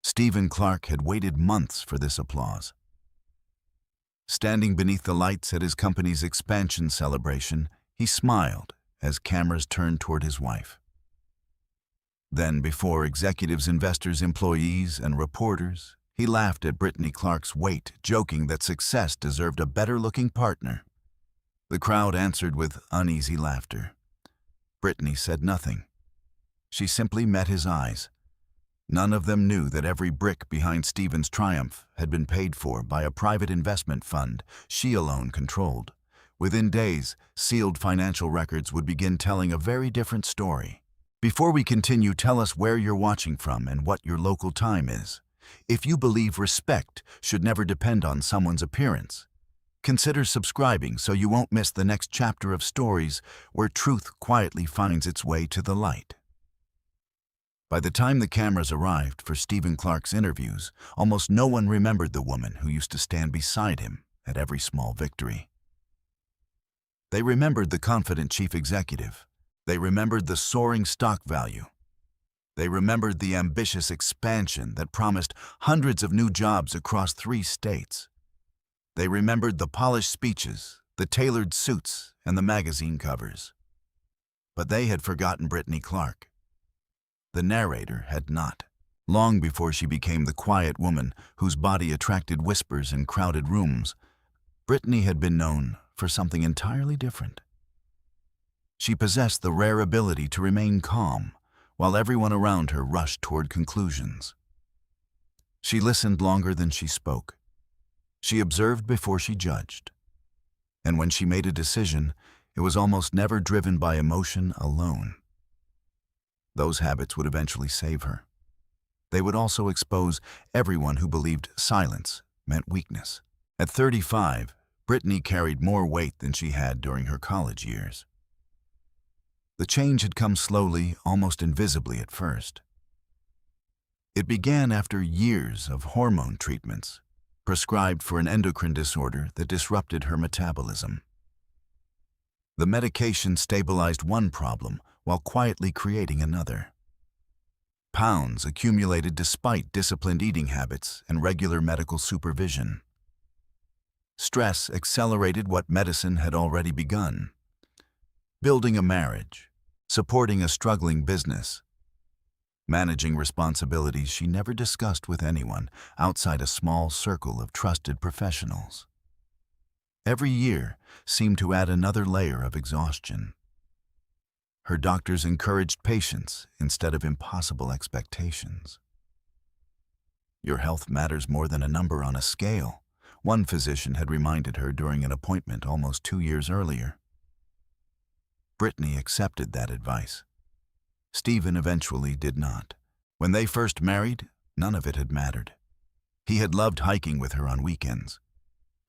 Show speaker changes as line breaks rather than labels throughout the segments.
Stephen Clark had waited months for this applause. Standing beneath the lights at his company's expansion celebration, he smiled as cameras turned toward his wife. Then, before executives, investors, employees, and reporters, he laughed at Brittany Clark's weight, joking that success deserved a better-looking partner. The crowd answered with uneasy laughter. Brittany said nothing. She simply met his eyes. None of them knew that every brick behind Stephen's triumph had been paid for by a private investment fund she alone controlled. Within days, sealed financial records would begin telling a very different story. Before we continue, tell us where you're watching from and what your local time is. If you believe respect should never depend on someone's appearance, consider subscribing so you won't miss the next chapter of stories where truth quietly finds its way to the light. By the time the cameras arrived for Stephen Clark's interviews, almost no one remembered the woman who used to stand beside him at every small victory. They remembered the confident chief executive. They remembered the soaring stock value. They remembered the ambitious expansion that promised hundreds of new jobs across 3 states. They remembered the polished speeches, the tailored suits, and the magazine covers. But they had forgotten Brittany Clark. The narrator had not. Long before she became the quiet woman whose body attracted whispers in crowded rooms, Brittany had been known for something entirely different. She possessed the rare ability to remain calm while everyone around her rushed toward conclusions. She listened longer than she spoke. She observed before she judged. And when she made a decision, it was almost never driven by emotion alone. Those habits would eventually save her. They would also expose everyone who believed silence meant weakness. At 35, Brittany carried more weight than she had during her college years. The change had come slowly, almost invisibly at first. It began after years of hormone treatments, prescribed for an endocrine disorder that disrupted her metabolism. The medication stabilized one problem while quietly creating another. Pounds accumulated despite disciplined eating habits and regular medical supervision. Stress accelerated what medicine had already begun. Building a marriage, supporting a struggling business, managing responsibilities she never discussed with anyone outside a small circle of trusted professionals. Every year seemed to add another layer of exhaustion. Her doctors encouraged patience instead of impossible expectations. Your health matters more than a number on a scale, one physician had reminded her during an appointment almost 2 years earlier. Brittany accepted that advice. Stephen eventually did not. When they first married, none of it had mattered. He had loved hiking with her on weekends.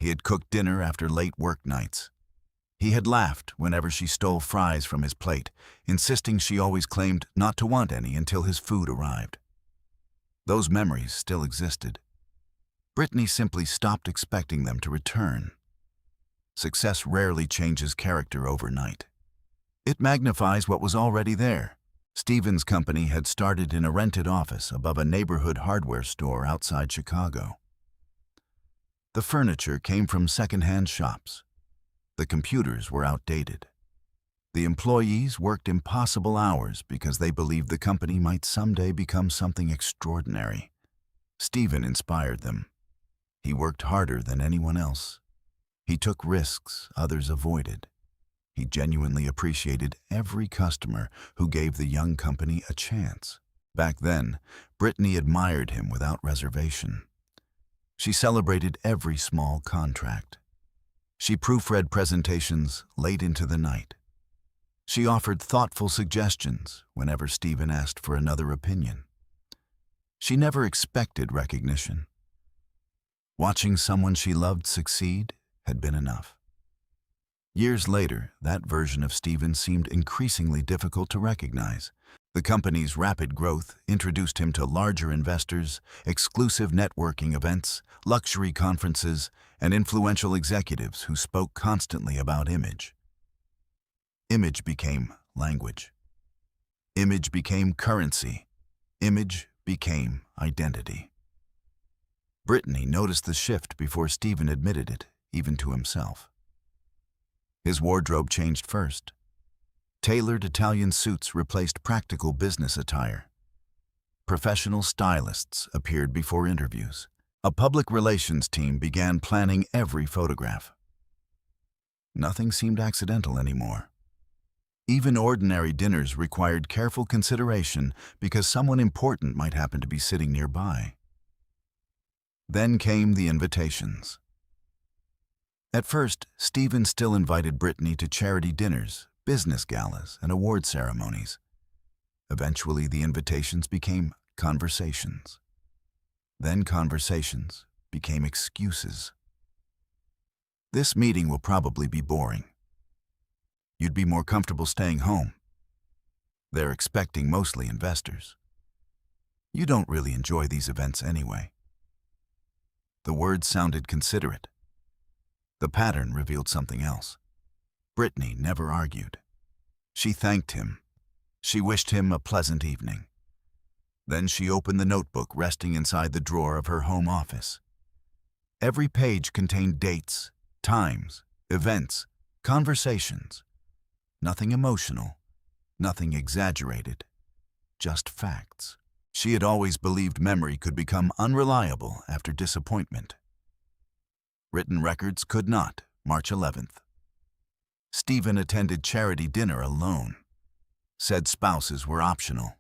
He had cooked dinner after late work nights. He had laughed whenever she stole fries from his plate, insisting she always claimed not to want any until his food arrived. Those memories still existed. Brittany simply stopped expecting them to return. Success rarely changes character overnight. It magnifies what was already there. Stephen's company had started in a rented office above a neighborhood hardware store outside Chicago. The furniture came from secondhand shops. The computers were outdated. The employees worked impossible hours because they believed the company might someday become something extraordinary. Stephen inspired them. He worked harder than anyone else. He took risks others avoided. He genuinely appreciated every customer who gave the young company a chance. Back then, Brittany admired him without reservation. She celebrated every small contract. She proofread presentations late into the night. She offered thoughtful suggestions whenever Stephen asked for another opinion. She never expected recognition. Watching someone she loved succeed had been enough. Years later, that version of Stephen seemed increasingly difficult to recognize. The company's rapid growth introduced him to larger investors, exclusive networking events, luxury conferences, and influential executives who spoke constantly about image. Image became language. Image became currency. Image became identity. Brittany noticed the shift before Stephen admitted it, even to himself. His wardrobe changed first. Tailored Italian suits replaced practical business attire. Professional stylists appeared before interviews. A public relations team began planning every photograph. Nothing seemed accidental anymore. Even ordinary dinners required careful consideration because someone important might happen to be sitting nearby. Then came the invitations. At first, Stephen still invited Brittany to charity dinners, business galas, and award ceremonies. Eventually, the invitations became conversations. Then conversations became excuses. This meeting will probably be boring. You'd be more comfortable staying home. They're expecting mostly investors. You don't really enjoy these events anyway. The words sounded considerate. The pattern revealed something else. Brittany never argued. She thanked him. She wished him a pleasant evening. Then she opened the notebook resting inside the drawer of her home office. Every page contained dates, times, events, conversations. Nothing emotional, nothing exaggerated, just facts. She had always believed memory could become unreliable after disappointment. Written records could not. March 11th. Stephen attended charity dinner alone. Said spouses were optional.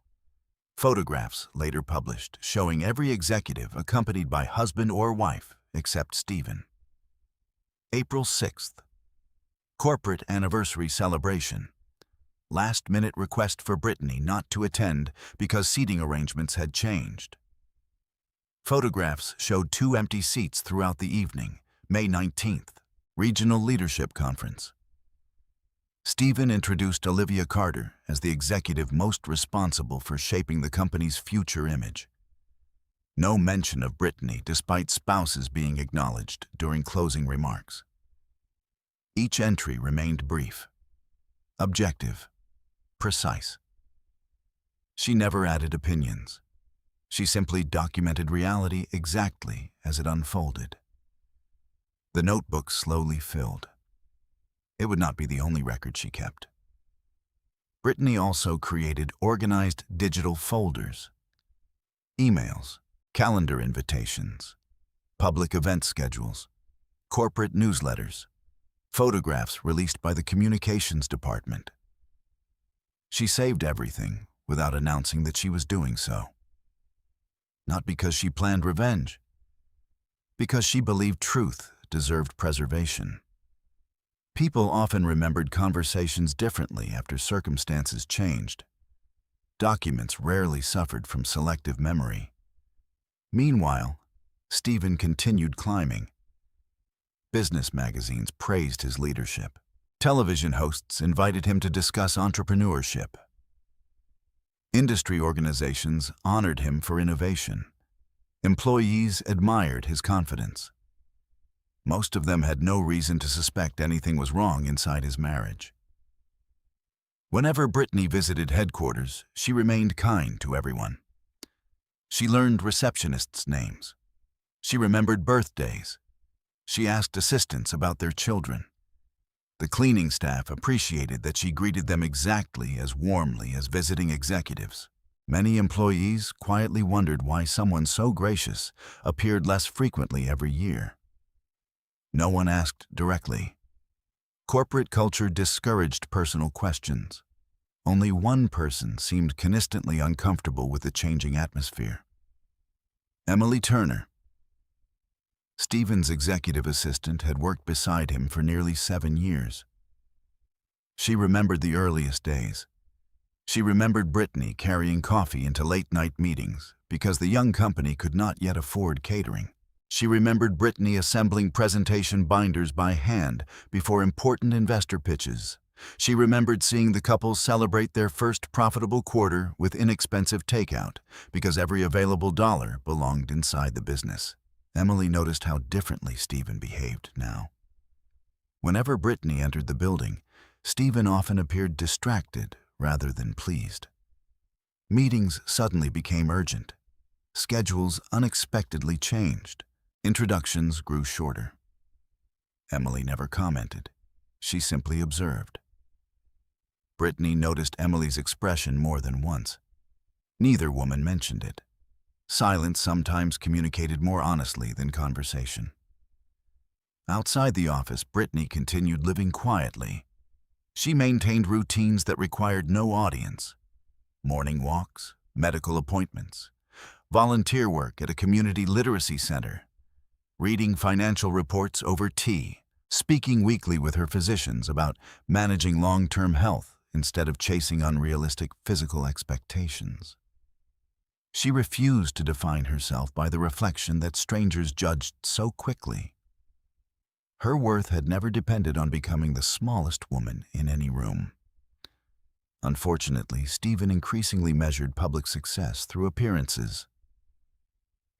Photographs later published showing every executive accompanied by husband or wife except Stephen. April 6th. Corporate anniversary celebration. Last-minute request for Brittany not to attend because seating arrangements had changed. Photographs showed 2 empty seats throughout the evening. May 19th. Regional Leadership Conference. Stephen introduced Olivia Carter as the executive most responsible for shaping the company's future image. No mention of Brittany despite spouses being acknowledged during closing remarks. Each entry remained brief, objective, precise. She never added opinions. She simply documented reality exactly as it unfolded. The notebook slowly filled. It would not be the only record she kept. Brittany also created organized digital folders, emails, calendar invitations, public event schedules, corporate newsletters, photographs released by the communications department. She saved everything without announcing that she was doing so. Not because she planned revenge, because she believed truth deserved preservation. People often remembered conversations differently after circumstances changed. Documents rarely suffered from selective memory. Meanwhile, Stephen continued climbing. Business magazines praised his leadership. Television hosts invited him to discuss entrepreneurship. Industry organizations honored him for innovation. Employees admired his confidence. Most of them had no reason to suspect anything was wrong inside his marriage. Whenever Brittany visited headquarters, she remained kind to everyone. She learned receptionists' names. She remembered birthdays. She asked assistants about their children. The cleaning staff appreciated that she greeted them exactly as warmly as visiting executives. Many employees quietly wondered why someone so gracious appeared less frequently every year. No one asked directly. Corporate culture discouraged personal questions. Only one person seemed constantly uncomfortable with the changing atmosphere. Emily Turner. Stephen's executive assistant had worked beside him for nearly 7 years. She remembered the earliest days. She remembered Brittany carrying coffee into late-night meetings because the young company could not yet afford catering. She remembered Brittany assembling presentation binders by hand before important investor pitches. She remembered seeing the couple celebrate their first profitable quarter with inexpensive takeout because every available dollar belonged inside the business. Emily noticed how differently Stephen behaved now. Whenever Brittany entered the building, Stephen often appeared distracted rather than pleased. Meetings suddenly became urgent. schedules unexpectedly changed. Introductions grew shorter. Emily never commented. She simply observed. Brittany noticed Emily's expression more than once. Neither woman mentioned it. Silence sometimes communicated more honestly than conversation. Outside the office, Brittany continued living quietly. She maintained routines that required no audience. Morning walks, medical appointments, volunteer work at a community literacy center, reading financial reports over tea, speaking weekly with her physicians about managing long-term health instead of chasing unrealistic physical expectations. She refused to define herself by the reflection that strangers judged so quickly. Her worth had never depended on becoming the smallest woman in any room. Unfortunately, Stephen increasingly measured public success through appearances.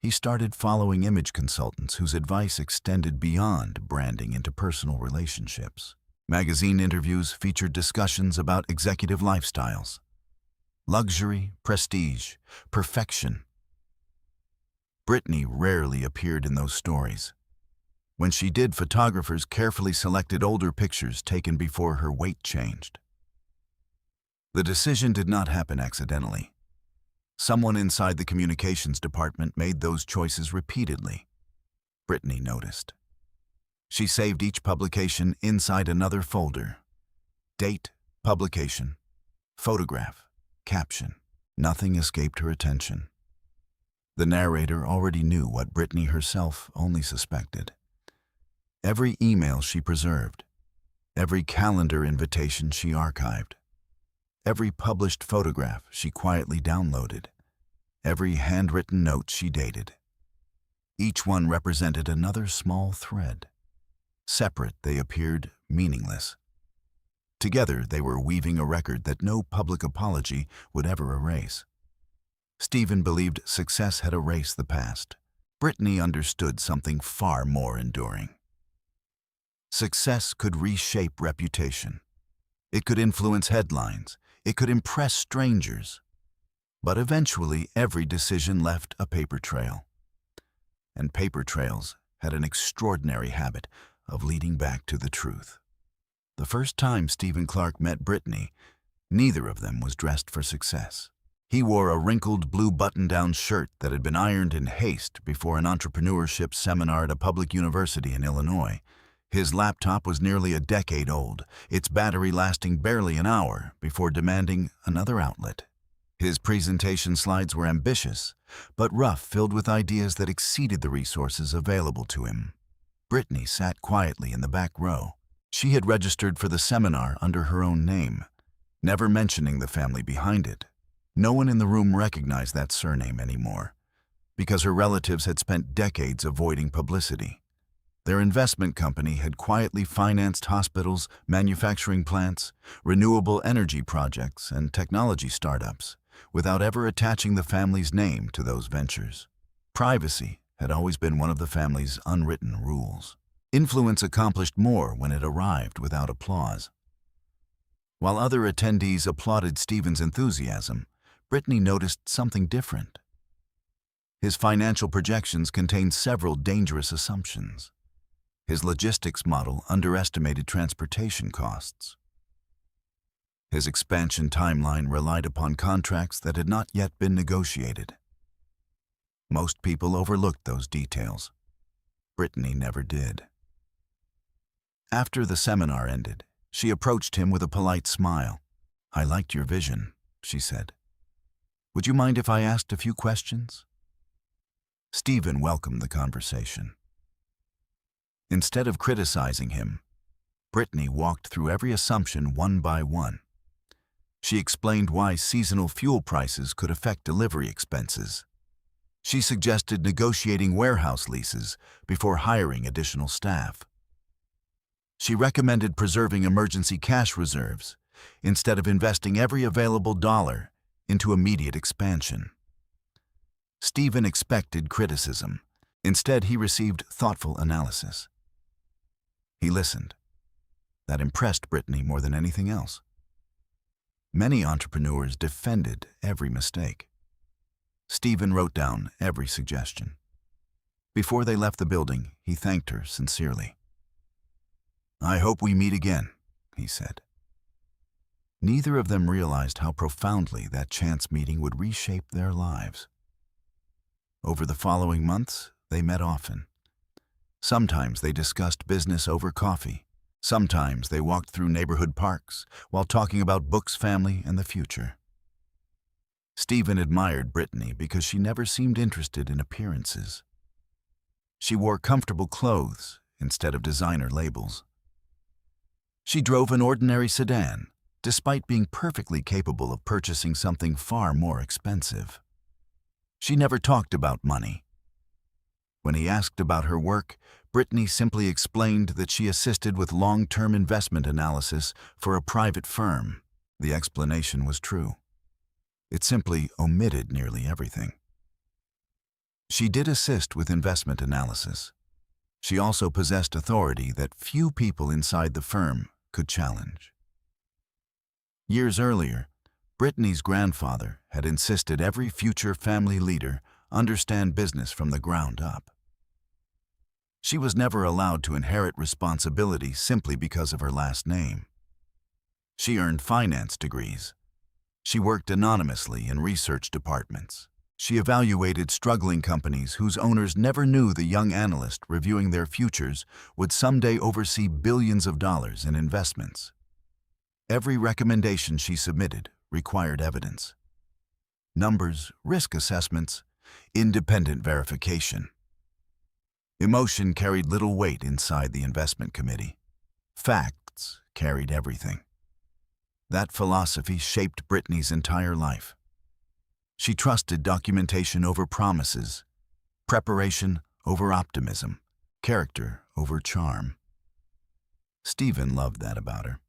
He started following image consultants whose advice extended beyond branding into personal relationships. Magazine interviews featured discussions about executive lifestyles, luxury, prestige, perfection. Brittany rarely appeared in those stories. When she did, photographers carefully selected older pictures taken before her weight changed. The decision did not happen accidentally. Someone inside the communications department made those choices repeatedly. Brittany noticed. She saved each publication inside another folder. Date, publication, photograph, caption. Nothing escaped her attention. The narrator already knew what Brittany herself only suspected. Every email she preserved, every calendar invitation she archived, every published photograph she quietly downloaded, every handwritten note she dated. Each one represented another small thread. Separate, they appeared meaningless. Together, they were weaving a record that no public apology would ever erase. Stephen believed success had erased the past. Brittany understood something far more enduring. Success could reshape reputation. It could influence headlines. It could impress strangers. But eventually, every decision left a paper trail. And paper trails had an extraordinary habit of leading back to the truth. The first time Stephen Clark met Brittany, neither of them was dressed for success. He wore a wrinkled blue button-down shirt that had been ironed in haste before an entrepreneurship seminar at a public university in Illinois. His laptop was nearly a decade old, its battery lasting barely an hour before demanding another outlet. His presentation slides were ambitious, but rough, filled with ideas that exceeded the resources available to him. Brittany sat quietly in the back row. She had registered for the seminar under her own name, never mentioning the family behind it. No one in the room recognized that surname anymore, because her relatives had spent decades avoiding publicity. Their investment company had quietly financed hospitals, manufacturing plants, renewable energy projects, and technology startups, without ever attaching the family's name to those ventures. Privacy had always been one of the family's unwritten rules. Influence accomplished more when it arrived without applause. While other attendees applauded Stephen's enthusiasm, Brittany noticed something different. His financial projections contained several dangerous assumptions. His logistics model underestimated transportation costs. His expansion timeline relied upon contracts that had not yet been negotiated. Most people overlooked those details. Brittany never did. After the seminar ended, she approached him with a polite smile. "I liked your vision," she said. "Would you mind if I asked a few questions?" Stephen welcomed the conversation. Instead of criticizing him, Brittany walked through every assumption one by one. She explained why seasonal fuel prices could affect delivery expenses. She suggested negotiating warehouse leases before hiring additional staff. She recommended preserving emergency cash reserves instead of investing every available dollar into immediate expansion. Stephen expected criticism. Instead, he received thoughtful analysis. He listened. That impressed Brittany more than anything else. Many entrepreneurs defended every mistake. Stephen wrote down every suggestion. Before they left the building, he thanked her sincerely. "I hope we meet again," he said. Neither of them realized how profoundly that chance meeting would reshape their lives. Over the following months, they met often. Sometimes they discussed business over coffee. Sometimes they walked through neighborhood parks while talking about books, family, and the future. Stephen admired Brittany because she never seemed interested in appearances. She wore comfortable clothes instead of designer labels. She drove an ordinary sedan, despite being perfectly capable of purchasing something far more expensive. She never talked about money. When he asked about her work, Brittany simply explained that she assisted with long-term investment analysis for a private firm. The explanation was true. It simply omitted nearly everything. She did assist with investment analysis. She also possessed authority that few people inside the firm could challenge. Years earlier, Brittany's grandfather had insisted every future family leader understand business from the ground up. She was never allowed to inherit responsibility simply because of her last name. She earned finance degrees. She worked anonymously in research departments. She evaluated struggling companies whose owners never knew the young analyst reviewing their futures would someday oversee billions of dollars in investments. Every recommendation she submitted required evidence. Numbers, risk assessments, independent verification. Emotion carried little weight inside the investment committee. Facts carried everything. That philosophy shaped Brittany's entire life. She trusted documentation over promises, preparation over optimism, character over charm. Stephen loved that about her.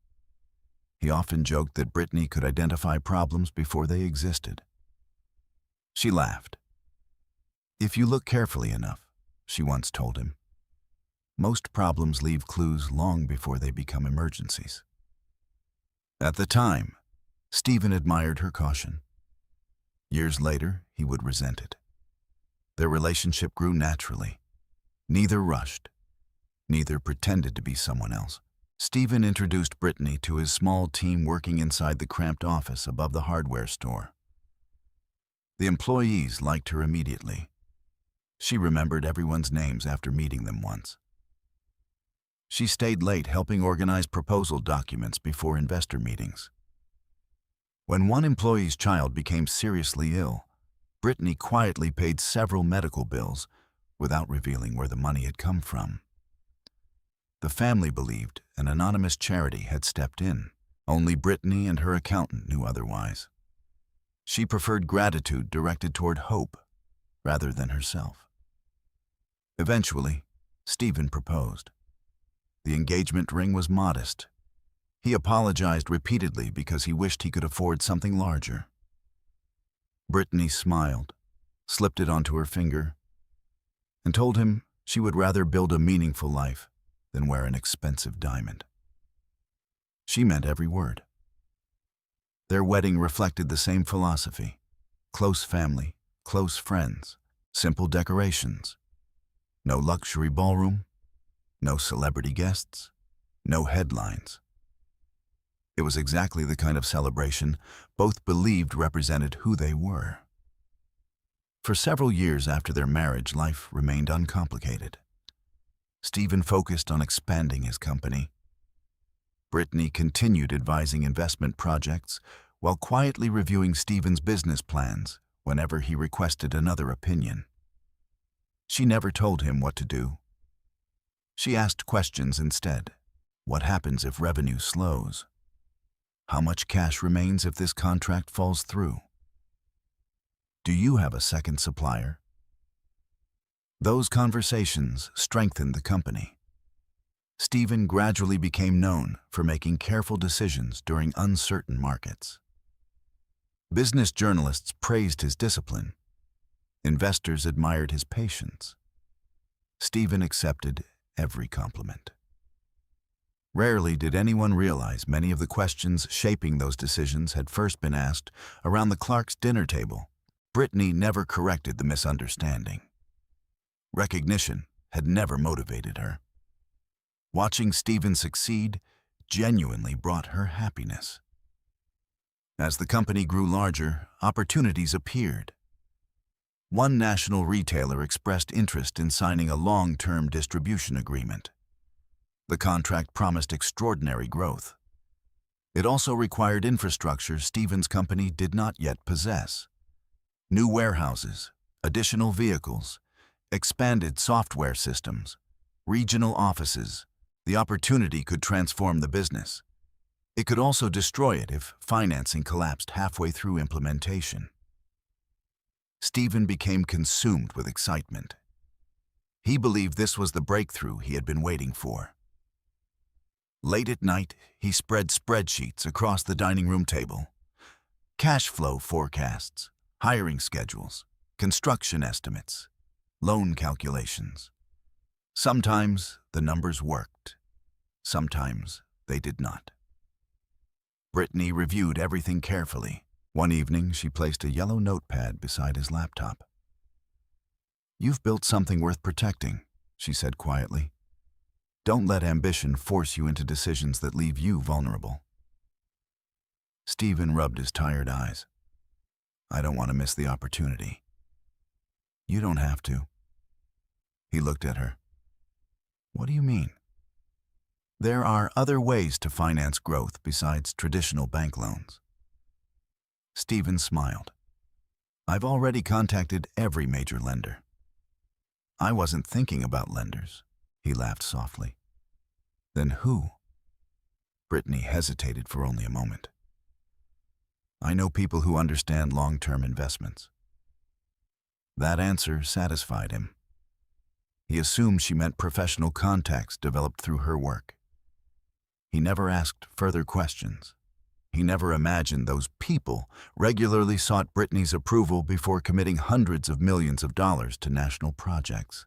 He often joked that Brittany could identify problems before they existed. She laughed. "If you look carefully enough," she once told him, "most problems leave clues long before they become emergencies." At the time, Stephen admired her caution. Years later, he would resent it. Their relationship grew naturally. Neither rushed. Neither pretended to be someone else. Stephen introduced Brittany to his small team working inside the cramped office above the hardware store. The employees liked her immediately. She remembered everyone's names after meeting them once. She stayed late helping organize proposal documents before investor meetings. When one employee's child became seriously ill, Brittany quietly paid several medical bills without revealing where the money had come from. The family believed an anonymous charity had stepped in. Only Brittany and her accountant knew otherwise. She preferred gratitude directed toward hope rather than herself. Eventually, Stephen proposed. The engagement ring was modest. He apologized repeatedly because he wished he could afford something larger. Brittany smiled, slipped it onto her finger, and told him she would rather build a meaningful life than wear an expensive diamond. She meant every word. Their wedding reflected the same philosophy: close family, close friends, simple decorations, no luxury ballroom, no celebrity guests, no headlines. It was exactly the kind of celebration both believed represented who they were. For several years after their marriage, life remained uncomplicated. Stephen focused on expanding his company. Brittany continued advising investment projects while quietly reviewing Stephen's business plans whenever he requested another opinion. She never told him what to do. She asked questions instead. What happens if revenue slows? How much cash remains if this contract falls through? Do you have a second supplier? Those conversations strengthened the company. Stephen gradually became known for making careful decisions during uncertain markets. Business journalists praised his discipline. Investors admired his patience. Stephen accepted every compliment. Rarely did anyone realize many of the questions shaping those decisions had first been asked around the Clarks' dinner table Brittany never corrected the misunderstanding. Recognition had never motivated her. Watching Stephen succeed genuinely brought her happiness. As the company grew larger, opportunities appeared. One national retailer expressed interest in signing a long-term distribution agreement. The contract promised extraordinary growth. It also required infrastructure Stephen's company did not yet possess. New warehouses, additional vehicles, expanded software systems, regional offices. The opportunity could transform the business. It could also destroy it if financing collapsed halfway through implementation. Stephen became consumed with excitement. He believed this was the breakthrough he had been waiting for. Late at night, he spread spreadsheets across the dining room table. Cash flow forecasts, hiring schedules, construction estimates, loan calculations. Sometimes the numbers worked. Sometimes they did not. Brittany reviewed everything carefully. One evening, she placed a yellow notepad beside his laptop. "You've built something worth protecting," she said quietly. "Don't let ambition force you into decisions that leave you vulnerable." Stephen rubbed his tired eyes. "I don't want to miss the opportunity." "You don't have to." He looked at her. "What do you mean?" "There are other ways to finance growth besides traditional bank loans." Stephen smiled. "I've already contacted every major lender." "I wasn't thinking about lenders," he laughed softly. "Then who?" Brittany hesitated for only a moment. "I know people who understand long-term investments." That answer satisfied him. He assumed she meant professional contacts developed through her work. He never asked further questions. He never imagined those people regularly sought Brittany's approval before committing hundreds of millions of dollars to national projects.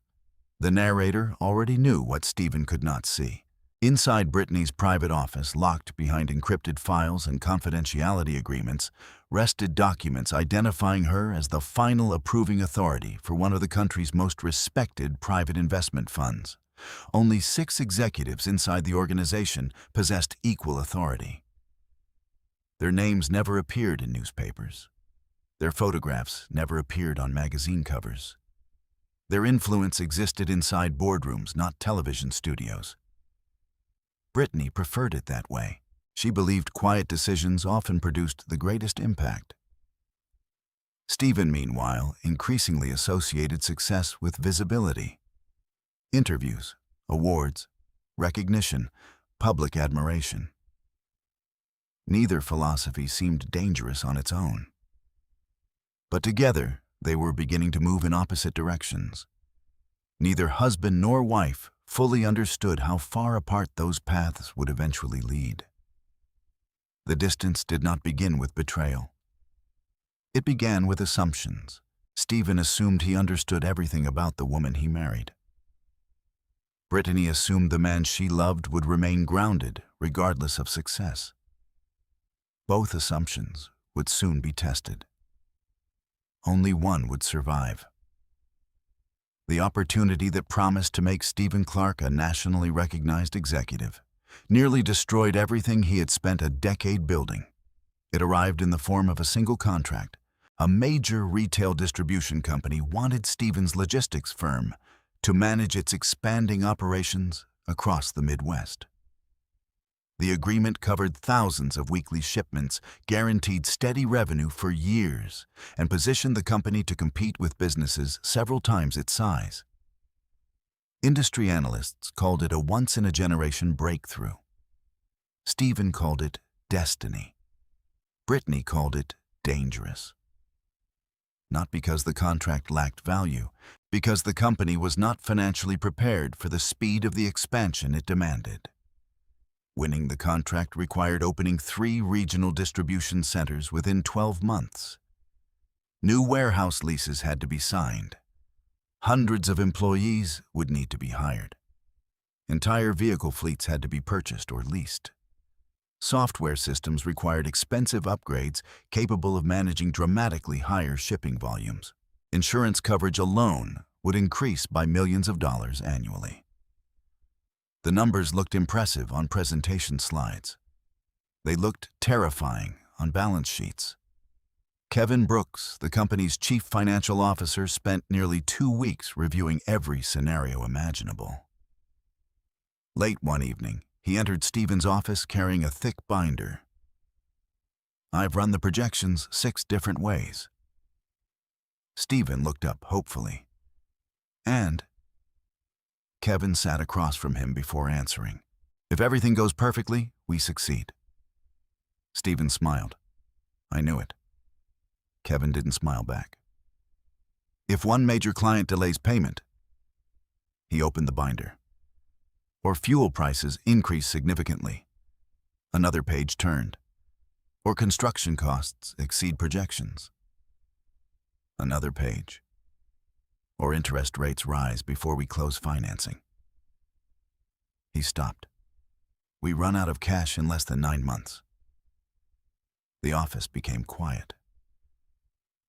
The narrator already knew what Stephen could not see. Inside Brittany's private office, locked behind encrypted files and confidentiality agreements, rested documents identifying her as the final approving authority for one of the country's most respected private investment funds. Only 6 executives inside the organization possessed equal authority. Their names never appeared in newspapers. Their photographs never appeared on magazine covers. Their influence existed inside boardrooms, not television studios. Brittany preferred it that way. She believed quiet decisions often produced the greatest impact. Stephen, meanwhile, increasingly associated success with visibility. Interviews, awards, recognition, public admiration. Neither philosophy seemed dangerous on its own. But together, they were beginning to move in opposite directions. Neither husband nor wife fully understood how far apart those paths would eventually lead. The distance did not begin with betrayal. It began with assumptions. Stephen assumed he understood everything about the woman he married. Brittany assumed the man she loved would remain grounded, regardless of success. Both assumptions would soon be tested. Only one would survive. The opportunity that promised to make Stephen Clark a nationally recognized executive nearly destroyed everything he had spent a decade building. It arrived in the form of a single contract. A major retail distribution company wanted Stephen's logistics firm to manage its expanding operations across the Midwest. The agreement covered thousands of weekly shipments, guaranteed steady revenue for years, and positioned the company to compete with businesses several times its size. Industry analysts called it a once-in-a-generation breakthrough. Stephen called it destiny. Brittany called it dangerous. Not because the contract lacked value, because the company was not financially prepared for the speed of the expansion it demanded. Winning the contract required opening 3 regional distribution centers within 12 months. New warehouse leases had to be signed. Hundreds of employees would need to be hired. Entire vehicle fleets had to be purchased or leased. Software systems required expensive upgrades capable of managing dramatically higher shipping volumes. Insurance coverage alone would increase by millions of dollars annually. The numbers looked impressive on presentation slides. They looked terrifying on balance sheets. Kevin Brooks, the company's chief financial officer, spent nearly 2 weeks reviewing every scenario imaginable. Late one evening, he entered Stephen's office carrying a thick binder. "I've run the projections 6 different ways." Stephen looked up hopefully. "And?" Kevin sat across from him before answering. "If everything goes perfectly, we succeed." Stephen smiled. "I knew it." Kevin didn't smile back. "If one major client delays payment," he opened the binder, "or fuel prices increase significantly," another page turned, "or construction costs exceed projections," another page, "or interest rates rise before we close financing." He stopped. "We run out of cash in less than 9 months." The office became quiet.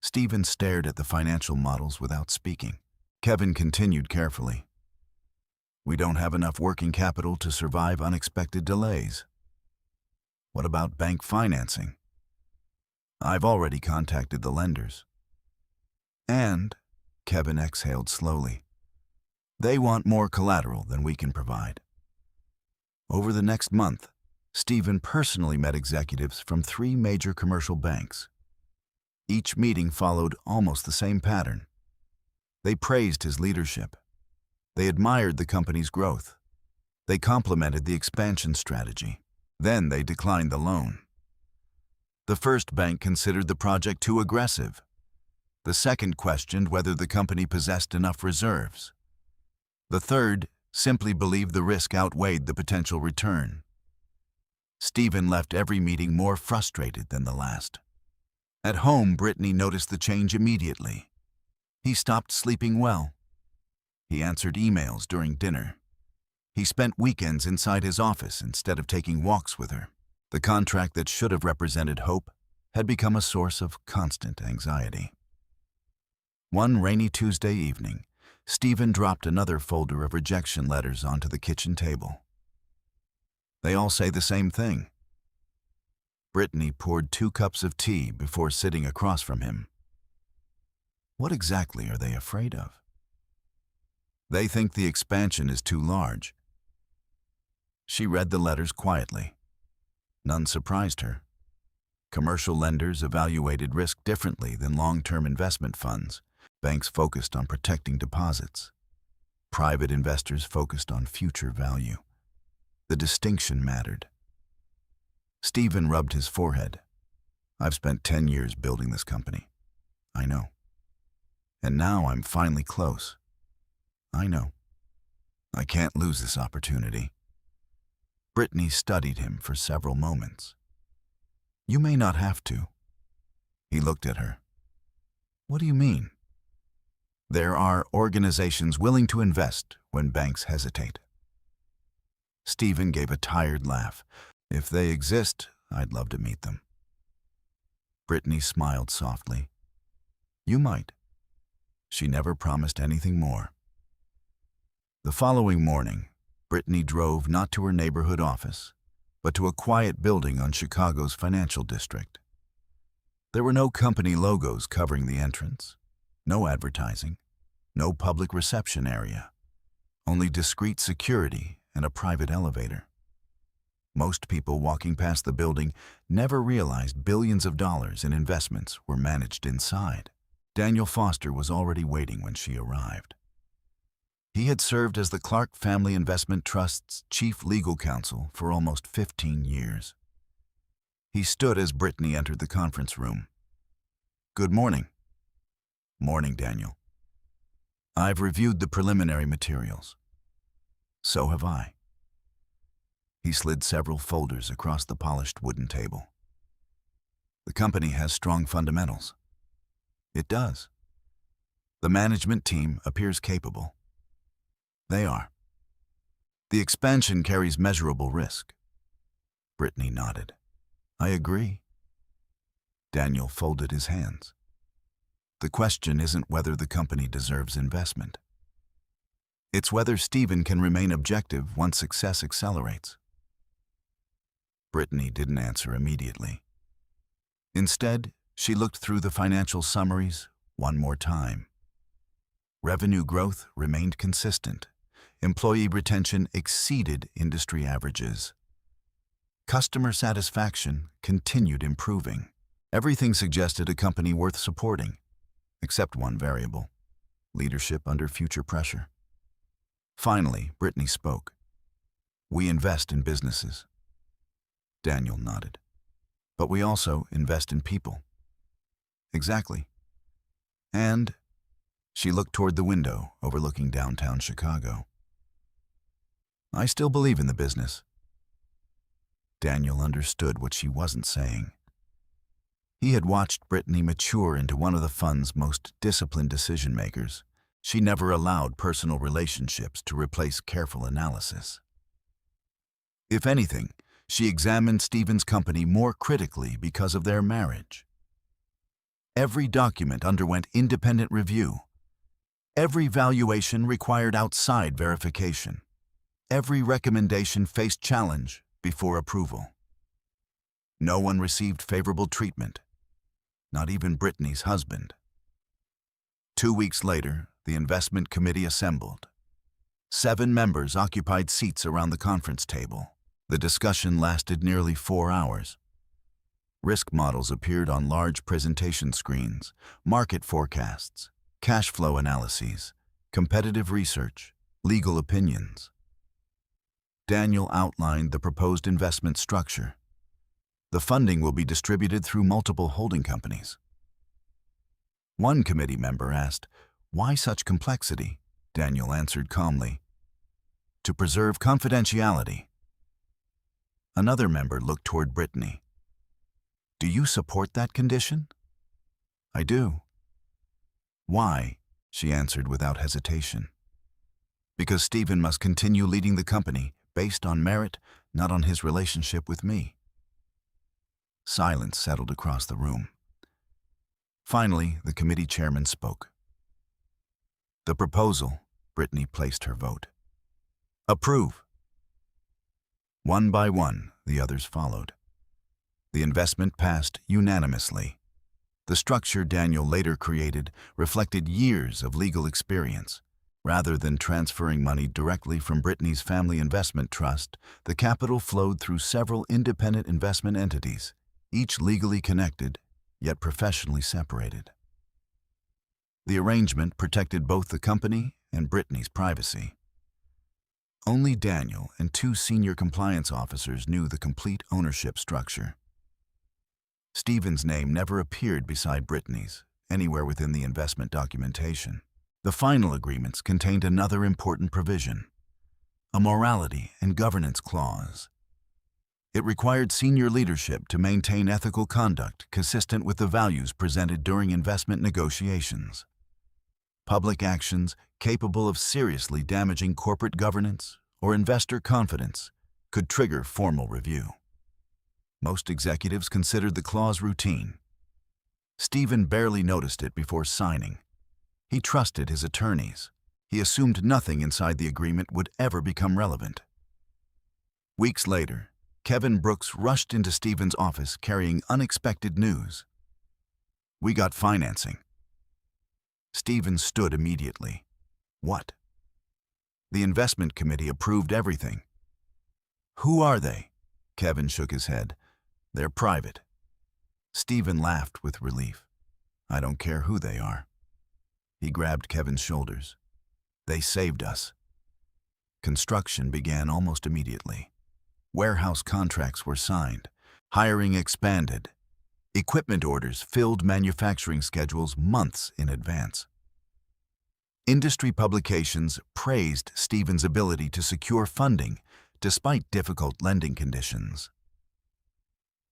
Stephen stared at the financial models without speaking. Kevin continued carefully. "We don't have enough working capital to survive unexpected delays." "What about bank financing?" "I've already contacted the lenders." "And," Kevin exhaled slowly, "they want more collateral than we can provide." Over the next month, Stephen personally met executives from 3 major commercial banks. Each meeting followed almost the same pattern. They praised his leadership. They admired the company's growth. They complimented the expansion strategy. Then they declined the loan. The first bank considered the project too aggressive. The second questioned whether the company possessed enough reserves. The third simply believed the risk outweighed the potential return. Stephen left every meeting more frustrated than the last. At home, Brittany noticed the change immediately. He stopped sleeping well. He answered emails during dinner. He spent weekends inside his office instead of taking walks with her. The contract that should have represented hope had become a source of constant anxiety. One rainy Tuesday evening, Stephen dropped another folder of rejection letters onto the kitchen table. "They all say the same thing." Brittany poured 2 cups of tea before sitting across from him. "What exactly are they afraid of?" "They think the expansion is too large." She read the letters quietly. None surprised her. Commercial lenders evaluated risk differently than long-term investment funds. Banks focused on protecting deposits. Private investors focused on future value. The distinction mattered. Stephen rubbed his forehead. "I've spent 10 years building this company." "I know." "And now I'm finally close." "I know. I can't lose this opportunity." Brittany studied him for several moments. "You may not have to." He looked at her. "What do you mean?" "There are organizations willing to invest when banks hesitate." Stephen gave a tired laugh. "If they exist, I'd love to meet them." Brittany smiled softly. "You might." She never promised anything more. The following morning, Brittany drove not to her neighborhood office, but to a quiet building on Chicago's financial district. There were no company logos covering the entrance, no advertising, no public reception area, only discreet security and a private elevator. Most people walking past the building never realized billions of dollars in investments were managed inside. Daniel Foster was already waiting when she arrived. He had served as the Clark Family Investment Trust's chief legal counsel for almost 15 years. He stood as Brittany entered the conference room. "Good morning." "Morning, Daniel." "I've reviewed the preliminary materials." "So have I." He slid several folders across the polished wooden table. "The company has strong fundamentals." "It does." "The management team appears capable." "They are." "The expansion carries measurable risk." Brittany nodded. I agree. Daniel folded his hands. The question isn't whether the company deserves investment. It's whether Stephen can remain objective once success accelerates. Brittany didn't answer immediately. Instead, she looked through the financial summaries one more time. Revenue growth remained consistent. Employee retention exceeded industry averages. Customer satisfaction continued improving. Everything suggested a company worth supporting, except one variable: leadership under future pressure. Finally, Brittany spoke. We invest in businesses. Daniel nodded. But we also invest in people. Exactly. And she looked toward the window overlooking downtown Chicago. I still believe in the business. Daniel understood what she wasn't saying. He had watched Brittany mature into one of the fund's most disciplined decision-makers. She never allowed personal relationships to replace careful analysis. If anything, she examined Stephen's company more critically because of their marriage. Every document underwent independent review. Every valuation required outside verification. Every recommendation faced challenge before approval. No one received favorable treatment, not even Brittany's husband. 2 weeks later, the investment committee assembled. 7 members occupied seats around the conference table. The discussion lasted nearly 4 hours. Risk models appeared on large presentation screens, market forecasts, cash flow analyses, competitive research, legal opinions. Daniel outlined the proposed investment structure. The funding will be distributed through multiple holding companies. One committee member asked, "Why such complexity?" Daniel answered calmly, "To preserve confidentiality." Another member looked toward Brittany. "Do you support that condition?" "I do." "Why?" she answered without hesitation. "Because Stephen must continue leading the company based on merit, not on his relationship with me." Silence settled across the room. Finally, the committee chairman spoke. "The proposal," Brittany placed her vote. "Approve." One by one, the others followed. The investment passed unanimously. The structure Daniel later created reflected years of legal experience. Rather than transferring money directly from Brittany's family investment trust, the capital flowed through several independent investment entities, each legally connected, yet professionally separated. The arrangement protected both the company and Brittany's privacy. Only Daniel and 2 senior compliance officers knew the complete ownership structure. Stephen's name never appeared beside Brittany's, anywhere within the investment documentation. The final agreements contained another important provision: a morality and governance clause. It required senior leadership to maintain ethical conduct consistent with the values presented during investment negotiations. Public actions capable of seriously damaging corporate governance or investor confidence could trigger formal review. Most executives considered the clause routine. Stephen barely noticed it before signing. He trusted his attorneys. He assumed nothing inside the agreement would ever become relevant. Weeks later, Kevin Brooks rushed into Stephen's office carrying unexpected news. "We got financing." Stephen stood immediately. "What?" "The investment committee approved everything." "Who are they?" Kevin shook his head. "They're private." Stephen laughed with relief. "I don't care who they are." He grabbed Kevin's shoulders. "They saved us." Construction began almost immediately. Warehouse contracts were signed. Hiring expanded. Equipment orders filled manufacturing schedules months in advance. Industry publications praised Stephen's ability to secure funding despite difficult lending conditions.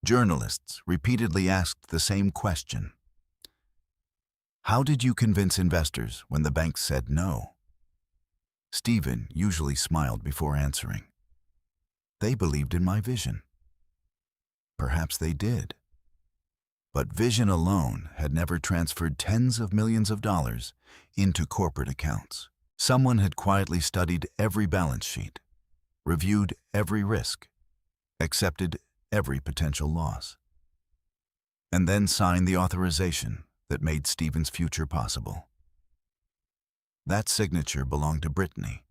Journalists repeatedly asked the same question: "How did you convince investors when the banks said no?" Stephen usually smiled before answering. "They believed in my vision." Perhaps they did. But vision alone had never transferred tens of millions of dollars into corporate accounts. Someone had quietly studied every balance sheet, reviewed every risk, accepted every potential loss, and then signed the authorization that made Stephen's future possible. That signature belonged to Brittany.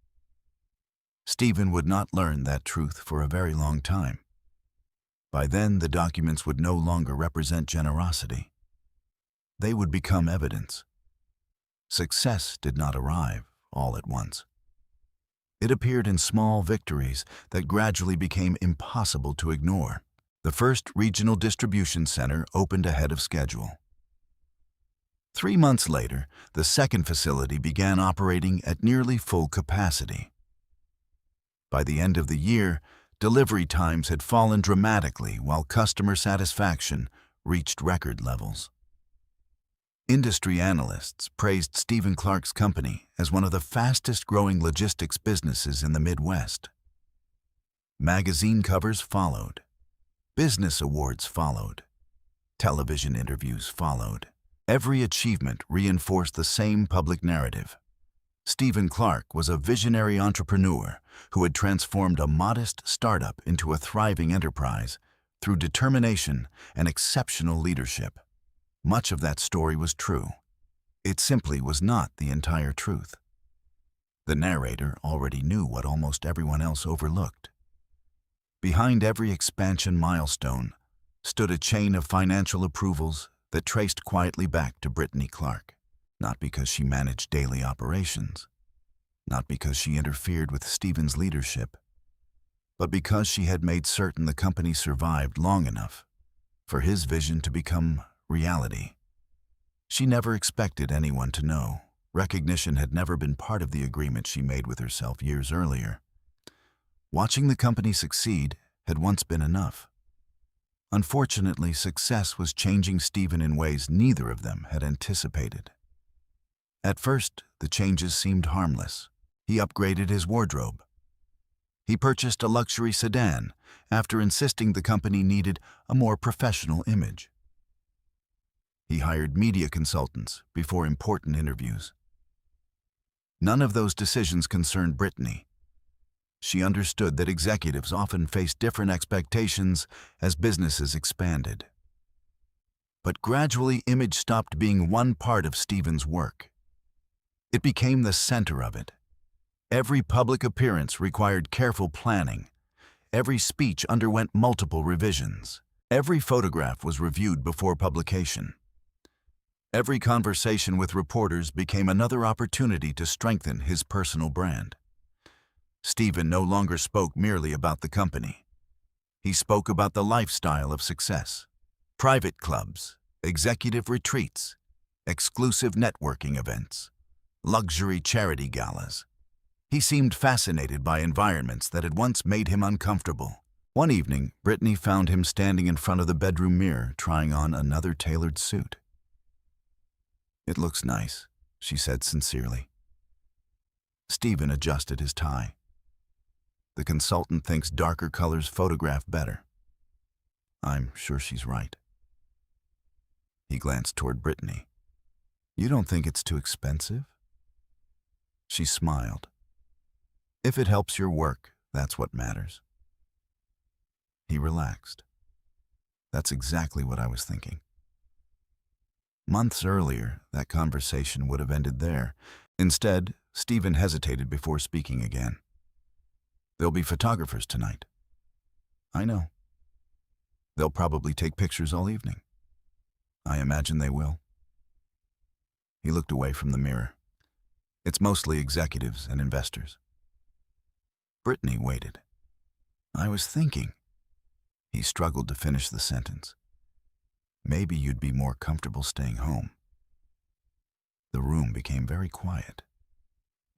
Stephen would not learn that truth for a very long time. By then, the documents would no longer represent generosity. They would become evidence. Success did not arrive all at once. It appeared in small victories that gradually became impossible to ignore. The first regional distribution center opened ahead of schedule. 3 months later, the second facility began operating at nearly full capacity. By the end of the year, delivery times had fallen dramatically while customer satisfaction reached record levels. Industry analysts praised Brittany Clark's company as one of the fastest-growing logistics businesses in the Midwest. Magazine covers followed. Business awards followed. Television interviews followed. Every achievement reinforced the same public narrative. Brittany Clark was a visionary entrepreneur who had transformed a modest startup into a thriving enterprise through determination and exceptional leadership. Much of that story was true. It simply was not the entire truth. The narrator already knew what almost everyone else overlooked. Behind every expansion milestone stood a chain of financial approvals that traced quietly back to Brittany Clark. Not because she managed daily operations, not because she interfered with Stephen's leadership, but because she had made certain the company survived long enough for his vision to become reality. She never expected anyone to know. Recognition had never been part of the agreement she made with herself years earlier. Watching the company succeed had once been enough. Unfortunately, success was changing Stephen in ways neither of them had anticipated. At first, the changes seemed harmless. He upgraded his wardrobe. He purchased a luxury sedan after insisting the company needed a more professional image. He hired media consultants before important interviews. None of those decisions concerned Brittany. She understood that executives often faced different expectations as businesses expanded. But gradually, image stopped being one part of Stephen's work. It became the center of it. Every public appearance required careful planning. Every speech underwent multiple revisions. Every photograph was reviewed before publication. Every conversation with reporters became another opportunity to strengthen his personal brand. Stephen no longer spoke merely about the company. He spoke about the lifestyle of success. Private clubs, executive retreats, exclusive networking events, luxury charity galas. He seemed fascinated by environments that had once made him uncomfortable. One evening, Brittany found him standing in front of the bedroom mirror trying on another tailored suit. "It looks nice," she said sincerely. Stephen adjusted his tie. The consultant thinks darker colors photograph better. I'm sure she's right. He glanced toward Brittany. "You don't think it's too expensive?" She smiled. "If it helps your work, that's what matters." He relaxed. "That's exactly what I was thinking." Months earlier, that conversation would have ended there. Instead, Stephen hesitated before speaking again. "There'll be photographers tonight." "I know. They'll probably take pictures all evening." "I imagine they will." He looked away from the mirror. "It's mostly executives and investors." Brittany waited. "I was thinking." He struggled to finish the sentence. "Maybe you'd be more comfortable staying home." The room became very quiet.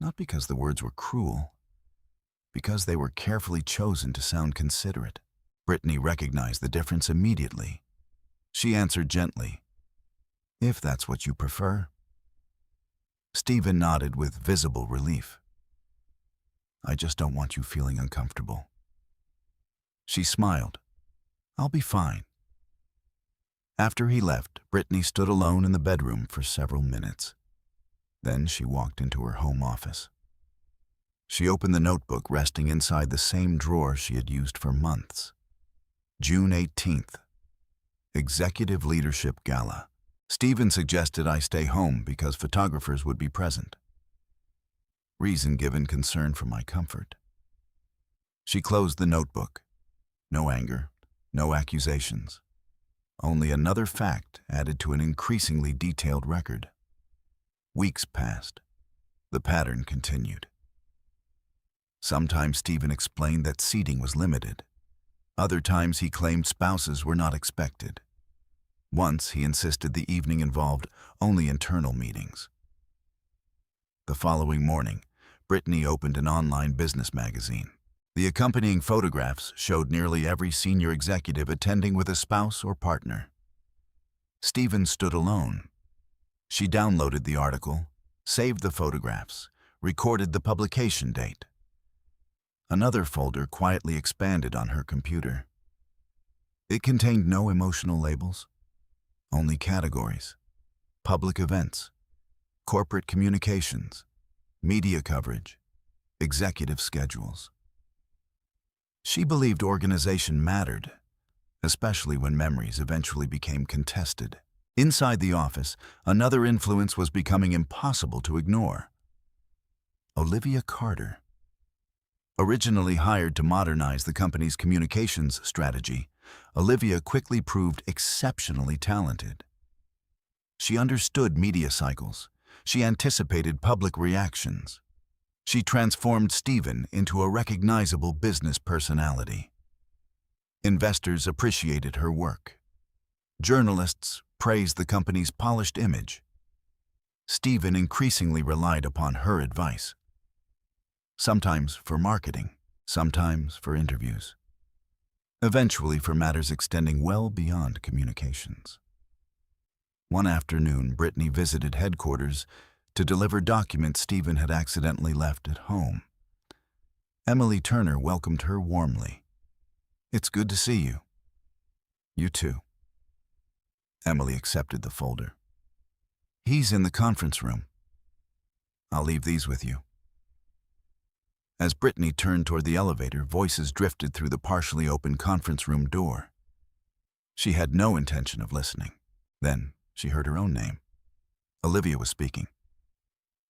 Not because the words were cruel, because they were carefully chosen to sound considerate. Brittany recognized the difference immediately. She answered gently, "If that's what you prefer." Stephen nodded with visible relief. "I just don't want you feeling uncomfortable." She smiled. I'll be fine." After he left, Brittany stood alone in the bedroom for several minutes. Then she walked into her home office. She opened the notebook resting inside the same drawer she had used for months. June 18th. Executive Leadership Gala. Stephen suggested I stay home because photographers would be present. Reason given: concern for my comfort. She closed the notebook. No anger, no accusations. Only another fact added to an increasingly detailed record. Weeks passed. The pattern continued. Sometimes Stephen explained that seating was limited. Other times he claimed spouses were not expected. Once he insisted the evening involved only internal meetings. The following morning, Brittany opened an online business magazine. The accompanying photographs showed nearly every senior executive attending with a spouse or partner. Stephen stood alone. She downloaded the article, saved the photographs, recorded the publication date. Another folder quietly expanded on her computer. It contained no emotional labels, only categories: public events, corporate communications, media coverage, executive schedules. She believed organization mattered, especially when memories eventually became contested. Inside the office, another influence was becoming impossible to ignore. Olivia Carter. Originally hired to modernize the company's communications strategy, Olivia quickly proved exceptionally talented. She understood media cycles. She anticipated public reactions. She transformed Stephen into a recognizable business personality. Investors appreciated her work. Journalists praised the company's polished image. Stephen increasingly relied upon her advice. Sometimes for marketing, sometimes for interviews. Eventually for matters extending well beyond communications. One afternoon, Brittany visited headquarters to deliver documents Stephen had accidentally left at home. Emily Turner welcomed her warmly. "It's good to see you." "You too." Emily accepted the folder. "He's in the conference room. I'll leave these with you." As Brittany turned toward the elevator, voices drifted through the partially open conference room door. She had no intention of listening. Then she heard her own name. Olivia was speaking.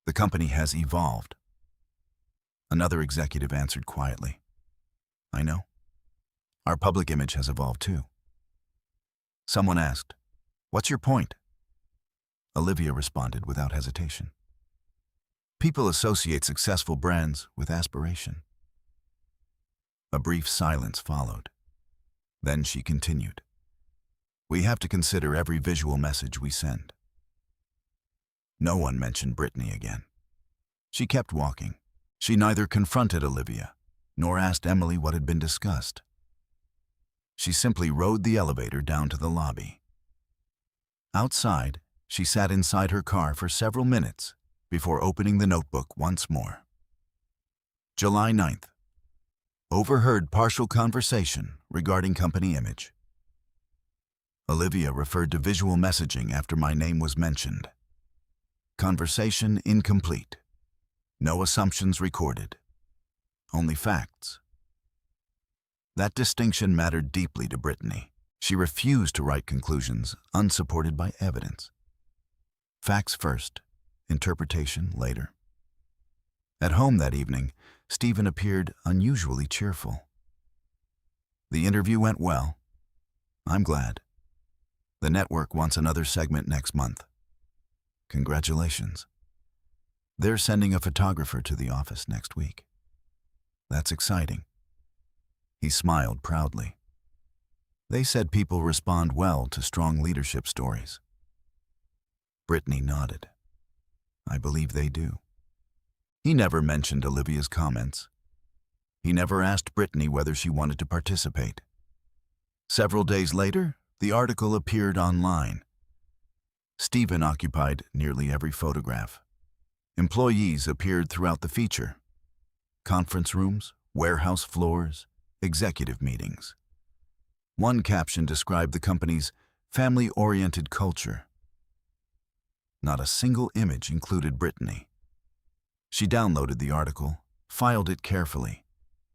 "The company has evolved." Another executive answered quietly. "I know. Our public image has evolved too." Someone asked, "What's your point?" Olivia responded without hesitation. "People associate successful brands with aspiration." A brief silence followed. Then she continued, "We have to consider every visual message we send." No one mentioned Brittany again. She kept walking. She neither confronted Olivia nor asked Emily what had been discussed. She simply rode the elevator down to the lobby. Outside, she sat inside her car for several minutes before opening the notebook once more. July 9th. Overheard partial conversation regarding company image. Olivia referred to visual messaging after my name was mentioned. Conversation incomplete. No assumptions recorded. Only facts. That distinction mattered deeply to Brittany. She refused to write conclusions unsupported by evidence. Facts first, interpretation later. At home that evening, Stephen appeared unusually cheerful. "The interview went well. I'm glad. The network wants another segment next month. Congratulations. They're sending a photographer to the office next week. That's exciting." He smiled proudly. "They said people respond well to strong leadership stories." Brittany nodded. "I believe they do." He never mentioned Olivia's comments. He never asked Brittany whether she wanted to participate. Several days later, the article appeared online. Stephen occupied nearly every photograph. Employees appeared throughout the feature. Conference rooms, warehouse floors, executive meetings. One caption described the company's family-oriented culture. Not a single image included Brittany. She downloaded the article, filed it carefully.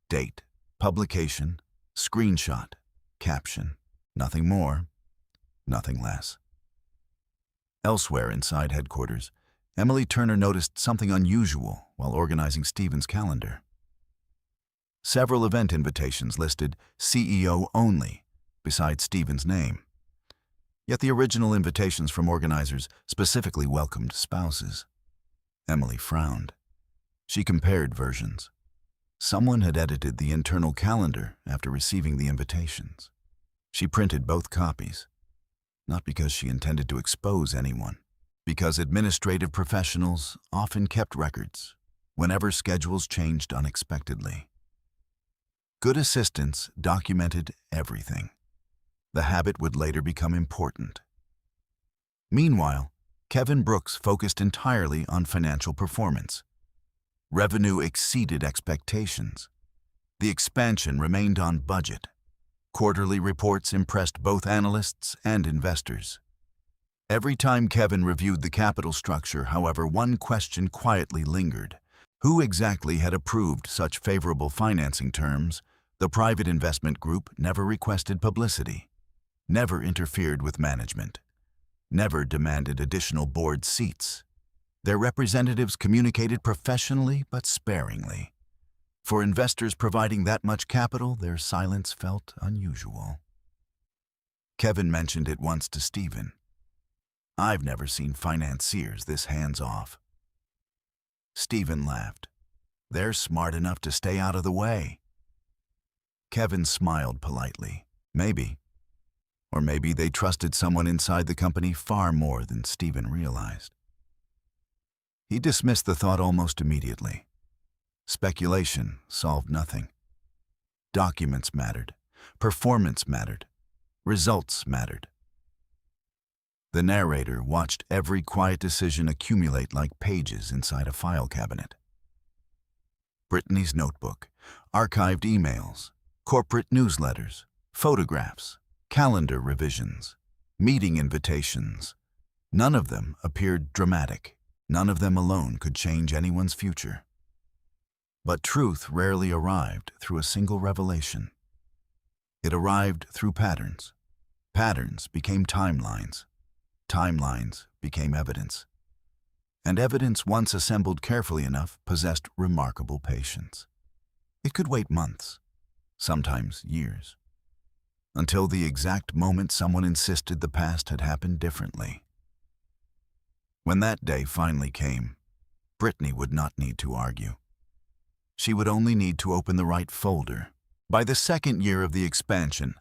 Date, publication, screenshot, caption. Nothing more, nothing less. Elsewhere inside headquarters, Emily Turner noticed something unusual while organizing Stephen's calendar. Several event invitations listed CEO only beside Stephen's name. Yet the original invitations from organizers specifically welcomed spouses. Emily frowned. She compared versions. Someone had edited the internal calendar after receiving the invitations. She printed both copies, not because she intended to expose anyone, because administrative professionals often kept records whenever schedules changed unexpectedly. Good assistants documented everything. The habit would later become important. Meanwhile, Kevin Brooks focused entirely on financial performance. Revenue exceeded expectations. The expansion remained on budget. Quarterly reports impressed both analysts and investors. Every time Kevin reviewed the capital structure, however, one question quietly lingered. Who exactly had approved such favorable financing terms? The private investment group never requested publicity, never interfered with management, never demanded additional board seats. Their representatives communicated professionally but sparingly. For investors providing that much capital, their silence felt unusual. Kevin mentioned it once to Stephen. "I've never seen financiers this hands-off." Stephen laughed. "They're smart enough to stay out of the way." Kevin smiled politely. Maybe. Or maybe they trusted someone inside the company far more than Stephen realized. He dismissed the thought almost immediately. Speculation solved nothing. Documents mattered. Performance mattered. Results mattered. The narrator watched every quiet decision accumulate like pages inside a file cabinet. Brittany's notebook, archived emails, corporate newsletters, photographs, calendar revisions, meeting invitations. None of them appeared dramatic. None of them alone could change anyone's future. But truth rarely arrived through a single revelation. It arrived through patterns. Patterns became timelines. Timelines became evidence. And evidence, once assembled carefully enough, possessed remarkable patience. It could wait months, sometimes years, until the exact moment someone insisted the past had happened differently. When that day finally came, Brittany would not need to argue. She would only need to open the right folder. By the second year of the expansion,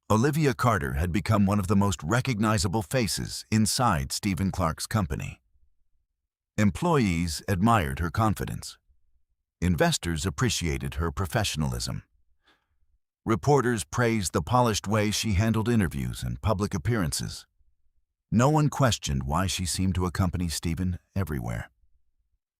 Olivia Carter had become one of the most recognizable faces inside Stephen Clark's company. Employees admired her confidence. Investors appreciated her professionalism. Reporters praised the polished way she handled interviews and public appearances. No one questioned why she seemed to accompany Stephen everywhere.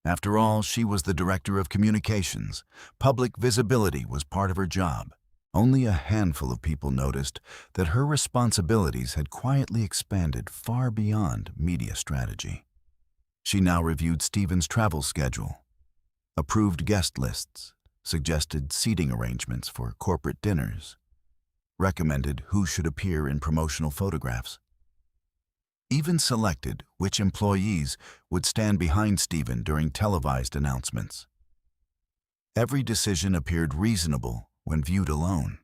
After all, she was the director of communications. Public visibility was part of her job. Only a handful of people noticed that her responsibilities had quietly expanded far beyond media strategy. She now reviewed Stephen's travel schedule, approved guest lists, suggested seating arrangements for corporate dinners, recommended who should appear in promotional photographs, even selected which employees would stand behind Stephen during televised announcements. Every decision appeared reasonable when viewed alone.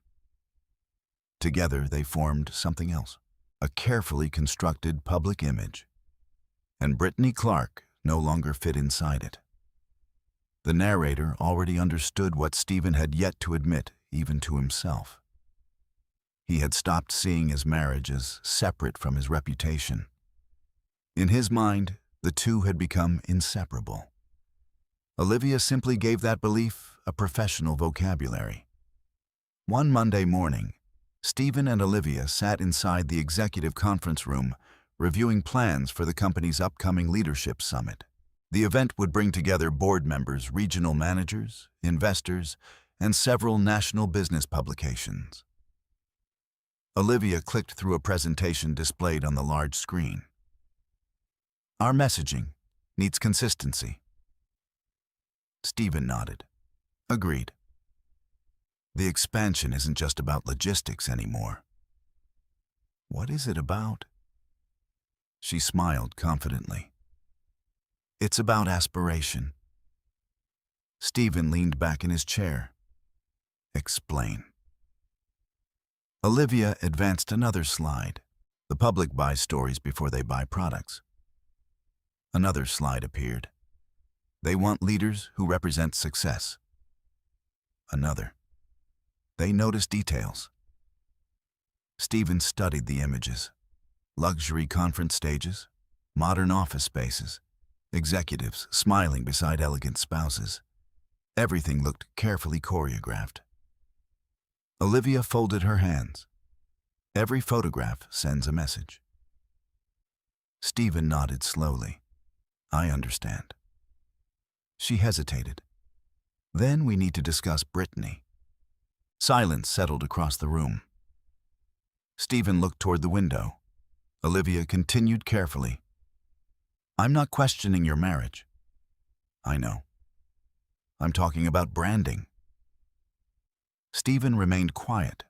Together they formed something else, a carefully constructed public image. And Brittany Clark no longer fit inside it. The narrator already understood what Stephen had yet to admit even to himself. He had stopped seeing his marriage as separate from his reputation. In his mind, the two had become inseparable. Olivia simply gave that belief a professional vocabulary. One Monday morning, Stephen and Olivia sat inside the executive conference room reviewing plans for the company's upcoming leadership summit. The event would bring together board members, regional managers, investors, and several national business publications. Olivia clicked through a presentation displayed on the large screen. Our messaging needs consistency. Stephen nodded. Agreed. The expansion isn't just about logistics anymore. What is it about? She smiled confidently. It's about aspiration. Stephen leaned back in his chair. Explain. Olivia advanced another slide. The public buys stories before they buy products. Another slide appeared. They want leaders who represent success. Another. They notice details. Stephen studied the images. Luxury conference stages, modern office spaces, executives smiling beside elegant spouses. Everything looked carefully choreographed. Olivia folded her hands. Every photograph sends a message. Stephen nodded slowly. I understand. She hesitated. Then we need to discuss Brittany. Silence settled across the room. Stephen looked toward the window. Olivia continued carefully. I'm not questioning your marriage. I know. I'm talking about branding. Stephen remained quiet.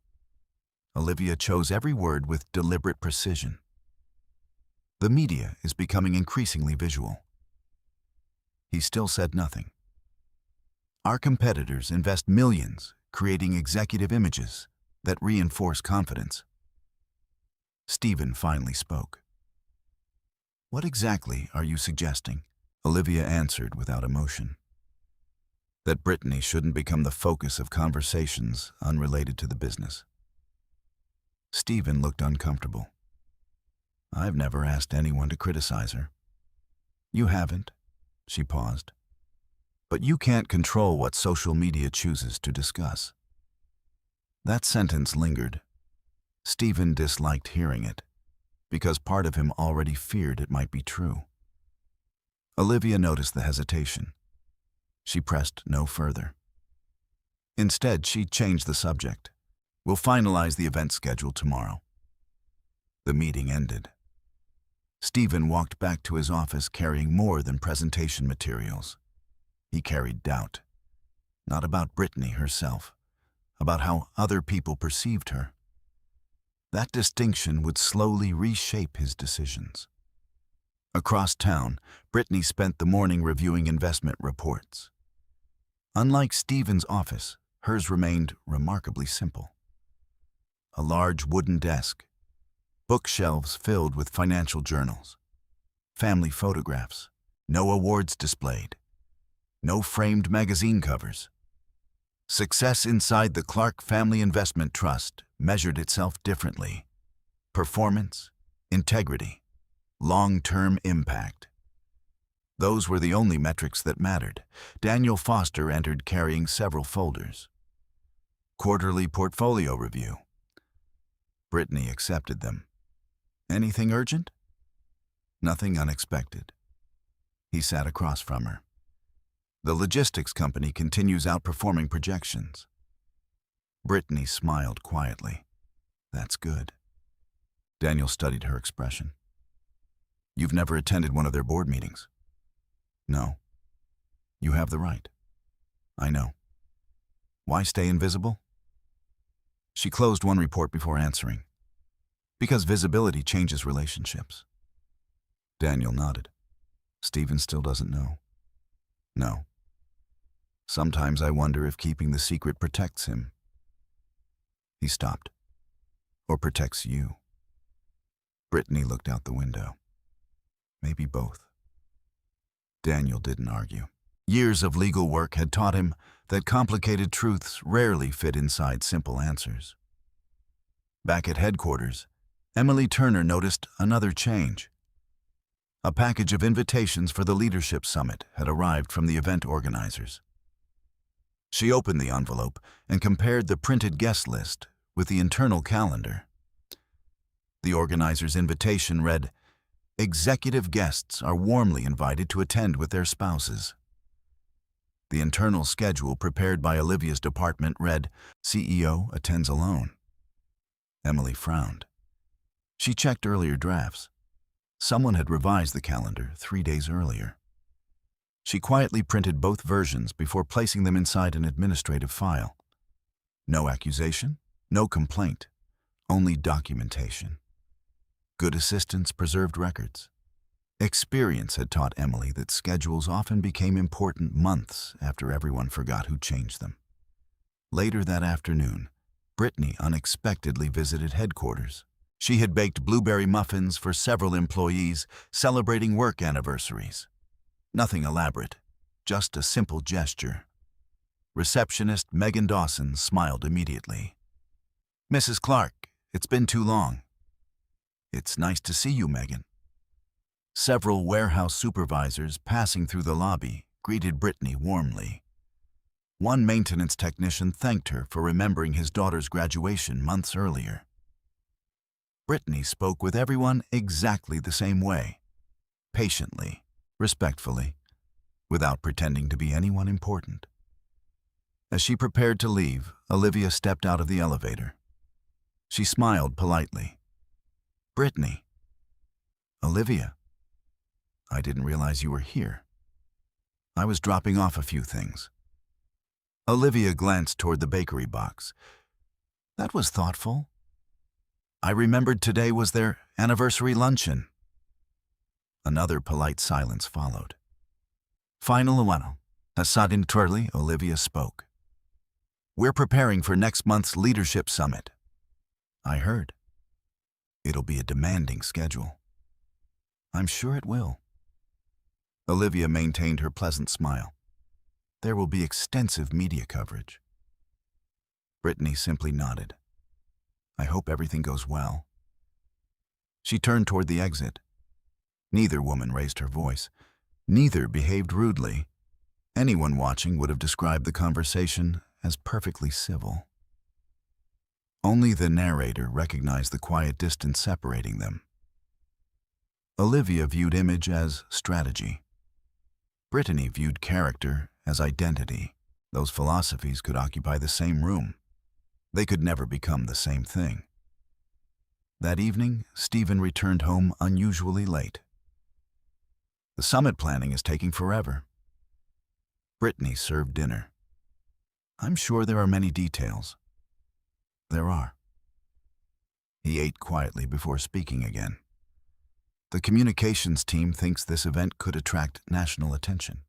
Olivia chose every word with deliberate precision. The media is becoming increasingly visual. He still said nothing. Our competitors invest millions creating executive images that reinforce confidence. Stephen finally spoke. What exactly are you suggesting? Olivia answered without emotion. That Brittany shouldn't become the focus of conversations unrelated to the business. Stephen looked uncomfortable. I've never asked anyone to criticize her. You haven't. She paused. But you can't control what social media chooses to discuss. That sentence lingered. Stephen disliked hearing it, because part of him already feared it might be true. Olivia noticed the hesitation. She pressed no further. Instead, she changed the subject. We'll finalize the event schedule tomorrow. The meeting ended. Stephen walked back to his office carrying more than presentation materials. He carried doubt. Not about Brittany herself, about how other people perceived her. That distinction would slowly reshape his decisions. Across town, Brittany spent the morning reviewing investment reports. Unlike Stephen's office, hers remained remarkably simple. A large wooden desk, bookshelves filled with financial journals, family photographs, no awards displayed, no framed magazine covers. Success inside the Clark Family Investment Trust measured itself differently. Performance, integrity, long-term impact. Those were the only metrics that mattered. Daniel Foster entered carrying several folders. Quarterly portfolio review. Brittany accepted them. Anything urgent? Nothing unexpected. He sat across from her. The logistics company continues outperforming projections. Brittany smiled quietly. That's good. Daniel studied her expression. You've never attended one of their board meetings? No. You have the right. I know. Why stay invisible? She closed one report before answering. Because visibility changes relationships. Daniel nodded. Stephen still doesn't know. No. Sometimes I wonder if keeping the secret protects him. He stopped. Or protects you. Brittany looked out the window. Maybe both. Daniel didn't argue. Years of legal work had taught him that complicated truths rarely fit inside simple answers. Back at headquarters, Emily Turner noticed another change. A package of invitations for the Leadership Summit had arrived from the event organizers. She opened the envelope and compared the printed guest list with the internal calendar. The organizer's invitation read, "Executive guests are warmly invited to attend with their spouses." The internal schedule prepared by Olivia's department read, "CEO attends alone." Emily frowned. She checked earlier drafts. Someone had revised the calendar 3 days earlier. She quietly printed both versions before placing them inside an administrative file. No accusation, no complaint, only documentation. Good assistants preserved records. Experience had taught Emily that schedules often became important months after everyone forgot who changed them. Later that afternoon, Brittany unexpectedly visited headquarters. She had baked blueberry muffins for several employees celebrating work anniversaries. Nothing elaborate, just a simple gesture. Receptionist Megan Dawson smiled immediately. "Mrs. Clark, it's been too long." "It's nice to see you, Megan." Several warehouse supervisors passing through the lobby greeted Brittany warmly. One maintenance technician thanked her for remembering his daughter's graduation months earlier. Brittany spoke with everyone exactly the same way, patiently, respectfully, without pretending to be anyone important. As she prepared to leave, Olivia stepped out of the elevator. She smiled politely. "Brittany." "Olivia. I didn't realize you were here. I was dropping off a few things." Olivia glanced toward the bakery box. "That was thoughtful. I remembered today was their anniversary luncheon." Another polite silence followed. "Final, suddenly, Olivia spoke. We're preparing for next month's leadership summit." "I heard. It'll be a demanding schedule." "I'm sure it will." Olivia maintained her pleasant smile. "There will be extensive media coverage." Brittany simply nodded. "I hope everything goes well." She turned toward the exit. Neither woman raised her voice. Neither behaved rudely. Anyone watching would have described the conversation as perfectly civil. Only the narrator recognized the quiet distance separating them. Olivia viewed image as strategy. Brittany viewed character as identity. Those philosophies could occupy the same room. They could never become the same thing. That evening, Stephen returned home unusually late. "The summit planning is taking forever." Brittany served dinner. "I'm sure there are many details." "There are." He ate quietly before speaking again. "The communications team thinks this event could attract national attention."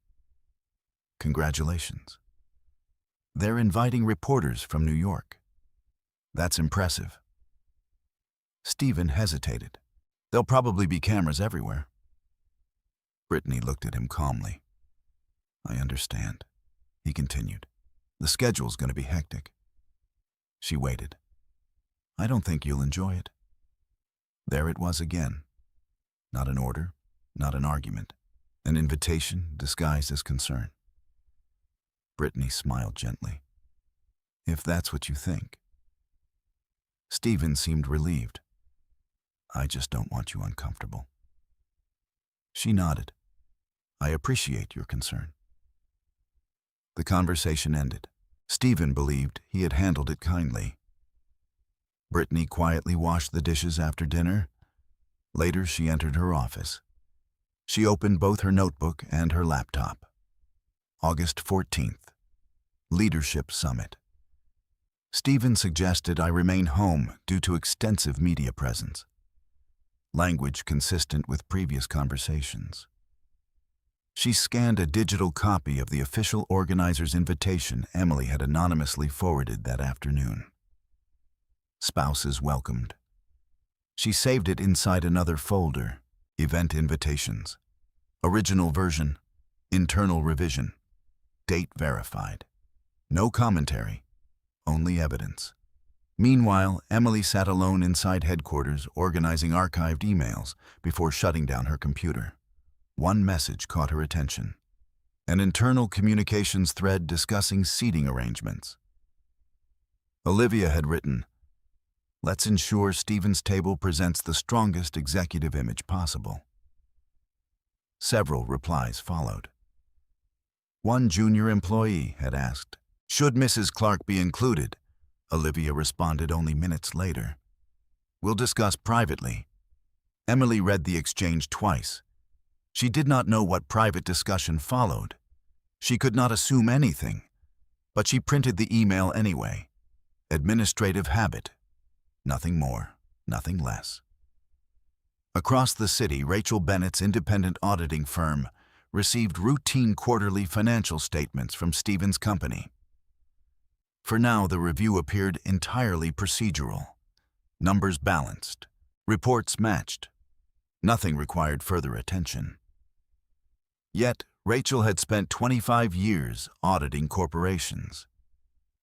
"Congratulations." "They're inviting reporters from New York." "That's impressive." Stephen hesitated. "There'll probably be cameras everywhere." Brittany looked at him calmly. "I understand," he continued. "The schedule's going to be hectic." She waited. "I don't think you'll enjoy it." There it was again. Not an order, not an argument. An invitation disguised as concern. Brittany smiled gently. "If that's what you think." Stephen seemed relieved. "I just don't want you uncomfortable." She nodded. "I appreciate your concern." The conversation ended. Stephen believed he had handled it kindly. Brittany quietly washed the dishes after dinner. Later, she entered her office. She opened both her notebook and her laptop. August 14th. Leadership Summit. Stephen suggested I remain home due to extensive media presence. Language consistent with previous conversations. She scanned a digital copy of the official organizer's invitation Emily had anonymously forwarded that afternoon. Spouses welcomed. She saved it inside another folder. Event invitations. Original version. Internal revision. Date verified. No commentary. Only evidence. Meanwhile, Emily sat alone inside headquarters organizing archived emails before shutting down her computer. One message caught her attention. An internal communications thread discussing seating arrangements. Olivia had written, "Let's ensure Stephen's table presents the strongest executive image possible." Several replies followed. One junior employee had asked, "Should Mrs. Clark be included?" Olivia responded only minutes later. We'll discuss privately. Emily read the exchange twice. She did not know what private discussion followed. She could not assume anything, but she printed the email anyway. Administrative habit. Nothing more, nothing less. Across the city, Rachel Bennett's independent auditing firm received routine quarterly financial statements from Stephen's company. For now, the review appeared entirely procedural. Numbers balanced, reports matched. Nothing required further attention. Yet, Rachel had spent 25 years auditing corporations.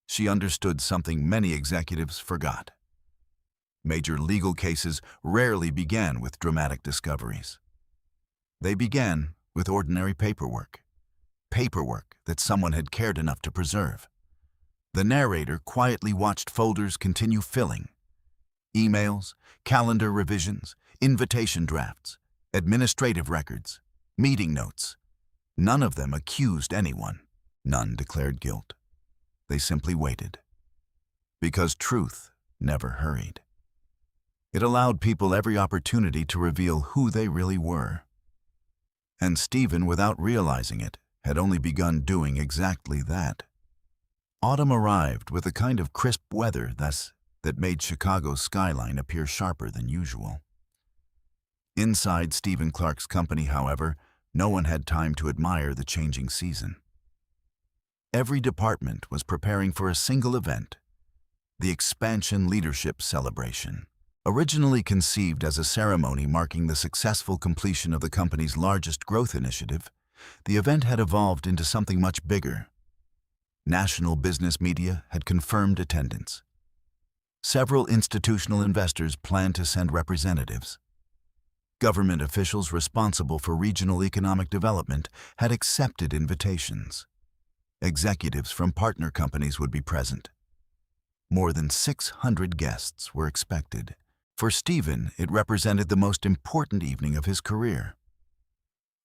She understood something many executives forgot. Major legal cases rarely began with dramatic discoveries. They began with ordinary paperwork that someone had cared enough to preserve. The narrator quietly watched folders continue filling. Emails, calendar revisions, invitation drafts, administrative records, meeting notes. None of them accused anyone. None declared guilt. They simply waited. Because truth never hurried. It allowed people every opportunity to reveal who they really were. And Stephen, without realizing it, had only begun doing exactly that. Autumn arrived with a kind of crisp weather that made Chicago's skyline appear sharper than usual. Inside Stephen Clark's company, however, no one had time to admire the changing season. Every department was preparing for a single event, the Expansion Leadership Celebration. Originally conceived as a ceremony marking the successful completion of the company's largest growth initiative, the event had evolved into something much bigger. National business media had confirmed attendance. Several institutional investors planned to send representatives. Government officials responsible for regional economic development had accepted invitations. Executives from partner companies would be present. More than 600 guests were expected. For Stephen, it represented the most important evening of his career.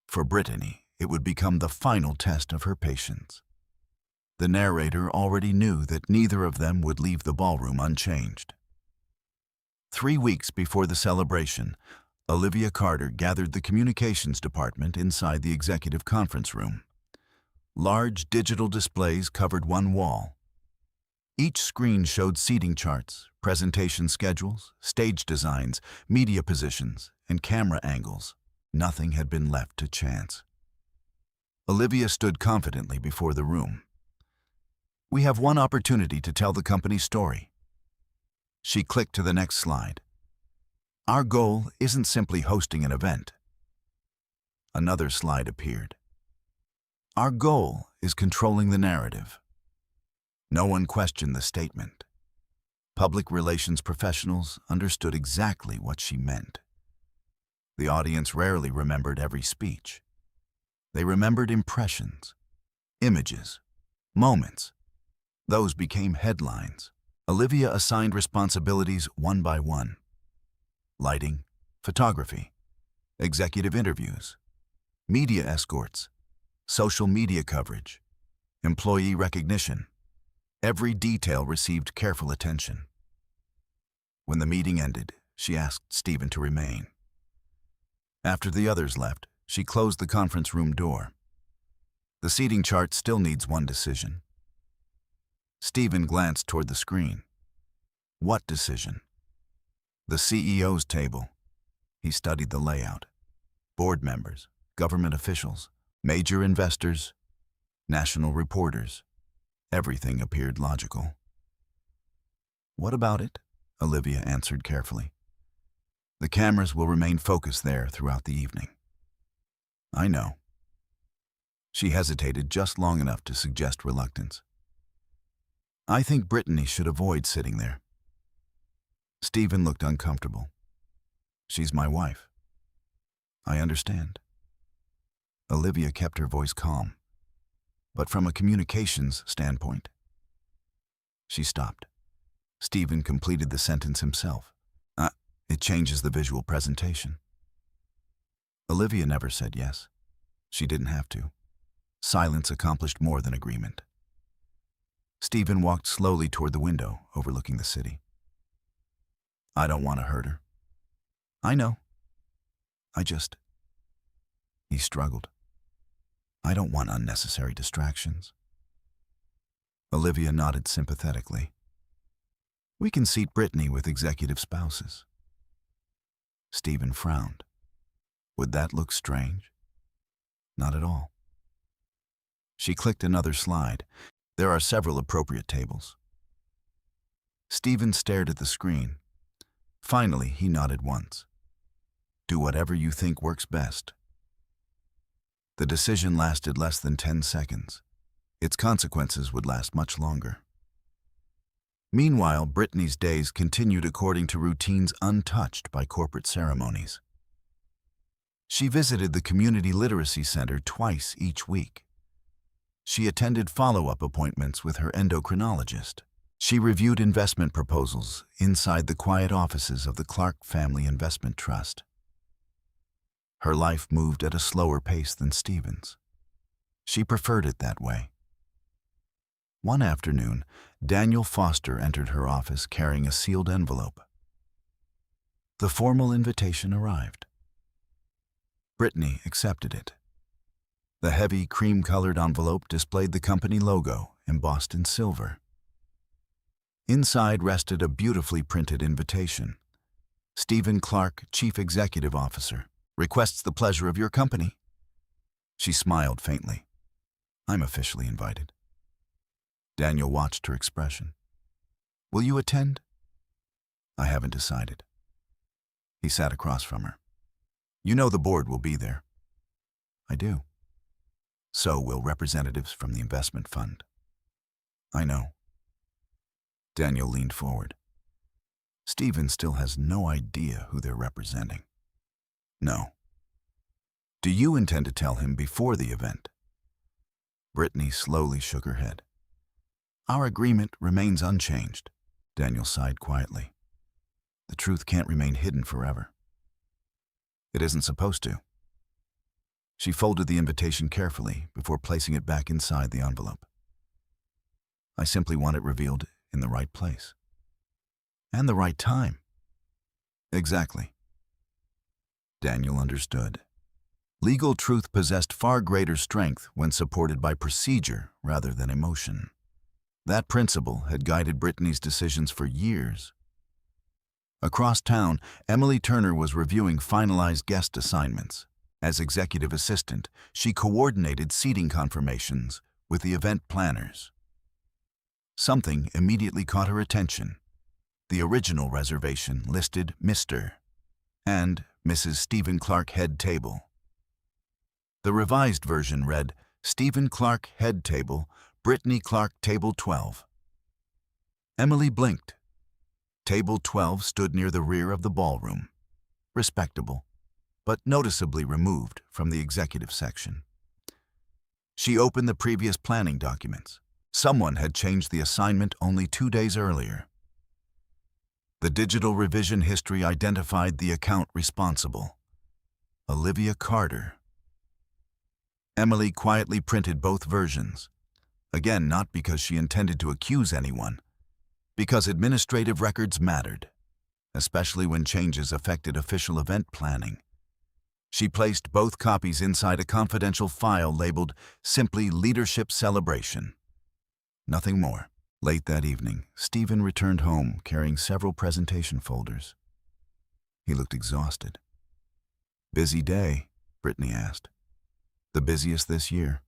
For Brittany, it would become the final test of her patience. The narrator already knew that neither of them would leave the ballroom unchanged. 3 weeks before the celebration, Olivia Carter gathered the communications department inside the executive conference room. Large digital displays covered one wall. Each screen showed seating charts, presentation schedules, stage designs, media positions, and camera angles. Nothing had been left to chance. Olivia stood confidently before the room. "We have one opportunity to tell the company's story." She clicked to the next slide. "Our goal isn't simply hosting an event." Another slide appeared. "Our goal is controlling the narrative." No one questioned the statement. Public relations professionals understood exactly what she meant. The audience rarely remembered every speech. They remembered impressions, images, moments. Those became headlines. Olivia assigned responsibilities one by one. Lighting, photography, executive interviews, media escorts, social media coverage, employee recognition. Every detail received careful attention. When the meeting ended, she asked Stephen to remain. After the others left, she closed the conference room door. The seating chart still needs one decision. Stephen glanced toward the screen. What decision? The CEO's table. He studied the layout. Board members, government officials, major investors, national reporters. Everything appeared logical. "What about it?" Olivia answered carefully. "The cameras will remain focused there throughout the evening." "I know." She hesitated just long enough to suggest reluctance. "I think Brittany should avoid sitting there." Stephen looked uncomfortable. "She's my wife." "I understand." Olivia kept her voice calm. "But from a communications standpoint." She stopped. Stephen completed the sentence himself. It changes the visual presentation." Olivia never said yes. She didn't have to. Silence accomplished more than agreement. Stephen walked slowly toward the window overlooking the city. I don't want to hurt her. I know. I just... He struggled. I don't want unnecessary distractions. Olivia nodded sympathetically. We can seat Brittany with executive spouses. Stephen frowned. Would that look strange? Not at all. She clicked another slide. There are several appropriate tables. Stephen stared at the screen. Finally, he nodded once. Do whatever you think works best. The decision lasted less than 10 seconds. Its consequences would last much longer. Meanwhile, Brittany's days continued according to routines untouched by corporate ceremonies. She visited the Community Literacy Center twice each week. She attended follow-up appointments with her endocrinologist. She reviewed investment proposals inside the quiet offices of the Clark Family Investment Trust. Her life moved at a slower pace than Stephen's. She preferred it that way. One afternoon, Daniel Foster entered her office carrying a sealed envelope. The formal invitation arrived. Brittany accepted it. The heavy, cream-colored envelope displayed the company logo, embossed in silver. Inside rested a beautifully printed invitation. Stephen Clark, Chief Executive Officer, requests the pleasure of your company. She smiled faintly. I'm officially invited. Daniel watched her expression. Will you attend? I haven't decided. He sat across from her. You know the board will be there. I do. So will representatives from the investment fund. I know. Daniel leaned forward. Stephen still has no idea who they're representing. No. Do you intend to tell him before the event? Brittany slowly shook her head. Our agreement remains unchanged. Daniel sighed quietly. The truth can't remain hidden forever. It isn't supposed to. She folded the invitation carefully before placing it back inside the envelope. I simply want it revealed in the right place. And the right time. Exactly. Daniel understood. Legal truth possessed far greater strength when supported by procedure rather than emotion. That principle had guided Brittany's decisions for years. Across town, Emily Turner was reviewing finalized guest assignments. As executive assistant, she coordinated seating confirmations with the event planners. Something immediately caught her attention. The original reservation listed Mr. and Mrs. Stephen Clark Head Table. The revised version read, Stephen Clark Head Table, Brittany Clark Table 12. Emily blinked. Table 12 stood near the rear of the ballroom. Respectable, but noticeably removed from the executive section. She opened the previous planning documents. Someone had changed the assignment only 2 days earlier. The digital revision history identified the account responsible. Olivia Carter. Emily quietly printed both versions. Again, not because she intended to accuse anyone, because administrative records mattered, especially when changes affected official event planning. She placed both copies inside a confidential file labeled simply Leadership Celebration. Nothing more. Late that evening, Stephen returned home carrying several presentation folders. He looked exhausted. Busy day? Brittany asked. The busiest this year.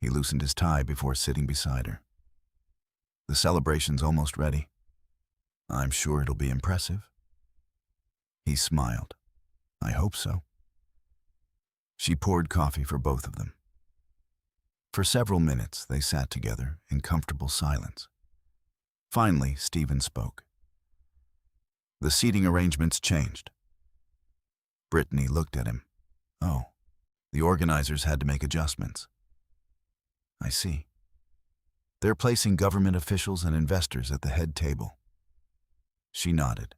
He loosened his tie before sitting beside her. The celebration's almost ready. I'm sure it'll be impressive. He smiled. I hope so. She poured coffee for both of them. For several minutes, they sat together in comfortable silence. Finally, Stephen spoke. The seating arrangements changed. Brittany looked at him. Oh, the organizers had to make adjustments. I see. They're placing government officials and investors at the head table. She nodded.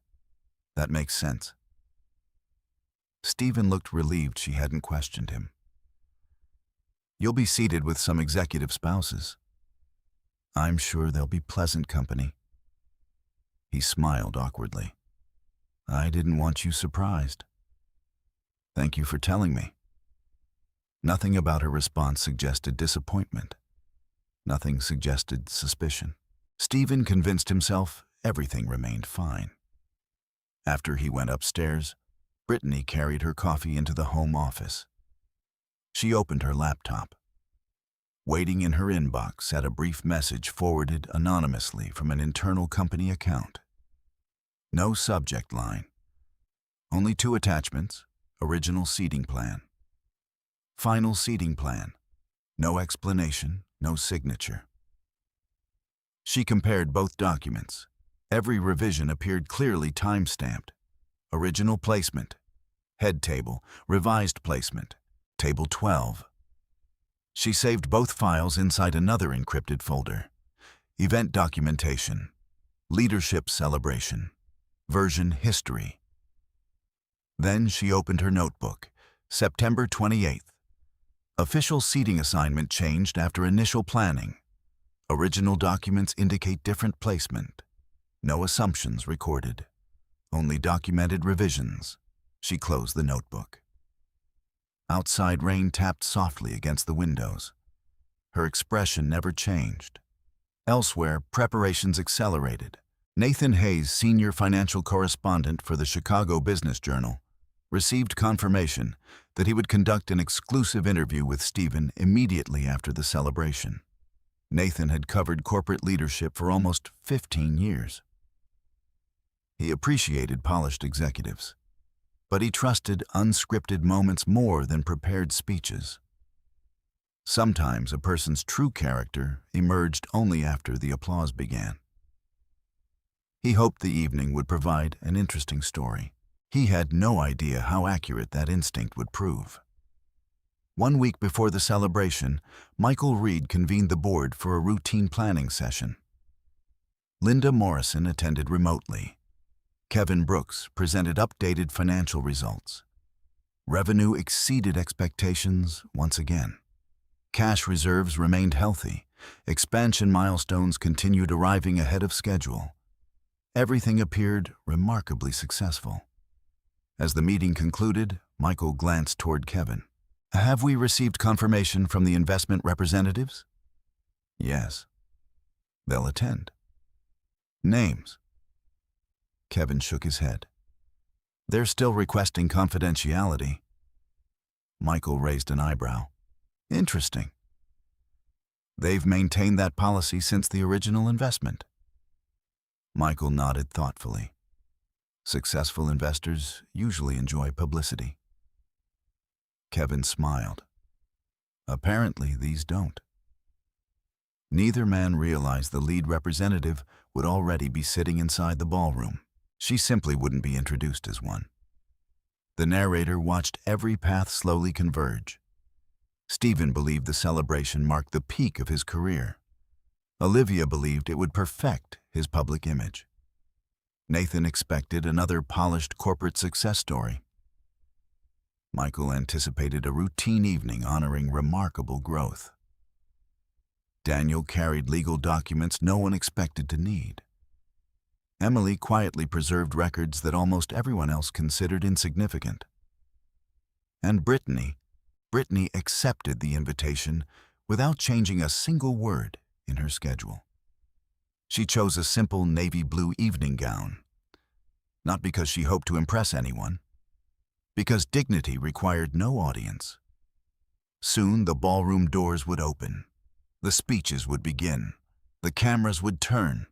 That makes sense. Stephen looked relieved she hadn't questioned him. You'll be seated with some executive spouses. I'm sure they'll be pleasant company. He smiled awkwardly. I didn't want you surprised. Thank you for telling me. Nothing about her response suggested disappointment. Nothing suggested suspicion. Stephen convinced himself everything remained fine. After he went upstairs, Brittany carried her coffee into the home office. She opened her laptop. Waiting in her inbox sat a brief message forwarded anonymously from an internal company account. No subject line. Only 2 attachments: original seating plan. Final seating plan. No explanation, no signature. She compared both documents. Every revision appeared clearly time-stamped. Original placement. Head table. Revised placement. Table 12. She saved both files inside another encrypted folder. Event documentation. Leadership celebration. Version history. Then she opened her notebook. September 28th. Official seating assignment changed after initial planning. Original documents indicate different placement. No assumptions recorded. Only documented revisions. She closed the notebook. Outside rain tapped softly against the windows. Her expression never changed. Elsewhere, preparations accelerated. Nathan Hayes, senior financial correspondent for the Chicago Business Journal, received confirmation that he would conduct an exclusive interview with Stephen immediately after the celebration. Nathan had covered corporate leadership for almost 15 years. He appreciated polished executives, but he trusted unscripted moments more than prepared speeches. Sometimes a person's true character emerged only after the applause began. He hoped the evening would provide an interesting story. He had no idea how accurate that instinct would prove. 1 week before the celebration, Michael Reed convened the board for a routine planning session. Linda Morrison attended remotely. Kevin Brooks presented updated financial results. Revenue exceeded expectations once again. Cash reserves remained healthy. Expansion milestones continued arriving ahead of schedule. Everything appeared remarkably successful. As the meeting concluded, Michael glanced toward Kevin. "Have we received confirmation from the investment representatives?" "Yes." "They'll attend." "Names?" Kevin shook his head. "They're still requesting confidentiality." Michael raised an eyebrow. "Interesting." "They've maintained that policy since the original investment." Michael nodded thoughtfully. Successful investors usually enjoy publicity. Kevin smiled. Apparently, these don't. Neither man realized the lead representative would already be sitting inside the ballroom. She simply wouldn't be introduced as one. The narrator watched every path slowly converge. Stephen believed the celebration marked the peak of his career. Olivia believed it would perfect his public image. Nathan expected another polished corporate success story. Michael anticipated a routine evening honoring remarkable growth. Daniel carried legal documents no one expected to need. Emily quietly preserved records that almost everyone else considered insignificant. And Brittany accepted the invitation without changing a single word in her schedule. She chose a simple navy blue evening gown, not because she hoped to impress anyone, because dignity required no audience. Soon the ballroom doors would open, the speeches would begin, the cameras would turn,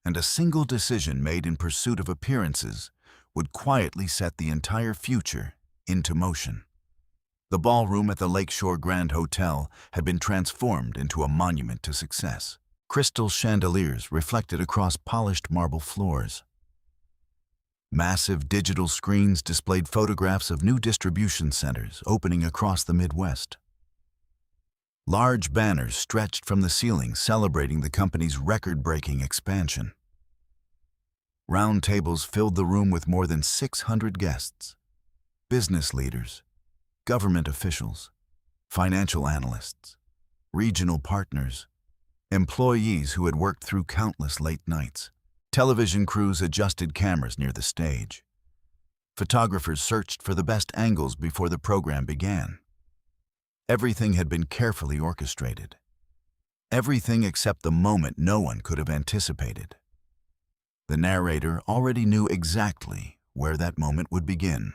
and a single decision made in pursuit of appearances would quietly set the entire future into motion. The ballroom at the Lakeshore Grand Hotel had been transformed into a monument to success. Crystal chandeliers reflected across polished marble floors. Massive digital screens displayed photographs of new distribution centers opening across the Midwest. Large banners stretched from the ceiling celebrating the company's record-breaking expansion. Round tables filled the room with more than 600 guests. Business leaders, government officials, financial analysts, regional partners, employees who had worked through countless late nights. Television crews adjusted cameras near the stage. Photographers searched for the best angles before the program began. Everything had been carefully orchestrated. Everything except the moment no one could have anticipated. The narrator already knew exactly where that moment would begin.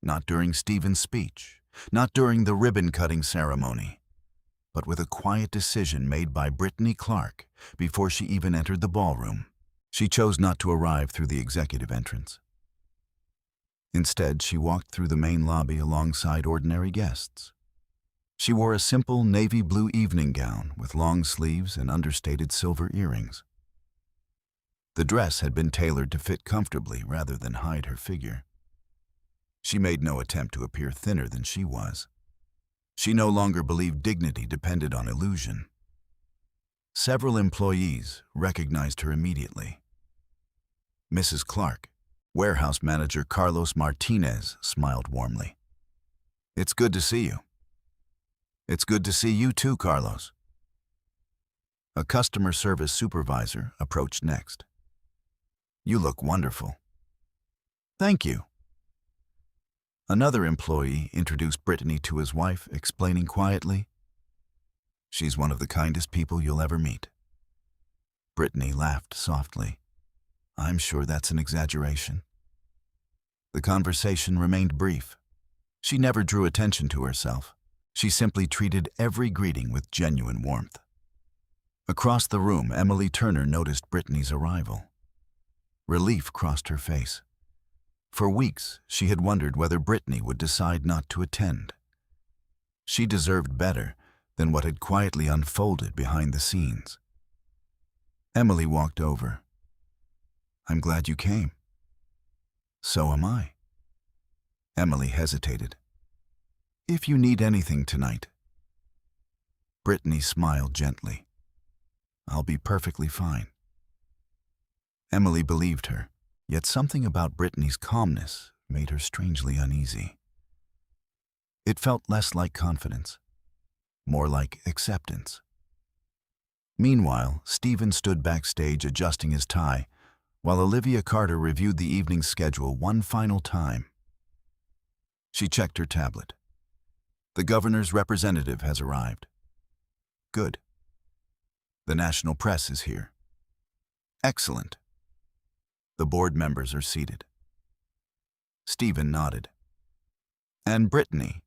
Not during Stephen's speech, not during the ribbon-cutting ceremony, but with a quiet decision made by Brittany Clark before she even entered the ballroom. She chose not to arrive through the executive entrance. Instead, she walked through the main lobby alongside ordinary guests. She wore a simple navy blue evening gown with long sleeves and understated silver earrings. The dress had been tailored to fit comfortably rather than hide her figure. She made no attempt to appear thinner than she was. She no longer believed dignity depended on illusion. Several employees recognized her immediately. Mrs. Clark, warehouse manager Carlos Martinez, smiled warmly. "It's good to see you." "It's good to see you too, Carlos." A customer service supervisor approached next. "You look wonderful." "Thank you." Another employee introduced Brittany to his wife, explaining quietly, "She's one of the kindest people you'll ever meet." Brittany laughed softly. "I'm sure that's an exaggeration." The conversation remained brief. She never drew attention to herself. She simply treated every greeting with genuine warmth. Across the room, Emily Turner noticed Brittany's arrival. Relief crossed her face. For weeks, she had wondered whether Brittany would decide not to attend. She deserved better than what had quietly unfolded behind the scenes. Emily walked over. "I'm glad you came." "So am I." Emily hesitated. "If you need anything tonight." Brittany smiled gently. "I'll be perfectly fine." Emily believed her, yet something about Brittany's calmness made her strangely uneasy. It felt less like confidence, more like acceptance. Meanwhile, Stephen stood backstage adjusting his tie, while Olivia Carter reviewed the evening's schedule one final time. She checked her tablet. "The governor's representative has arrived." "Good." "The national press is here." "Excellent." "The board members are seated." Stephen nodded. "And Brittany?"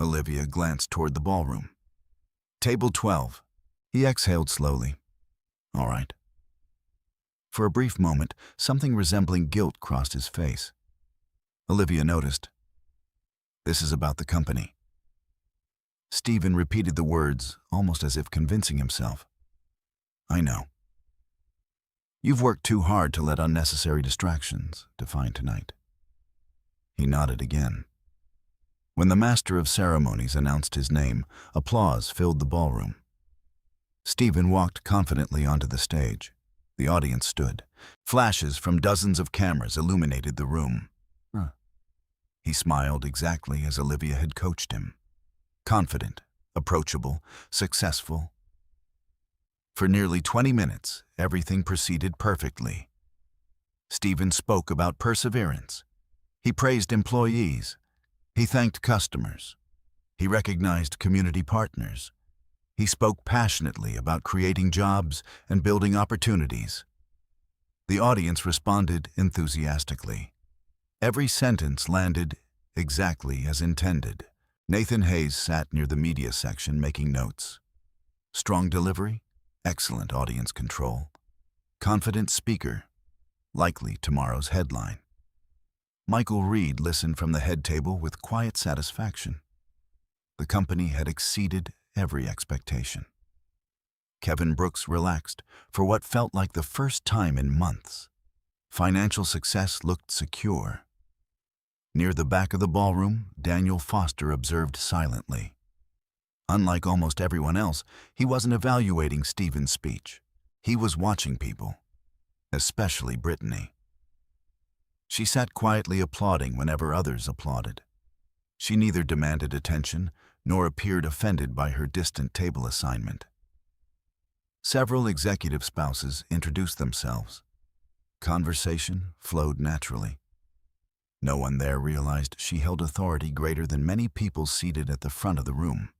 Olivia glanced toward the ballroom. "Table 12. He exhaled slowly. "All right." For a brief moment, something resembling guilt crossed his face. Olivia noticed. "This is about the company." Stephen repeated the words, almost as if convincing himself. "I know. You've worked too hard to let unnecessary distractions define tonight." He nodded again. When the master of ceremonies announced his name, applause filled the ballroom. Stephen walked confidently onto the stage. The audience stood. Flashes from dozens of cameras illuminated the room. He smiled exactly as Olivia had coached him. Confident, approachable, successful. For nearly 20 minutes, everything proceeded perfectly. Stephen spoke about perseverance. He praised employees. He thanked customers. He recognized community partners. He spoke passionately about creating jobs and building opportunities. The audience responded enthusiastically. Every sentence landed exactly as intended. Nathan Hayes sat near the media section making notes. Strong delivery, excellent audience control. Confident speaker, likely tomorrow's headline. Michael Reed listened from the head table with quiet satisfaction. The company had exceeded every expectation. Kevin Brooks relaxed for what felt like the first time in months. Financial success looked secure. Near the back of the ballroom, Daniel Foster observed silently. Unlike almost everyone else, he wasn't evaluating Stephen's speech. He was watching people, especially Brittany. She sat quietly applauding whenever others applauded. She neither demanded attention nor appeared offended by her distant table assignment. Several executive spouses introduced themselves. Conversation flowed naturally. No one there realized she held authority greater than many people seated at the front of the room.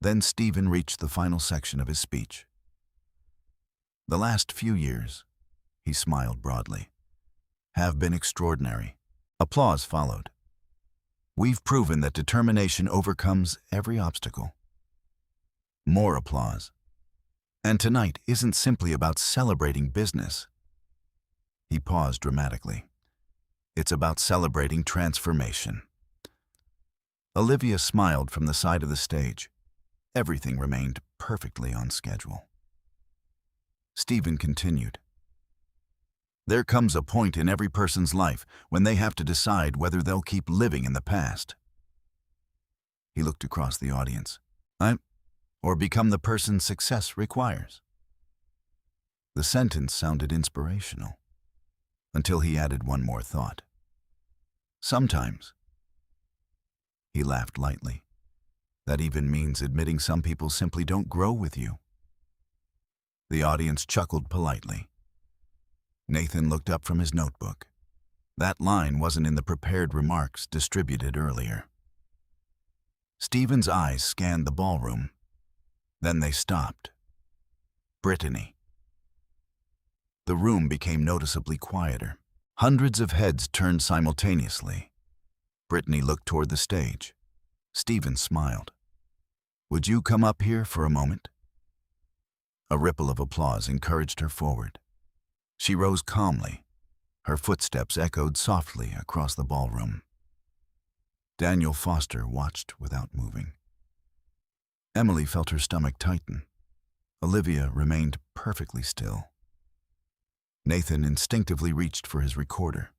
Then Stephen reached the final section of his speech. The last few years, he smiled broadly, have been extraordinary. Applause followed. We've proven that determination overcomes every obstacle. More applause. And tonight isn't simply about celebrating business. He paused dramatically. It's about celebrating transformation. Olivia smiled from the side of the stage. Everything remained perfectly on schedule. Stephen continued. There comes a point in every person's life when they have to decide whether they'll keep living in the past. He looked across the audience. Or become the person success requires. The sentence sounded inspirational, until he added one more thought. Sometimes. He laughed lightly. That even means admitting some people simply don't grow with you. The audience chuckled politely. Nathan looked up from his notebook. That line wasn't in the prepared remarks distributed earlier. Stephen's eyes scanned the ballroom. Then they stopped. Brittany. The room became noticeably quieter. Hundreds of heads turned simultaneously. Brittany looked toward the stage. Stephen smiled. Would you come up here for a moment? A ripple of applause encouraged her forward. She rose calmly. Her footsteps echoed softly across the ballroom. Daniel Foster watched without moving. Emily felt her stomach tighten. Olivia remained perfectly still. Nathan instinctively reached for his recorder.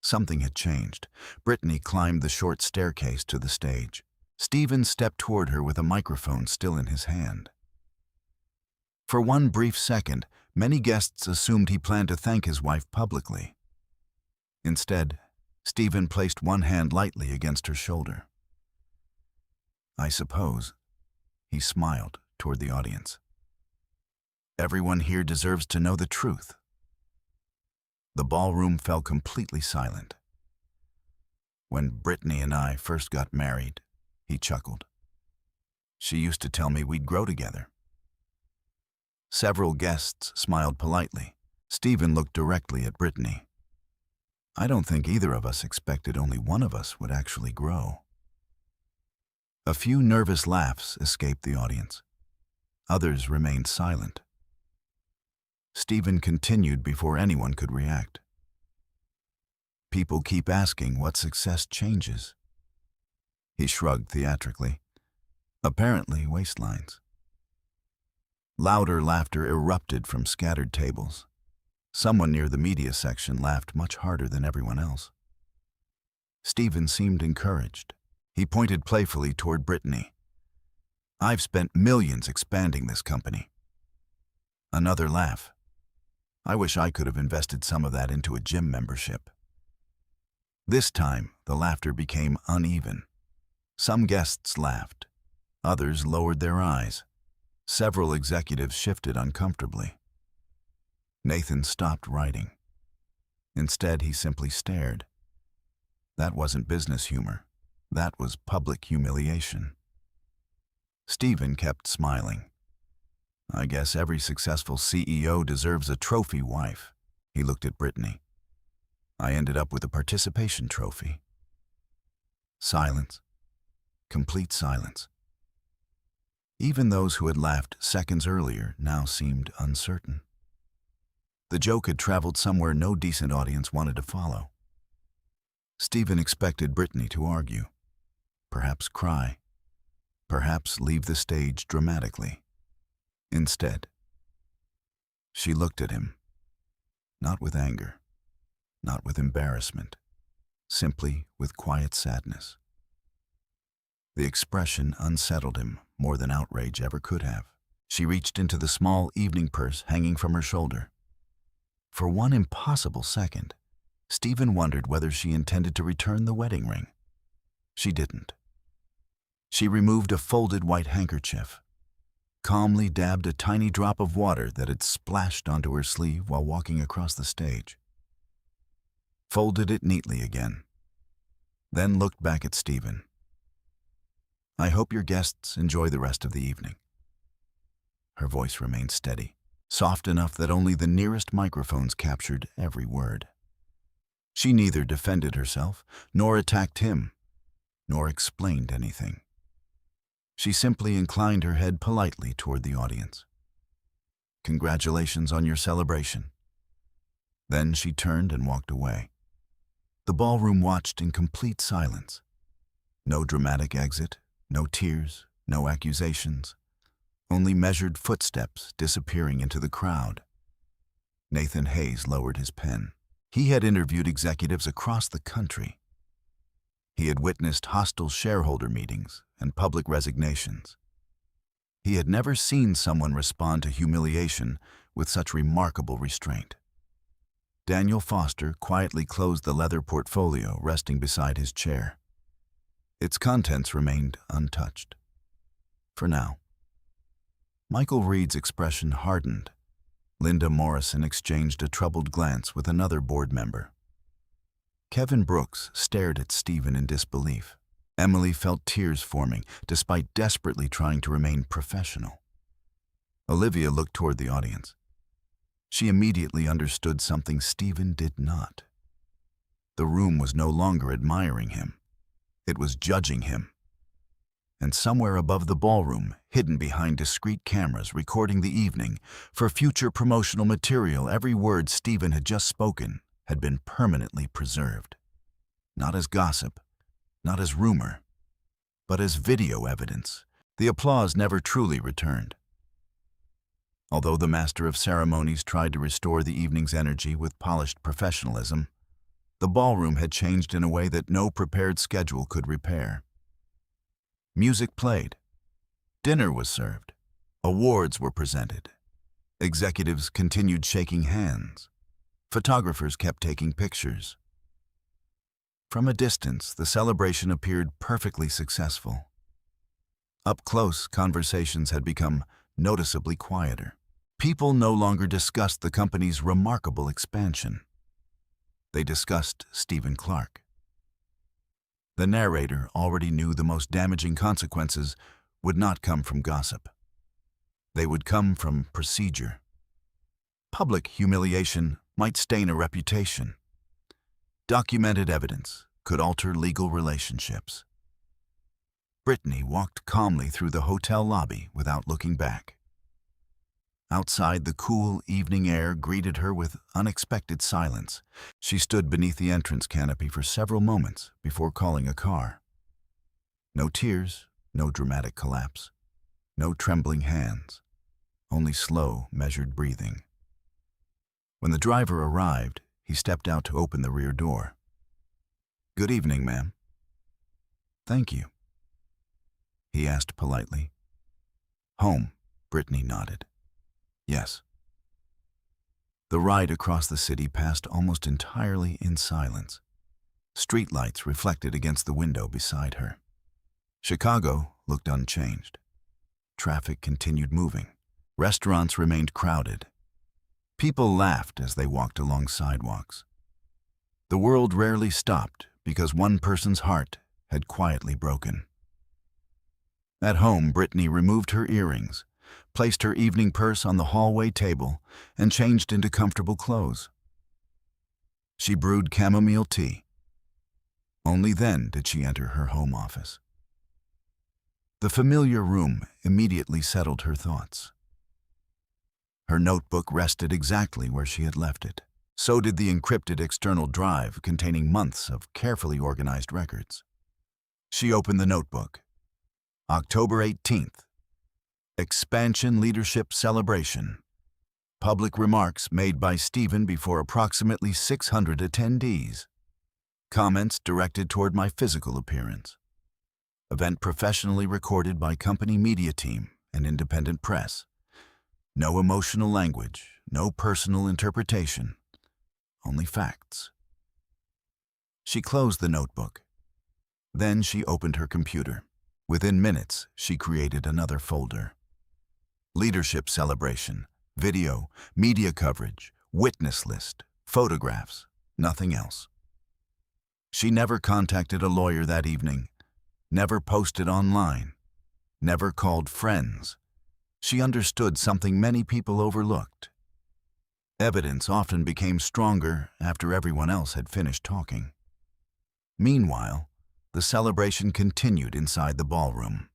Something had changed. Brittany climbed the short staircase to the stage. Stephen stepped toward her with a microphone still in his hand. For one brief second, many guests assumed he planned to thank his wife publicly. Instead, Stephen placed one hand lightly against her shoulder. I suppose, he smiled toward the audience. Everyone here deserves to know the truth. The ballroom fell completely silent. When Brittany and I first got married, he chuckled. She used to tell me we'd grow together. Several guests smiled politely. Stephen looked directly at Brittany. I don't think either of us expected only one of us would actually grow. A few nervous laughs escaped the audience. Others remained silent. Stephen continued before anyone could react. People keep asking what success changes. He shrugged theatrically. Apparently, waistlines. Louder laughter erupted from scattered tables. Someone near the media section laughed much harder than everyone else. Stephen seemed encouraged. He pointed playfully toward Brittany. I've spent millions expanding this company. Another laugh. I wish I could have invested some of that into a gym membership. This time, the laughter became uneven. Some guests laughed. Others lowered their eyes. Several executives shifted uncomfortably. Nathan stopped writing. Instead, he simply stared. That wasn't business humor. That was public humiliation. Stephen kept smiling. I guess every successful CEO deserves a trophy wife. He looked at Brittany. I ended up with a participation trophy. Silence. Complete silence. Even those who had laughed seconds earlier now seemed uncertain. The joke had traveled somewhere no decent audience wanted to follow. Stephen expected Brittany to argue, perhaps cry, perhaps leave the stage dramatically. Instead, she looked at him, not with anger, not with embarrassment, simply with quiet sadness. The expression unsettled him more than outrage ever could have. She reached into the small evening purse hanging from her shoulder. For one impossible second, Stephen wondered whether she intended to return the wedding ring. She didn't. She removed a folded white handkerchief, calmly dabbed a tiny drop of water that had splashed onto her sleeve while walking across the stage. folded it neatly again, then looked back at Stephen. "I hope your guests enjoy the rest of the evening." Her voice remained steady, soft enough that only the nearest microphones captured every word. She neither defended herself, nor attacked him, nor explained anything. She simply inclined her head politely toward the audience. "Congratulations on your celebration." Then she turned and walked away. The ballroom watched in complete silence. No dramatic exit, no tears, no accusations, only measured footsteps disappearing into the crowd. Nathan Hayes lowered his pen. He had interviewed executives across the country. He had witnessed hostile shareholder meetings and public resignations. He had never seen someone respond to humiliation with such remarkable restraint. Daniel Foster quietly closed the leather portfolio resting beside his chair. Its contents remained untouched. For now. Michael Reed's expression hardened. Linda Morrison exchanged a troubled glance with another board member. Kevin Brooks stared at Stephen in disbelief. Emily felt tears forming, despite desperately trying to remain professional. Olivia looked toward the audience. She immediately understood something Stephen did not. The room was no longer admiring him. It was judging him. And somewhere above the ballroom, hidden behind discreet cameras recording the evening, for future promotional material, every word Stephen had just spoken had been permanently preserved. Not as gossip, not as rumor, but as video evidence. The applause never truly returned. Although the master of ceremonies tried to restore the evening's energy with polished professionalism, the ballroom had changed in a way that no prepared schedule could repair. Music played. Dinner was served. Awards were presented. Executives continued shaking hands. Photographers kept taking pictures. From a distance, the celebration appeared perfectly successful. Up close, conversations had become noticeably quieter. People no longer discussed the company's remarkable expansion. They discussed Stephen Clark. The narrator already knew the most damaging consequences would not come from gossip. They would come from procedure. Public humiliation might stain a reputation. Documented evidence could alter legal relationships. Brittany walked calmly through the hotel lobby without looking back. Outside, the cool evening air greeted her with unexpected silence. She stood beneath the entrance canopy for several moments before calling a car. No tears, no dramatic collapse, no trembling hands, only slow, measured breathing. When the driver arrived, he stepped out to open the rear door. "Good evening, ma'am." "Thank you," he asked politely. "Home," Brittany nodded. "Yes." The ride across the city passed almost entirely in silence. Streetlights reflected against the window beside her. Chicago looked unchanged. Traffic continued moving. Restaurants remained crowded. People laughed as they walked along sidewalks. The world rarely stopped because one person's heart had quietly broken. At home, Brittany removed her earrings, placed her evening purse on the hallway table, and changed into comfortable clothes. She brewed chamomile tea. Only then did she enter her home office. The familiar room immediately settled her thoughts. Her notebook rested exactly where she had left it. So did the encrypted external drive containing months of carefully organized records. She opened the notebook. October 18th. Expansion Leadership Celebration. Public remarks made by Stephen before approximately 600 attendees. Comments directed toward my physical appearance. Event professionally recorded by company media team and independent press. No emotional language, no personal interpretation, only facts. She closed the notebook. Then she opened her computer. Within minutes, she created another folder. Leadership celebration, video, media coverage, witness list, photographs, nothing else. She never contacted a lawyer that evening, never posted online, never called friends. She understood something many people overlooked. Evidence often became stronger after everyone else had finished talking. Meanwhile, the celebration continued inside the ballroom.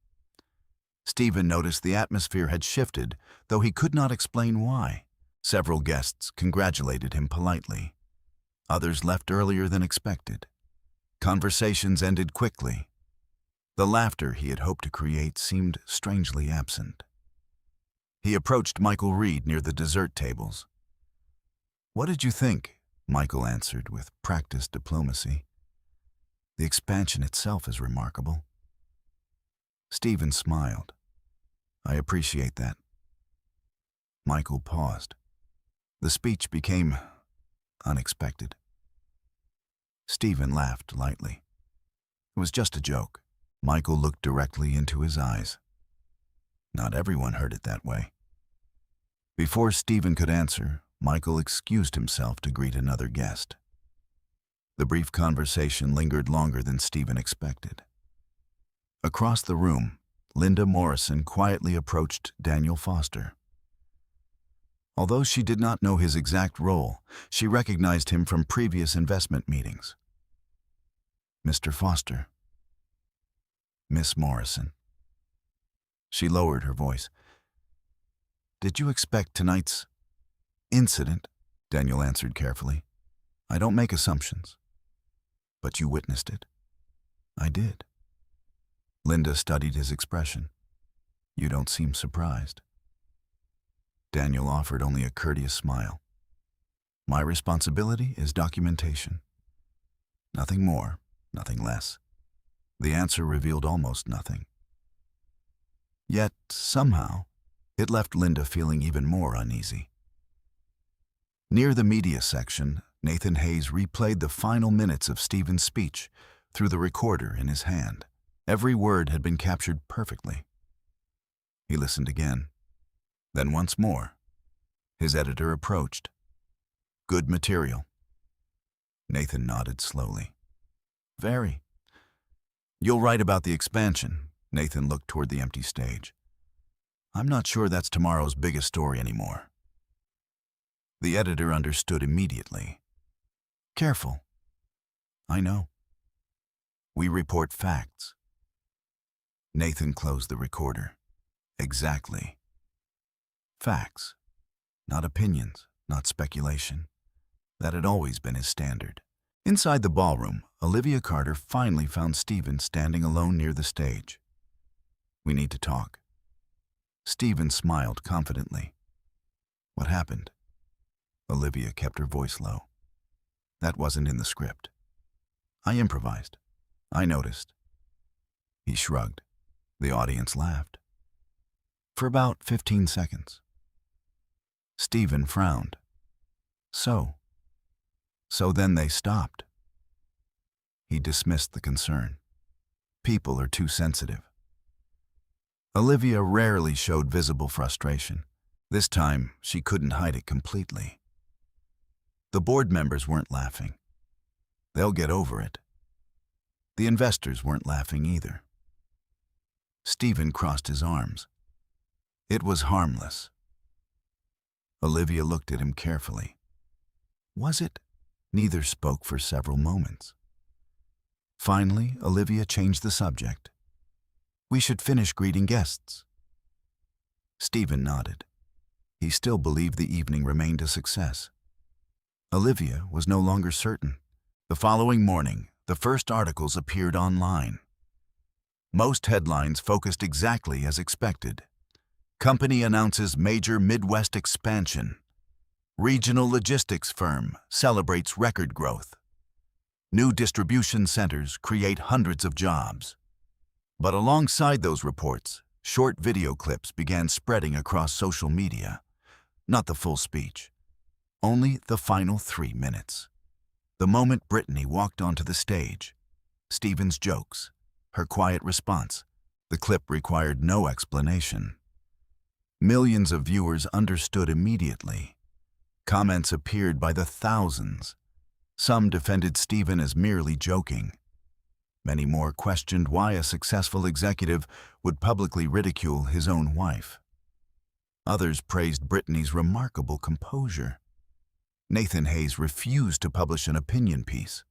Stephen noticed the atmosphere had shifted, though he could not explain why. Several guests congratulated him politely. Others left earlier than expected. Conversations ended quickly. The laughter he had hoped to create seemed strangely absent. He approached Michael Reed near the dessert tables. "What did you think?" Michael answered with practiced diplomacy. "The expansion itself is remarkable." Stephen smiled. "I appreciate that." Michael paused. The speech became unexpected. Stephen laughed lightly. It was just a joke. Michael looked directly into his eyes. Not everyone heard it that way. Before Stephen could answer, Michael excused himself to greet another guest. The brief conversation lingered longer than Stephen expected. Across the room, Linda Morrison quietly approached Daniel Foster. Although she did not know his exact role, she recognized him from previous investment meetings. "Mr. Foster." "Miss Morrison." She lowered her voice. "Did you expect tonight's incident?" Daniel answered carefully. "I don't make assumptions." "But you witnessed it." "I did." Linda studied his expression. "You don't seem surprised." Daniel offered only a courteous smile. "My responsibility is documentation. Nothing more, nothing less." The answer revealed almost nothing. Yet, somehow, it left Linda feeling even more uneasy. Near the media section, Nathan Hayes replayed the final minutes of Stephen's speech through the recorder in his hand. Every word had been captured perfectly. He listened again, then once more. His editor approached. "Good material." Nathan nodded slowly. "Very." "You'll write about the expansion." Nathan looked toward the empty stage. "I'm not sure that's tomorrow's biggest story anymore." The editor understood immediately. "Careful." "I know. We report facts." Nathan closed the recorder. "Exactly. Facts. Not opinions, not speculation." That had always been his standard. Inside the ballroom, Olivia Carter finally found Stephen standing alone near the stage. "We need to talk." Stephen smiled confidently. "What happened?" Olivia kept her voice low. "That wasn't in the script. I improvised. I noticed." He shrugged. The audience laughed. For about 15 seconds. Stephen frowned. So then they stopped. He dismissed the concern. People are too sensitive. Olivia rarely showed visible frustration. This time, she couldn't hide it completely. The board members weren't laughing. They'll get over it. The investors weren't laughing either. Stephen crossed his arms. It was harmless. Olivia looked at him carefully. Was it? Neither spoke for several moments. Finally, Olivia changed the subject. "We should finish greeting guests." Stephen nodded. He still believed the evening remained a success. Olivia was no longer certain. The following morning, the first articles appeared online. Most headlines focused exactly as expected. Company announces major Midwest expansion. Regional logistics firm celebrates record growth. New distribution centers create hundreds of jobs. But alongside those reports, short video clips began spreading across social media. Not the full speech, only the final 3 minutes. The moment Brittany walked onto the stage, Stephen's jokes, her quiet response. The clip required no explanation. Millions of viewers understood immediately. Comments appeared by the thousands. Some defended Stephen as merely joking. Many more questioned why a successful executive would publicly ridicule his own wife. Others praised Brittany's remarkable composure. Nathan Hayes refused to publish an opinion piece.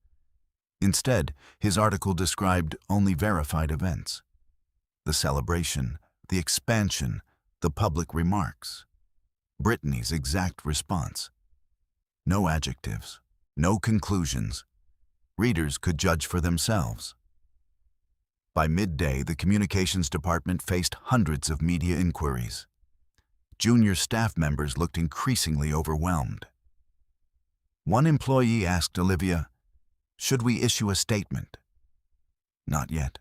Instead, his article described only verified events: the celebration, the expansion, the public remarks. Brittany's exact response: no adjectives, no conclusions. Readers could judge for themselves. By midday, the communications department faced hundreds of media inquiries. Junior staff members looked increasingly overwhelmed. One employee asked Olivia, "Should we issue a statement?" "Not yet."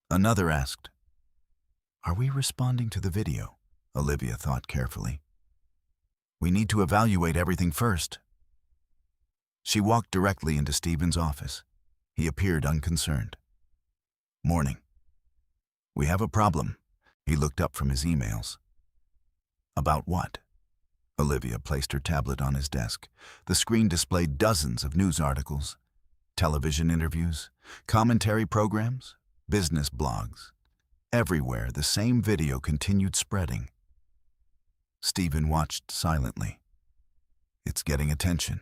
Another asked, "Are we responding to the video?" Olivia thought carefully. "We need to evaluate everything first." She walked directly into Stephen's office. He appeared unconcerned. "Morning. We have a problem." He looked up from his emails. "About what?" Olivia placed her tablet on his desk. The screen displayed dozens of news articles, television interviews, commentary programs, business blogs. Everywhere, the same video continued spreading. Stephen watched silently. "It's getting attention."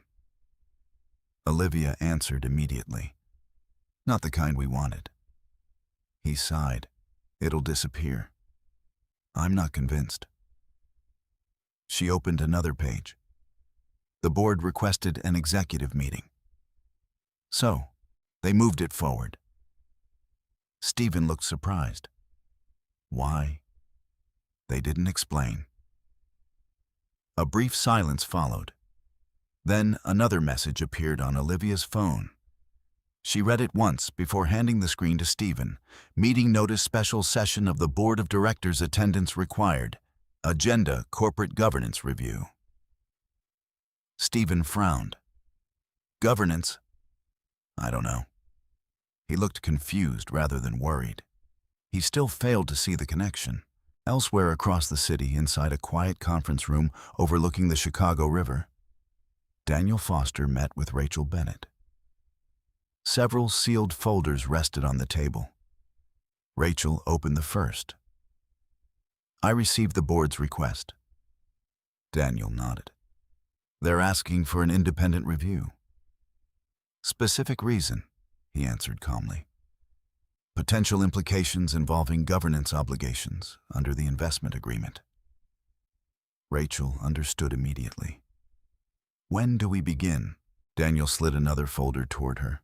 Olivia answered immediately. "Not the kind we wanted." He sighed. "It'll disappear." "I'm not convinced." She opened another page. The board requested an executive meeting. So, they moved it forward. Stephen looked surprised. Why? They didn't explain. A brief silence followed. Then another message appeared on Olivia's phone. She read it once before handing the screen to Stephen. "Meeting notice, special session of the Board of Directors, attendance required. Agenda, corporate governance review." Stephen frowned. "Governance? I don't know." He looked confused rather than worried. He still failed to see the connection. Elsewhere across the city, inside a quiet conference room overlooking the Chicago River, Daniel Foster met with Rachel Bennett. Several sealed folders rested on the table. Rachel opened the first. "I received the board's request." Daniel nodded. "They're asking for an independent review." "Specific reason," he answered calmly. "Potential implications involving governance obligations under the investment agreement." Rachel understood immediately. "When do we begin?" Daniel slid another folder toward her.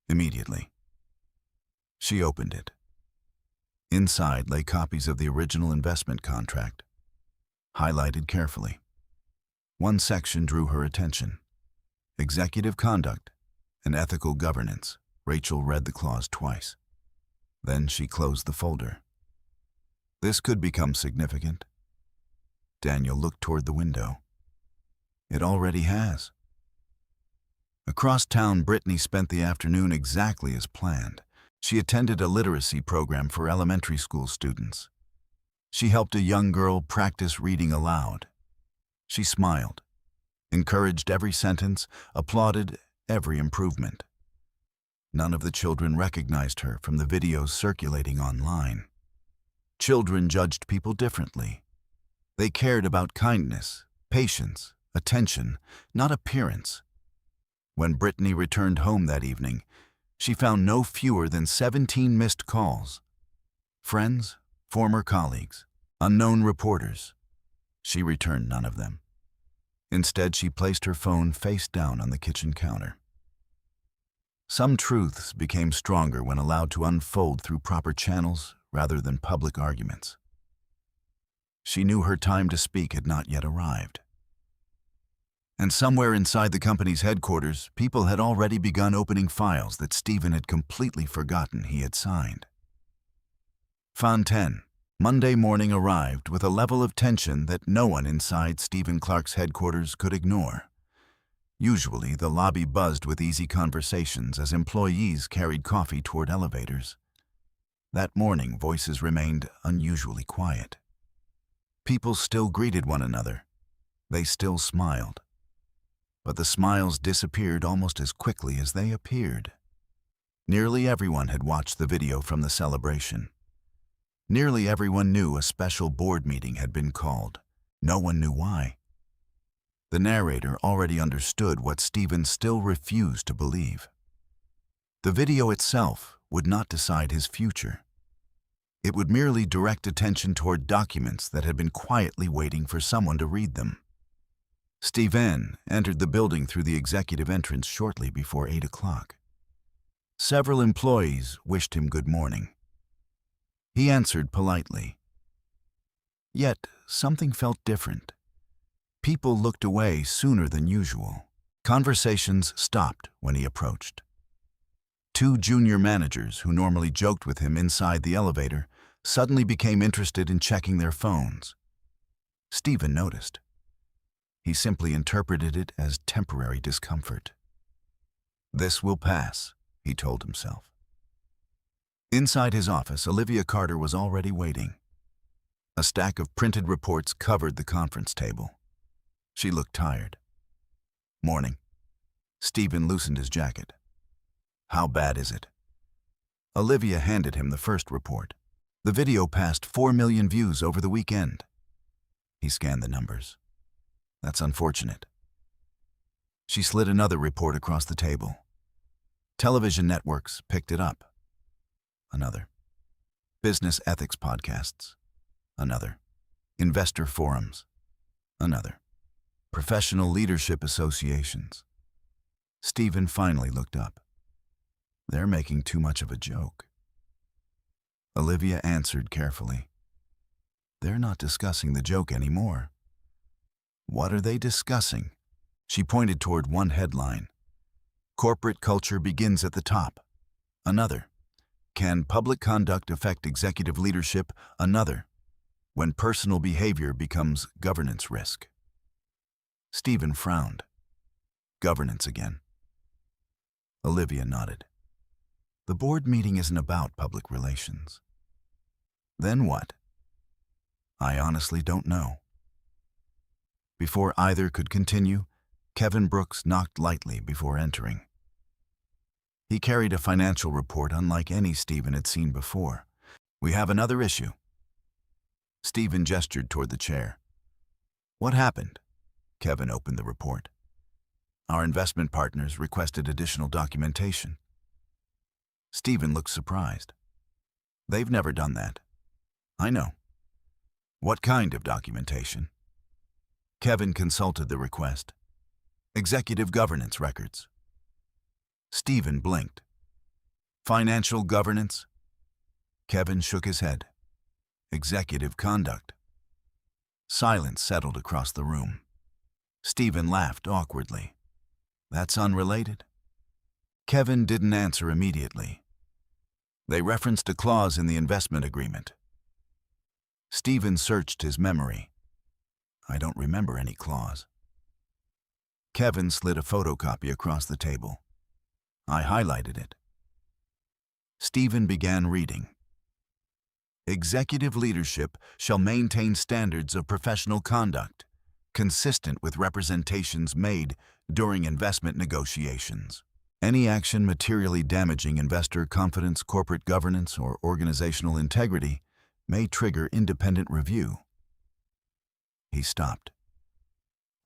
"Immediately." She opened it. Inside lay copies of the original investment contract, highlighted carefully. One section drew her attention: executive conduct and ethical governance. Rachel read the clause twice. Then she closed the folder. "This could become significant." Daniel looked toward the window. "It already has." Across town, Brittany spent the afternoon exactly as planned. She attended a literacy program for elementary school students. She helped a young girl practice reading aloud. She smiled, encouraged every sentence, applauded every improvement. None of the children recognized her from the videos circulating online. Children judged people differently. They cared about kindness, patience, attention, not appearance. When Brittany returned home that evening, she found no fewer than 17 missed calls. Friends, former colleagues, unknown reporters. She returned none of them. Instead, she placed her phone face down on the kitchen counter. Some truths became stronger when allowed to unfold through proper channels rather than public arguments. She knew her time to speak had not yet arrived. And somewhere inside the company's headquarters, people had already begun opening files that Stephen had completely forgotten he had signed. Fontaine, Monday morning, arrived with a level of tension that no one inside Stephen Clark's headquarters could ignore. Usually, the lobby buzzed with easy conversations as employees carried coffee toward elevators. That morning, voices remained unusually quiet. People still greeted one another. They still smiled. but the smiles disappeared almost as quickly as they appeared. Nearly everyone had watched the video from the celebration. Nearly everyone knew a special board meeting had been called. No one knew why. The narrator already understood what Stephen still refused to believe. The video itself would not decide his future. It would merely direct attention toward documents that had been quietly waiting for someone to read them. Stephen entered the building through the executive entrance shortly before 8 o'clock. Several employees wished him good morning. He answered politely. Yet something felt different. People looked away sooner than usual. Conversations stopped when he approached. Two junior managers who normally joked with him inside the elevator suddenly became interested in checking their phones. Stephen noticed. He simply interpreted it as temporary discomfort. "This will pass," he told himself. Inside his office, Olivia Carter was already waiting. A stack of printed reports covered the conference table. She looked tired. "Morning." Stephen loosened his jacket. "How bad is it?" Olivia handed him the first report. The video passed 4 million views over the weekend. He scanned the numbers. "That's unfortunate." She slid another report across the table. Television networks picked it up. Another. Business ethics podcasts. Another. Investor forums. Another. Professional leadership associations. Stephen finally looked up. "They're making too much of a joke." Olivia answered carefully. "They're not discussing the joke anymore." "What are they discussing?" She pointed toward one headline. "Corporate culture begins at the top." Another. "Can public conduct affect executive leadership?" Another. "When personal behavior becomes governance risk." Stephen frowned. Governance again. Olivia nodded. "The board meeting isn't about public relations." "Then what?" "I honestly don't know." Before either could continue, Kevin Brooks knocked lightly before entering. He carried a financial report unlike any Stephen had seen before. "We have another issue." Stephen gestured toward the chair. "What happened?" Kevin opened the report. "Our investment partners requested additional documentation." Stephen looked surprised. "They've never done that." "I know." "What kind of documentation?" Kevin consulted the request. "Executive governance records." Stephen blinked. "Financial governance?" Kevin shook his head. "Executive conduct." Silence settled across the room. Stephen laughed awkwardly. "That's unrelated?" Kevin didn't answer immediately. "They referenced a clause in the investment agreement." Stephen searched his memory. "I don't remember any clause." Kevin slid a photocopy across the table. "I highlighted it." Stephen began reading. "Executive leadership shall maintain standards of professional conduct, consistent with representations made during investment negotiations. Any action materially damaging investor confidence, corporate governance, or organizational integrity may trigger independent review." He stopped.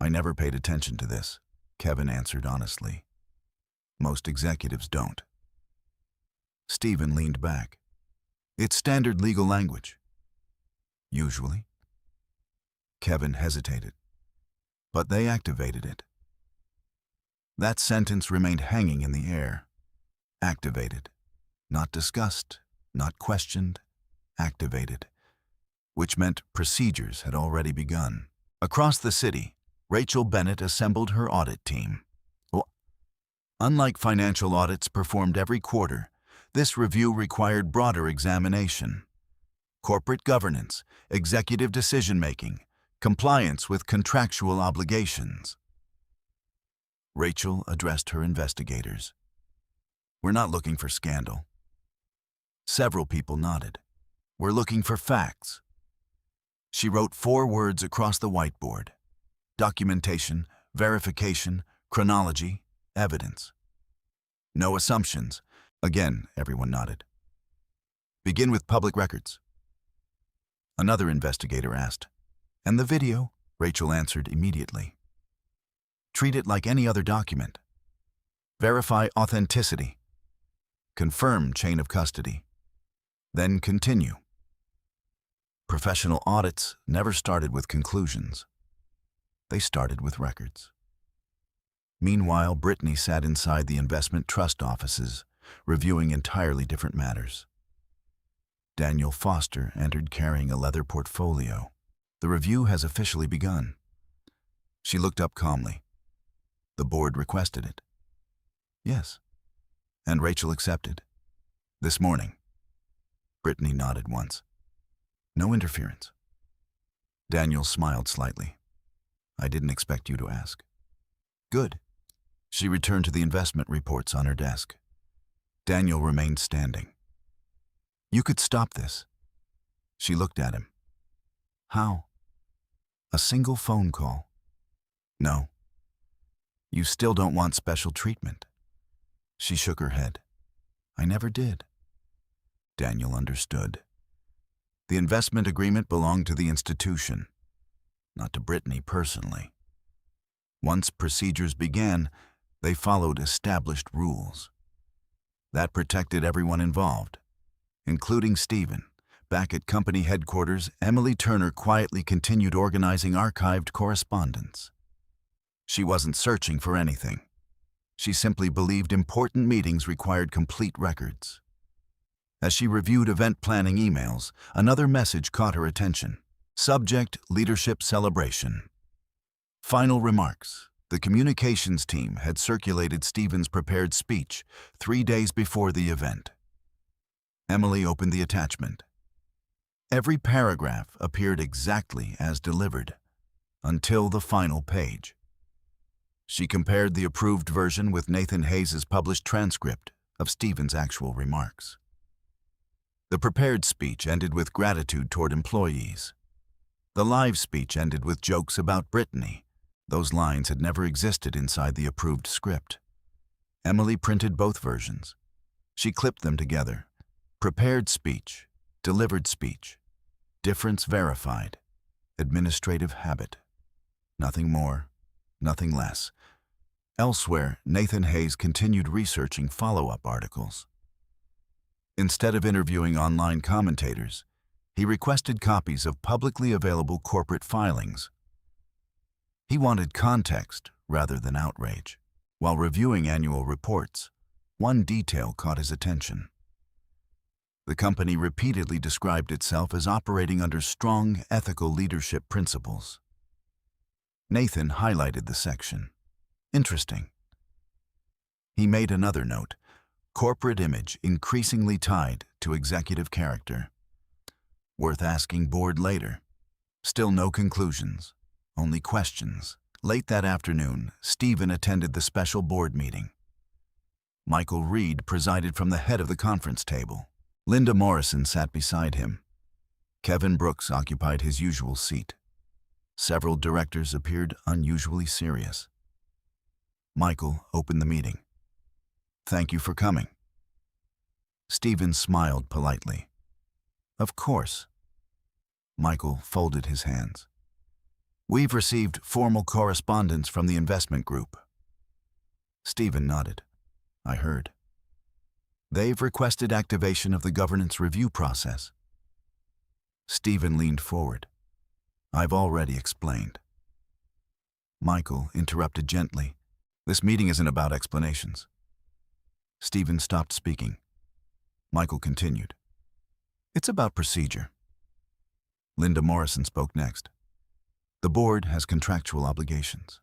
"I never paid attention to this," Kevin answered honestly. "Most executives don't." Stephen leaned back. "It's standard legal language." "Usually?" Kevin hesitated. "But they activated it." That sentence remained hanging in the air. Activated. Not discussed, not questioned, activated. Which meant procedures had already begun. Across the city, Rachel Bennett assembled her audit team. Unlike financial audits performed every quarter, this review required broader examination. Corporate governance, executive decision-making, compliance with contractual obligations. Rachel addressed her investigators. "We're not looking for scandal." Several people nodded. "We're looking for facts." She wrote 4 words across the whiteboard: documentation, verification, Chronology, evidence. No assumptions. Again, everyone nodded. Begin with public records. Another investigator asked. And the video? Rachel answered immediately. Treat it like any other document. Verify authenticity. Confirm chain of custody. Then continue. Professional audits never started with conclusions. They started with records. Meanwhile, Brittany sat inside the investment trust offices, reviewing entirely different matters. Daniel Foster entered carrying a leather portfolio. The review has officially begun. She looked up calmly. The board requested it. Yes. And Rachel accepted. This morning. Brittany nodded once. No interference. Daniel smiled slightly. I didn't expect you to ask. Good. She returned to the investment reports on her desk. Daniel remained standing. You could stop this. She looked at him. How? A single phone call. No. You still don't want special treatment. She shook her head. I never did. Daniel understood. The investment agreement belonged to the institution, not to Brittany personally. Once procedures began, they followed established rules. That protected everyone involved, including Stephen. Back at company headquarters, Emily Turner quietly continued organizing archived correspondence. She wasn't searching for anything. She simply believed important meetings required complete records. As she reviewed event planning emails, another message caught her attention. Subject: Leadership Celebration. Final remarks. The communications team had circulated Stephen's prepared speech 3 days before the event. Emily opened the attachment. Every paragraph appeared exactly as delivered, until the final page. She compared the approved version with Nathan Hayes' published transcript of Stephen's actual remarks. The prepared speech ended with gratitude toward employees. The live speech ended with jokes about Brittany. Those lines had never existed inside the approved script. Emily printed both versions. She clipped them together. Prepared speech, delivered speech, difference verified, administrative habit. Nothing more, nothing less. Elsewhere, Nathan Hayes continued researching follow-up articles. Instead of interviewing online commentators, he requested copies of publicly available corporate filings. He wanted context rather than outrage. While reviewing annual reports, one detail caught his attention. The company repeatedly described itself as operating under strong ethical leadership principles. Nathan highlighted the section. Interesting. He made another note. Corporate image increasingly tied to executive character. Worth asking board later. Still no conclusions, only questions. Late that afternoon, Stephen attended the special board meeting. Michael Reed presided from the head of the conference table. Linda Morrison sat beside him. Kevin Brooks occupied his usual seat. Several directors appeared unusually serious. Michael opened the meeting. Thank you for coming. Stephen smiled politely. Of course. Michael folded his hands. We've received formal correspondence from the investment group. Stephen nodded. I heard. They've requested activation of the governance review process. Stephen leaned forward. I've already explained. Michael interrupted gently. This meeting isn't about explanations. Stephen stopped speaking. Michael continued. It's about procedure. Linda Morrison spoke next. The board has contractual obligations.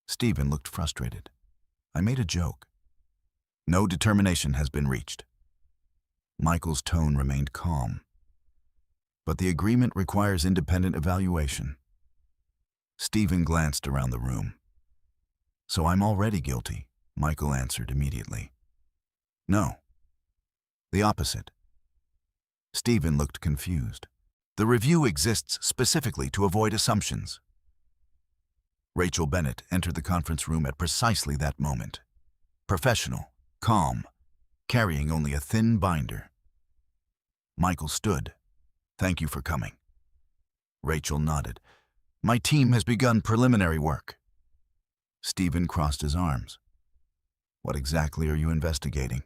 Stephen looked frustrated. I made a joke. No determination has been reached. Michael's tone remained calm. But the agreement requires independent evaluation. Stephen glanced around the room. So I'm already guilty, Michael answered immediately. No. The opposite. Stephen looked confused. The review exists specifically to avoid assumptions. Rachel Bennett entered the conference room at precisely that moment. Professional, calm, carrying only a thin binder. Michael stood. "Thank you for coming." Rachel nodded. "My team has begun preliminary work." Stephen crossed his arms. "What exactly are you investigating?"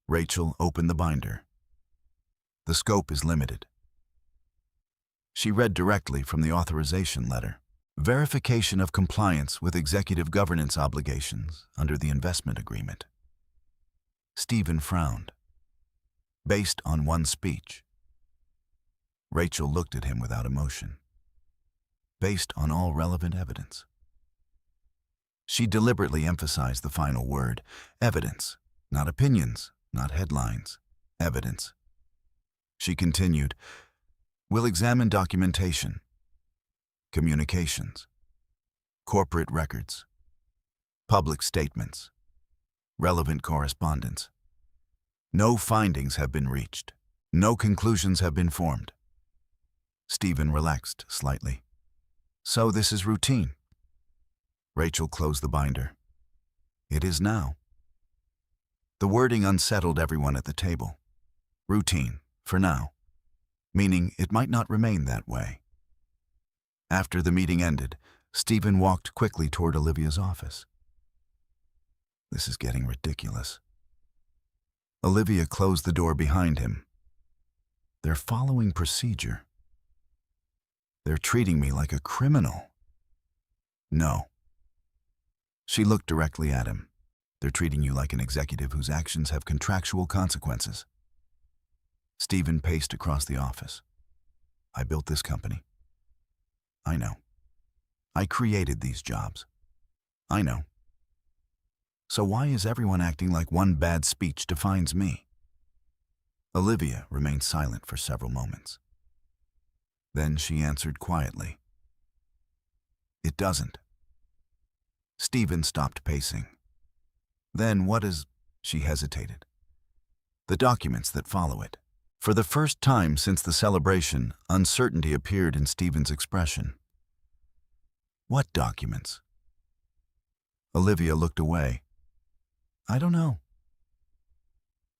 Rachel opened the binder. "The scope is limited." She read directly from the authorization letter. Verification of compliance with executive governance obligations under the investment agreement. Stephen frowned. "Based on one speech." Rachel looked at him without emotion. "Based on all relevant evidence." She deliberately emphasized the final word, evidence, not opinions, not headlines, evidence. She continued, "We'll examine documentation, communications, corporate records, public statements, relevant correspondence. No findings have been reached. No conclusions have been formed." Stephen relaxed slightly. "So this is routine?" Rachel closed the binder. "It is now." The wording unsettled everyone at the table. Routine, for now, meaning it might not remain that way. After the meeting ended, Stephen walked quickly toward Olivia's office. "This is getting ridiculous." Olivia closed the door behind him. "They're following procedure. They're treating me like a criminal." "No." She looked directly at him. "They're treating you like an executive whose actions have contractual consequences." Stephen paced across the office. "I built this company. I know. I created these jobs. I know. So why is everyone acting like one bad speech defines me?" Olivia remained silent for several moments. Then she answered quietly, "It doesn't." Stephen stopped pacing. "Then what is—" She hesitated. "The documents that follow it." For the first time since the celebration, uncertainty appeared in Stephen's expression. "What documents?" Olivia looked away. "I don't know."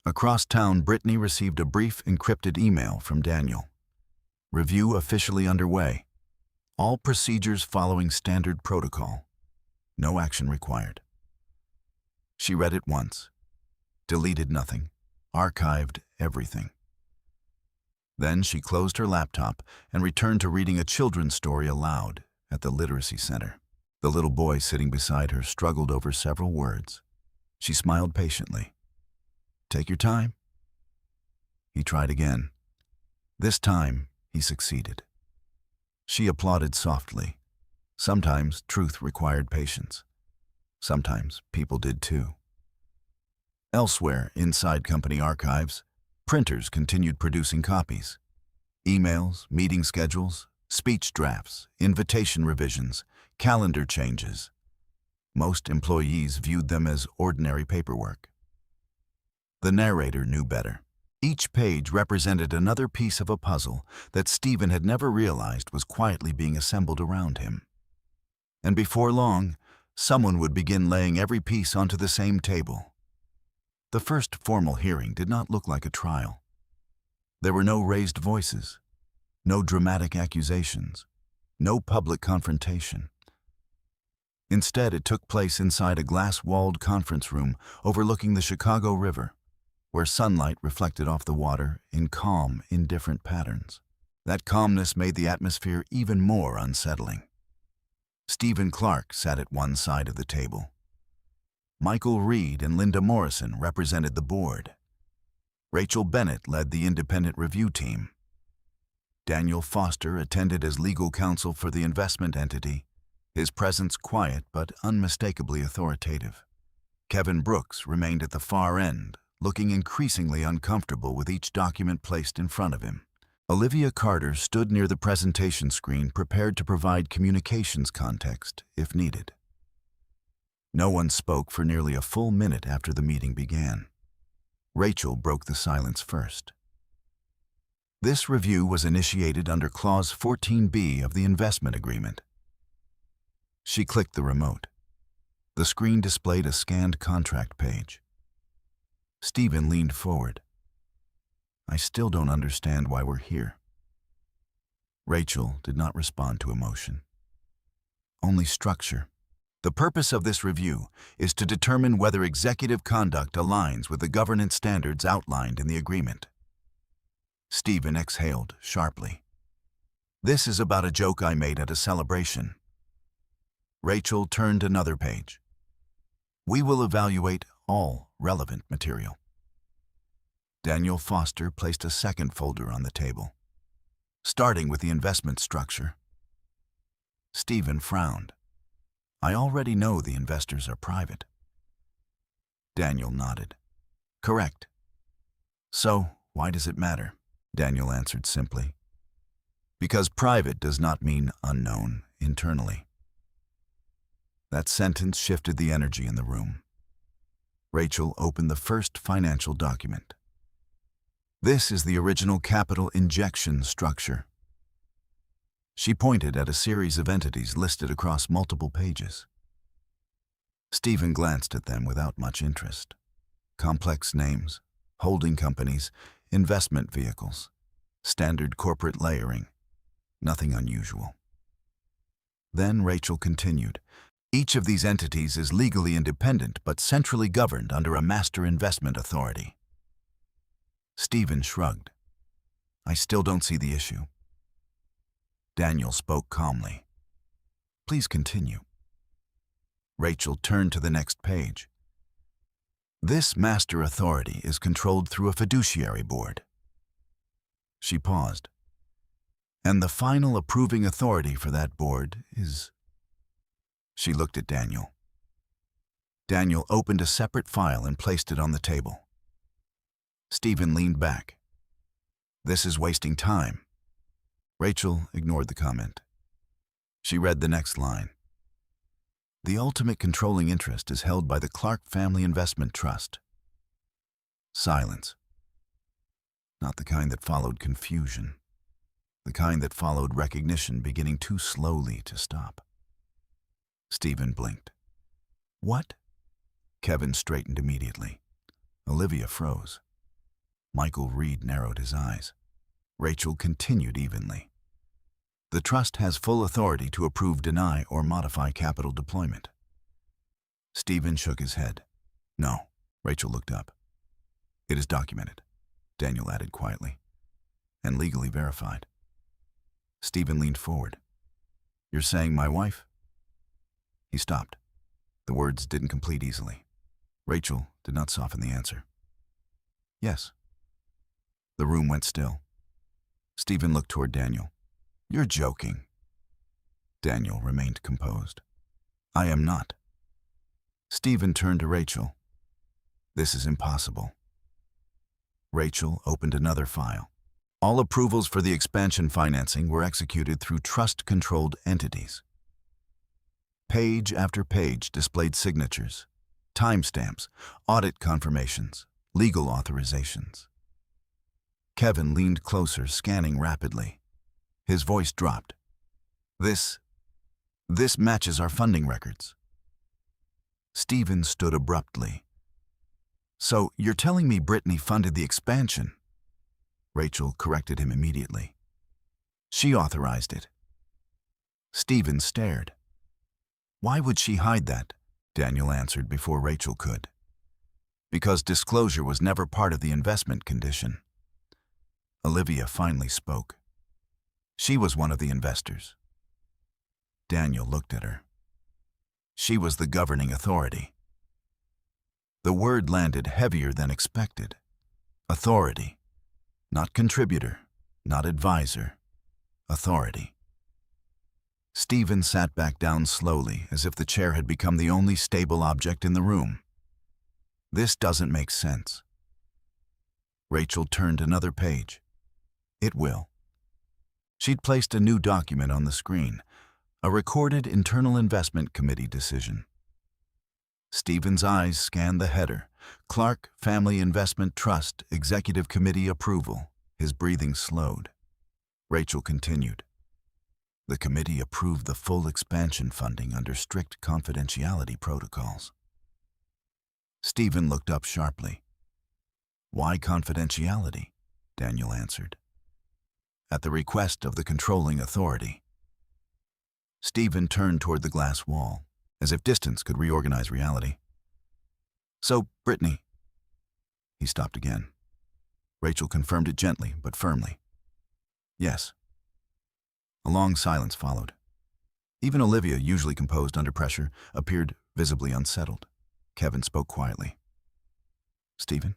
Across town, Brittany received a brief encrypted email from Daniel. "Review officially underway. All procedures following standard protocol. No action required." She read it once, deleted nothing, archived everything. Then she closed her laptop and returned to reading a children's story aloud at the literacy center. The little boy sitting beside her struggled over several words. She smiled patiently. "Take your time." He tried again. This time, he succeeded. She applauded softly. Sometimes truth required patience. Sometimes people did too. Elsewhere, inside company archives, printers continued producing copies. Emails, meeting schedules, speech drafts, invitation revisions, calendar changes. Most employees viewed them as ordinary paperwork. The narrator knew better. Each page represented another piece of a puzzle that Stephen had never realized was quietly being assembled around him. And before long, someone would begin laying every piece onto the same table. The first formal hearing did not look like a trial. There were no raised voices, no dramatic accusations, no public confrontation. Instead, it took place inside a glass-walled conference room overlooking the Chicago River, where sunlight reflected off the water in calm, indifferent patterns. That calmness made the atmosphere even more unsettling. Brittany Clark sat at one side of the table. Michael Reed and Linda Morrison represented the board. Rachel Bennett led the independent review team. Daniel Foster attended as legal counsel for the investment entity, his presence quiet but unmistakably authoritative. Kevin Brooks remained at the far end, looking increasingly uncomfortable with each document placed in front of him. Olivia Carter stood near the presentation screen, prepared to provide communications context if needed. No one spoke for nearly a full minute after the meeting began. Rachel broke the silence first. This review was initiated under Clause 14B of the investment agreement. She clicked the remote. The screen displayed a scanned contract page. Stephen leaned forward. I still don't understand why we're here. Rachel did not respond to emotion. Only structure. The purpose of this review is to determine whether executive conduct aligns with the governance standards outlined in the agreement. Stephen exhaled sharply. This is about a joke I made at a celebration. Rachel turned another page. We will evaluate all relevant material. Daniel Foster placed a second folder on the table, starting with the investment structure. Stephen frowned. I already know the investors are private. Daniel nodded. Correct. So, why does it matter? Daniel answered simply. Because private does not mean unknown internally. That sentence shifted the energy in the room. Rachel opened the first financial document. This is the original capital injection structure. She pointed at a series of entities listed across multiple pages. Stephen glanced at them without much interest. Complex names, holding companies, investment vehicles, standard corporate layering, nothing unusual. Then Rachel continued. Each of these entities is legally independent but centrally governed under a master investment authority. Stephen shrugged. I still don't see the issue. Daniel spoke calmly. Please continue. Rachel turned to the next page. This master authority is controlled through a fiduciary board. She paused. And the final approving authority for that board is... She looked at Daniel. Daniel opened a separate file and placed it on the table. Stephen leaned back. This is wasting time. Rachel ignored the comment. She read the next line. The ultimate controlling interest is held by the Clark Family Investment Trust. Silence. Not the kind that followed confusion. The kind that followed recognition beginning too slowly to stop. Stephen blinked. What? Kevin straightened immediately. Olivia froze. Michael Reed narrowed his eyes. Rachel continued evenly. The trust has full authority to approve, deny, or modify capital deployment. Stephen shook his head. No. Rachel looked up. It is documented, Daniel added quietly, and legally verified. Stephen leaned forward. You're saying my wife? He stopped. The words didn't complete easily. Rachel did not soften the answer. Yes. The room went still. Stephen looked toward Daniel. You're joking. Daniel remained composed. I am not. Stephen turned to Rachel. This is impossible. Rachel opened another file. All approvals for the expansion financing were executed through trust-controlled entities. Page after page displayed signatures, timestamps, audit confirmations, legal authorizations. Kevin leaned closer, scanning rapidly. His voice dropped. This matches our funding records. Stephen stood abruptly. So, you're telling me Brittany funded the expansion? Rachel corrected him immediately. She authorized it. Stephen stared. Why would she hide that? Daniel answered before Rachel could. Because disclosure was never part of the investment condition. Olivia finally spoke. She was one of the investors. Daniel looked at her. She was the governing authority. The word landed heavier than expected. Authority. Not contributor, not advisor. Authority. Stephen sat back down slowly, as if the chair had become the only stable object in the room. This doesn't make sense. Rachel turned another page. It will. She'd placed a new document on the screen, a recorded internal investment committee decision. Stephen's eyes scanned the header, Clark Family Investment Trust Executive Committee Approval. His breathing slowed. Rachel continued. The committee approved the full expansion funding under strict confidentiality protocols. Stephen looked up sharply. "Why confidentiality?" Daniel answered. "At the request of the controlling authority." Stephen turned toward the glass wall, as if distance could reorganize reality. "So, Brittany." He stopped again. Rachel confirmed it gently but firmly. "Yes." A long silence followed. Even Olivia, usually composed under pressure, appeared visibly unsettled. Kevin spoke quietly. "Stephen,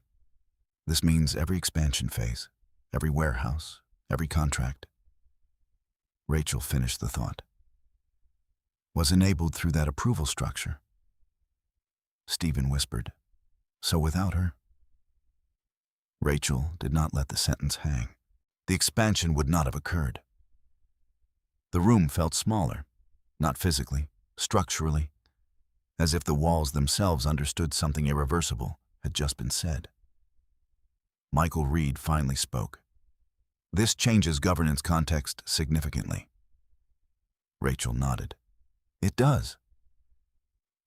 this means every expansion phase, every warehouse, every contract." Rachel finished the thought. "Was enabled through that approval structure." Stephen whispered, "So without her?" Rachel did not let the sentence hang. The expansion would not have occurred. The room felt smaller, not physically, structurally, as if the walls themselves understood something irreversible had just been said. Michael Reed finally spoke. "This changes governance context significantly." Rachel nodded. "It does."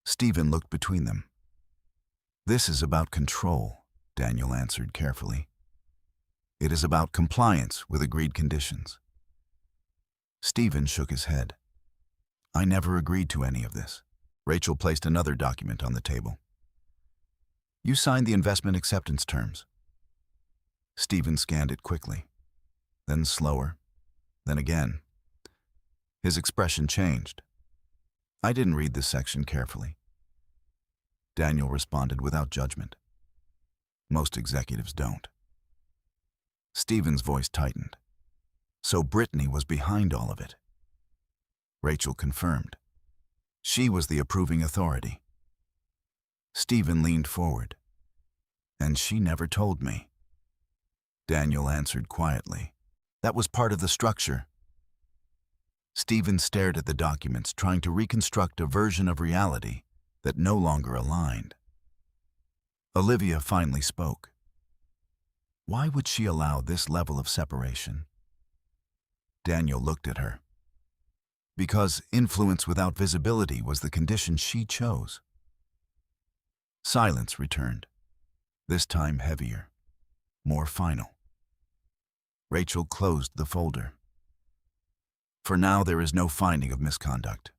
Stephen looked between them. "This is about control," Daniel answered carefully. "It is about compliance with agreed conditions." Stephen shook his head. "I never agreed to any of this." Rachel placed another document on the table. "You signed the investment acceptance terms." Stephen scanned it quickly, then slower, then again. His expression changed. "I didn't read this section carefully." Daniel responded without judgment. "Most executives don't." Stephen's voice tightened. "So Brittany was behind all of it." Rachel confirmed. She was the approving authority. Stephen leaned forward. "And she never told me." Daniel answered quietly. "That was part of the structure." Stephen stared at the documents, trying to reconstruct a version of reality that no longer aligned. Olivia finally spoke. Why would she allow this level of separation? Daniel looked at her. Because influence without visibility was the condition she chose. Silence returned, this time heavier, more final. Rachel closed the folder. "For now, there is no finding of misconduct."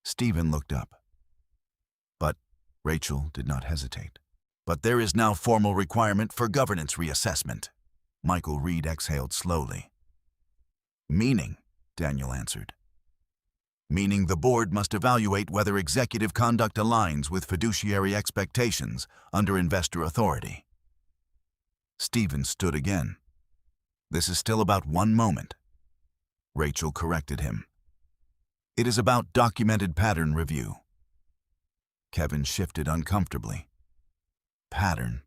Stephen looked up. But Rachel did not hesitate. "But there is now formal requirement for governance reassessment." Michael Reed exhaled slowly. "Meaning," Daniel answered. "Meaning the board must evaluate whether executive conduct aligns with fiduciary expectations under investor authority." Stephen stood again. "This is still about one moment." Rachel corrected him. "It is about documented pattern review." Kevin shifted uncomfortably. Pattern.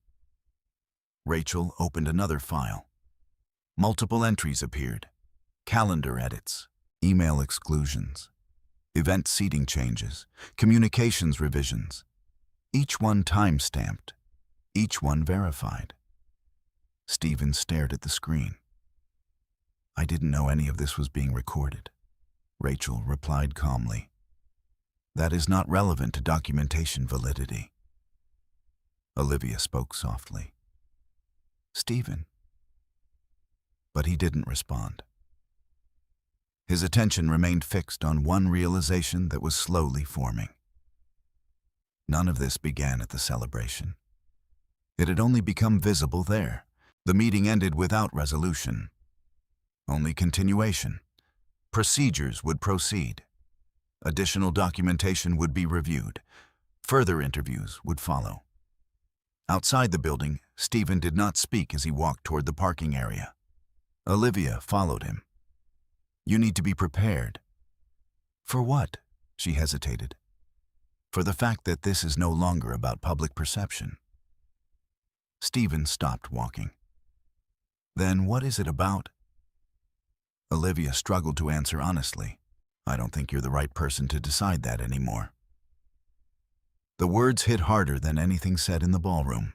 Rachel opened another file. Multiple entries appeared. Calendar edits, email exclusions, event seating changes, communications revisions. Each one time-stamped, each one verified. Stephen stared at the screen. "I didn't know any of this was being recorded." Rachel replied calmly. "That is not relevant to documentation validity." Olivia spoke softly. "Stephen." But he didn't respond. His attention remained fixed on one realization that was slowly forming. None of this began at the celebration. It had only become visible there. The meeting ended without resolution. Only continuation. Procedures would proceed. Additional documentation would be reviewed. Further interviews would follow. Outside the building, Stephen did not speak as he walked toward the parking area. Olivia followed him. "You need to be prepared." "For what?" She hesitated. "For the fact that this is no longer about public perception." Stephen stopped walking. "Then what is it about?" Olivia struggled to answer honestly. "I don't think you're the right person to decide that anymore." The words hit harder than anything said in the ballroom.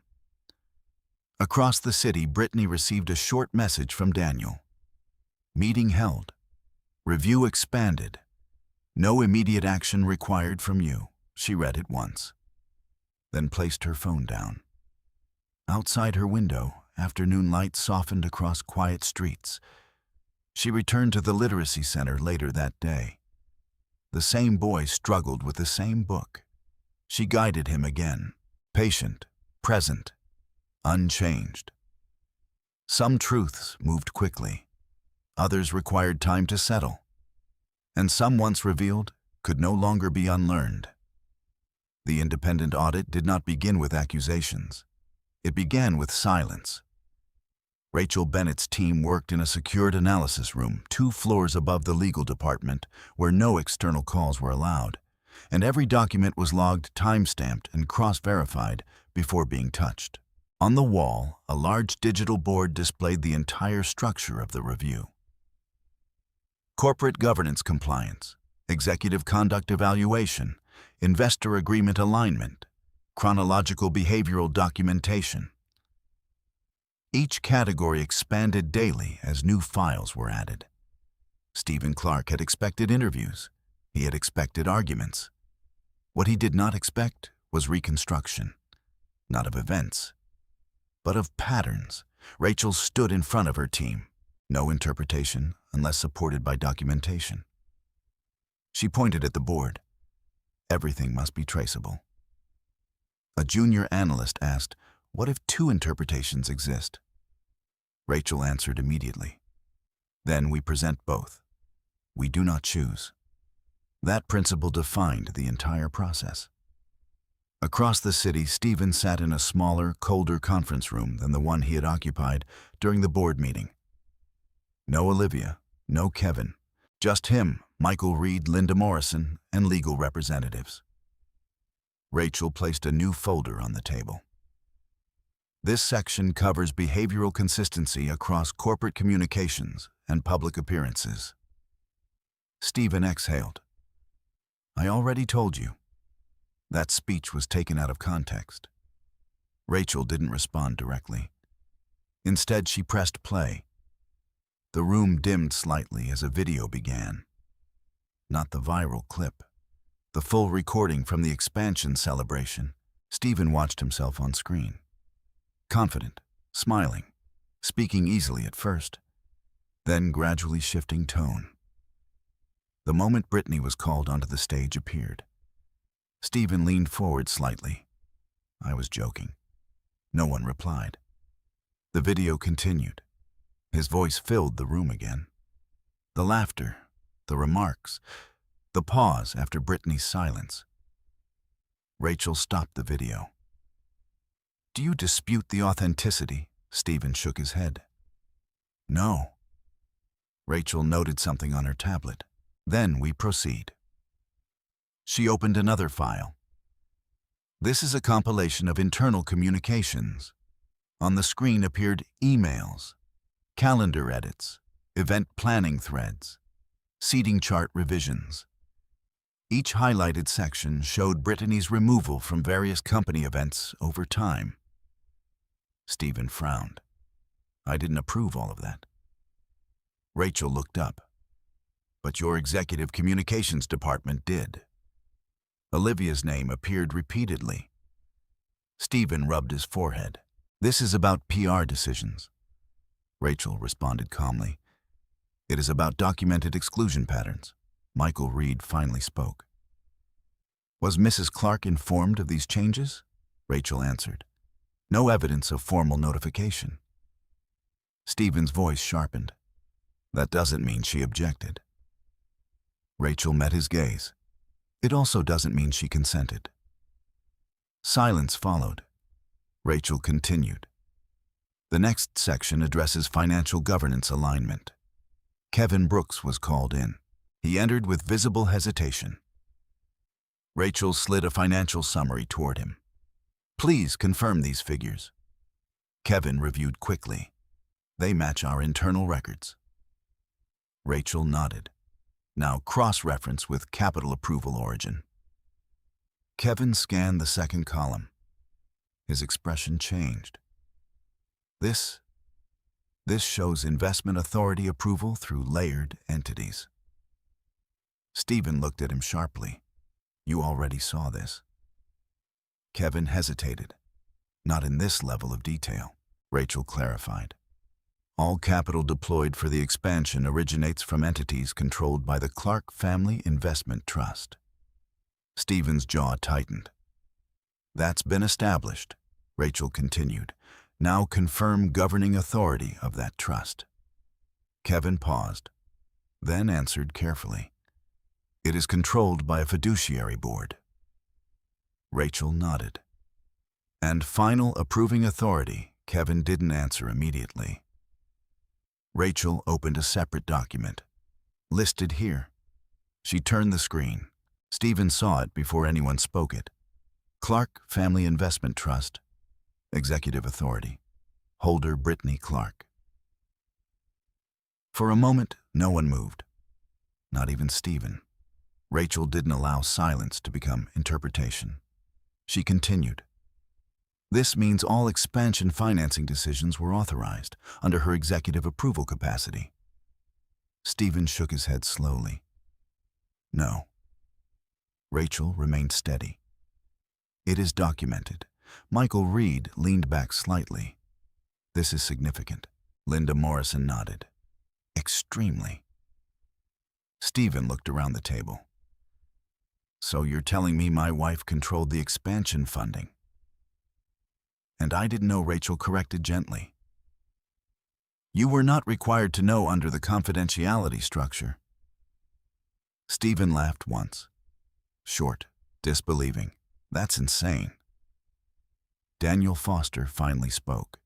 Across the city, Brittany received a short message from Daniel. "Meeting held. Review expanded. No immediate action required from you. She read it once, then placed her phone down. Outside her window, afternoon light softened across quiet streets. She returned to the literacy center later that day. The same boy struggled with the same book. She guided him again, patient, present, unchanged. Some truths moved quickly. Others required time to settle. And some once revealed could no longer be unlearned. The independent audit did not begin with accusations. It began with silence. Rachel Bennett's team worked in a secured analysis room 2 floors above the legal department where no external calls were allowed, and every document was logged, time-stamped, and cross-verified before being touched. On the wall, a large digital board displayed the entire structure of the review. Corporate governance compliance, executive conduct evaluation, investor agreement alignment, chronological behavioral documentation. Each category expanded daily as new files were added. Stephen Clark had expected interviews. He had expected arguments. What he did not expect was reconstruction, not of events, but of patterns. Rachel stood in front of her team. No interpretation unless supported by documentation. She pointed at the board. Everything must be traceable. A junior analyst asked, "What if 2 interpretations exist?" Rachel answered immediately. "Then we present both. We do not choose." That principle defined the entire process. Across the city, Stephen sat in a smaller, colder conference room than the one he had occupied during the board meeting. No Olivia, no Kevin, just him, Michael Reed, Linda Morrison, and legal representatives. Rachel placed a new folder on the table. This section covers behavioral consistency across corporate communications and public appearances. Stephen exhaled. "I already told you." That speech was taken out of context. Rachel didn't respond directly. Instead, she pressed play. The room dimmed slightly as a video began. Not the viral clip. The full recording from the expansion celebration. Stephen watched himself on screen. Confident, smiling, speaking easily at first, then gradually shifting tone. The moment Brittany was called onto the stage appeared. Stephen leaned forward slightly. "I was joking." No one replied. The video continued. His voice filled the room again. The laughter, the remarks, the pause after Brittany's silence. Rachel stopped the video. "Do you dispute the authenticity?" Stephen shook his head. "No." Rachel noted something on her tablet. "Then we proceed." She opened another file. This is a compilation of internal communications. On the screen appeared emails, calendar edits, event planning threads, seating chart revisions. Each highlighted section showed Brittany's removal from various company events over time. Stephen frowned. "I didn't approve all of that." Rachel looked up. "But your executive communications department did." Olivia's name appeared repeatedly. Stephen rubbed his forehead. "This is about PR decisions." Rachel responded calmly. "It is about documented exclusion patterns." Michael Reed finally spoke. "Was Mrs. Clark informed of these changes?" Rachel answered. "No evidence of formal notification." Stephen's voice sharpened. "That doesn't mean she objected." Rachel met his gaze. "It also doesn't mean she consented." Silence followed. Rachel continued. The next section addresses financial governance alignment. Kevin Brooks was called in. He entered with visible hesitation. Rachel slid a financial summary toward him. "Please confirm these figures." Kevin reviewed quickly. "They match our internal records." Rachel nodded. "Now cross-reference with capital approval origin." Kevin scanned the second column. His expression changed. This shows investment authority approval through layered entities." Stephen looked at him sharply. You already saw this. Kevin hesitated. Not in this level of detail, Rachel clarified. All capital deployed for the expansion originates from entities controlled by the Clark Family Investment Trust. Stephen's jaw tightened. That's been established, Rachel continued. Now confirm governing authority of that trust. Kevin paused, then answered carefully. It is controlled by a fiduciary board. Rachel nodded. And final approving authority, Kevin didn't answer immediately. Rachel opened a separate document. Listed here. She turned the screen. Stephen saw it before anyone spoke it. Clark Family Investment Trust. Executive Authority. Holder Brittany Clark. For a moment, no one moved. Not even Stephen. Rachel didn't allow silence to become interpretation. She continued. This means all expansion financing decisions were authorized under her executive approval capacity. Stephen shook his head slowly. No. Rachel remained steady. It is documented. Michael Reed leaned back slightly. This is significant. Linda Morrison nodded. Extremely. Stephen looked around the table. So you're telling me my wife controlled the expansion funding? And I didn't know, Rachel corrected gently. You were not required to know under the confidentiality structure. Stephen laughed once. Short, disbelieving. That's insane. Daniel Foster finally spoke.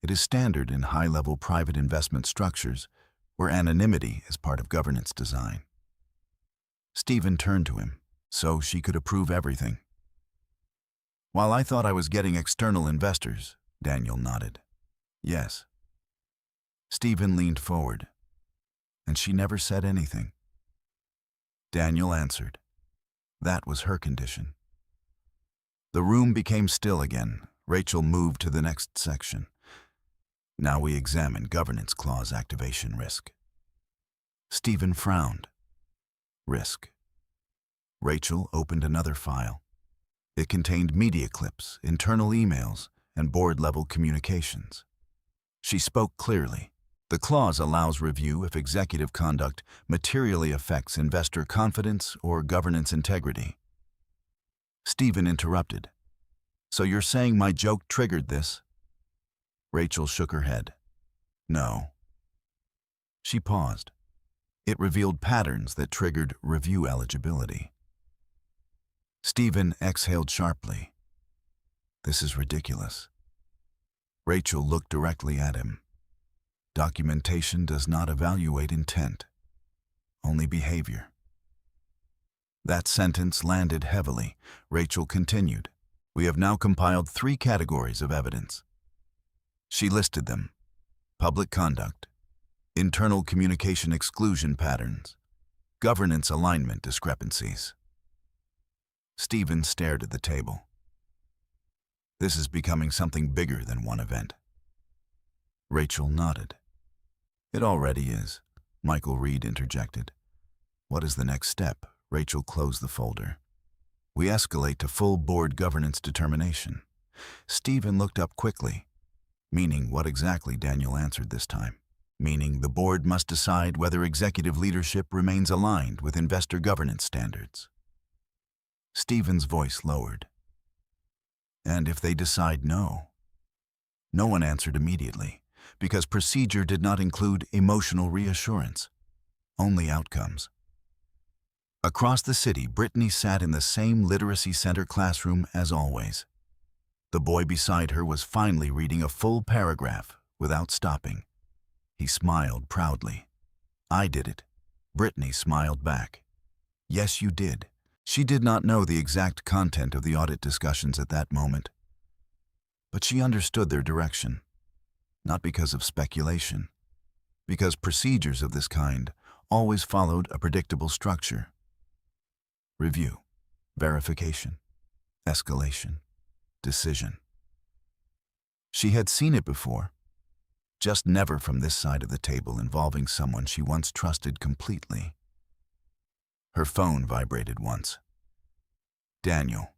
It is standard in high-level private investment structures where anonymity is part of governance design. Stephen turned to him, so she could approve everything. While I thought I was getting external investors, Daniel nodded. Yes. Stephen leaned forward, and she never said anything. Daniel answered. That was her condition. The room became still again. Rachel moved to the next section. Now we examine governance clause activation risk. Stephen frowned. Risk. Rachel opened another file. It contained media clips, internal emails, and board-level communications. She spoke clearly. The clause allows review if executive conduct materially affects investor confidence or governance integrity. Stephen interrupted. So you're saying my joke triggered this? Rachel shook her head. No. She paused. It revealed patterns that triggered review eligibility. Stephen exhaled sharply. This is ridiculous. Rachel looked directly at him. Documentation does not evaluate intent, only behavior. That sentence landed heavily. Rachel continued. We have now compiled 3 categories of evidence. She listed them. Public conduct, internal communication exclusion patterns, governance alignment discrepancies. Stephen stared at the table. This is becoming something bigger than one event. Rachel nodded. It already is, Michael Reed interjected. What is the next step? Rachel closed the folder. We escalate to full board governance determination. Stephen looked up quickly. Meaning what exactly? Daniel answered this time. Meaning the board must decide whether executive leadership remains aligned with investor governance standards. Stephen's voice lowered. And if they decide no? No one answered immediately, because procedure did not include emotional reassurance, only outcomes. Across the city, Brittany sat in the same literacy center classroom as always. The boy beside her was finally reading a full paragraph without stopping. He smiled proudly. I did it. Brittany smiled back. Yes, you did. She did not know the exact content of the audit discussions at that moment, but she understood their direction, not because of speculation, because procedures of this kind always followed a predictable structure. Review, verification, escalation, decision. She had seen it before, just never from this side of the table involving someone she once trusted completely. Her phone vibrated once. Daniel.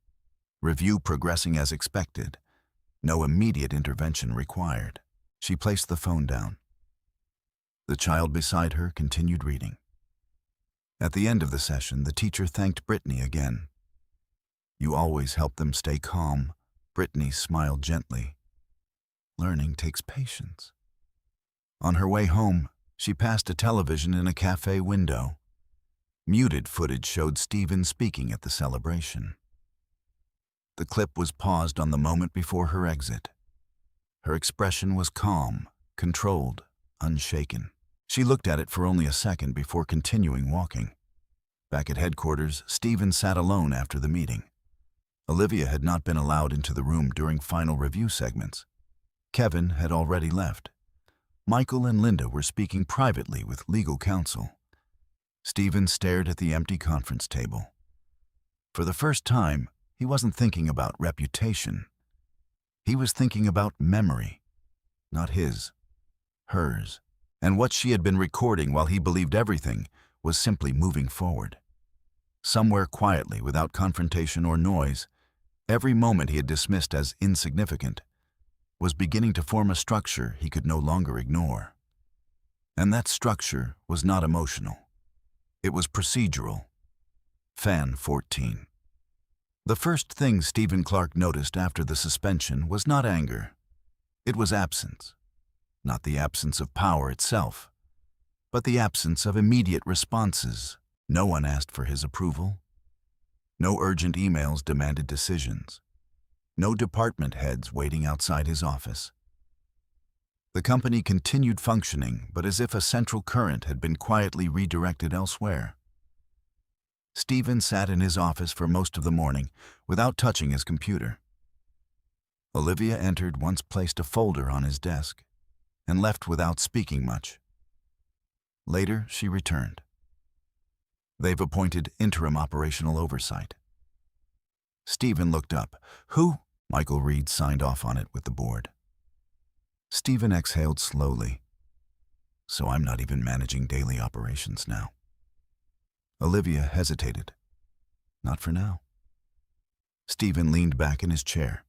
Review progressing as expected. No immediate intervention required. She placed the phone down. The child beside her continued reading. At the end of the session, the teacher thanked Brittany again. "You always help them stay calm." Brittany smiled gently. "Learning takes patience." On her way home, she passed a television in a cafe window. Muted footage showed Stephen speaking at the celebration. The clip was paused on the moment before her exit. Her expression was calm, controlled, unshaken. She looked at it for only a second before continuing walking. Back at headquarters, Stephen sat alone after the meeting. Olivia had not been allowed into the room during final review segments. Kevin had already left. Michael and Linda were speaking privately with legal counsel. Stephen stared at the empty conference table. For the first time, he wasn't thinking about reputation. He was thinking about memory. Not his, hers. And what she had been recording while he believed everything was simply moving forward. Somewhere quietly, without confrontation or noise, every moment he had dismissed as insignificant was beginning to form a structure he could no longer ignore. And that structure was not emotional. It was procedural. Fan 14. The first thing Stephen Clark noticed after the suspension was not anger. It was absence. Not the absence of power itself, but the absence of immediate responses. No one asked for his approval. No urgent emails demanded decisions. No department heads waiting outside his office. The company continued functioning, but as if a central current had been quietly redirected elsewhere. Stephen sat in his office for most of the morning without touching his computer. Olivia entered, once placed a folder on his desk, and left without speaking much. Later, she returned. "They've appointed interim operational oversight." Stephen looked up. "Who?" Michael Reed signed off on it with the board. Stephen exhaled slowly. "So I'm not even managing daily operations now." Olivia hesitated. "Not for now." Stephen leaned back in his chair.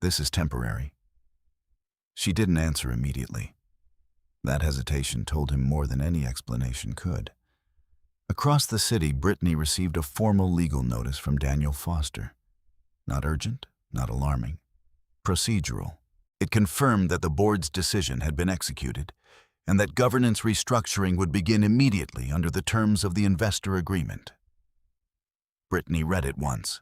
"This is temporary." She didn't answer immediately. That hesitation told him more than any explanation could. Across the city, Brittany received a formal legal notice from Daniel Foster. Not urgent, not alarming. Procedural. It confirmed that the board's decision had been executed, and that governance restructuring would begin immediately under the terms of the investor agreement. Brittany read it once,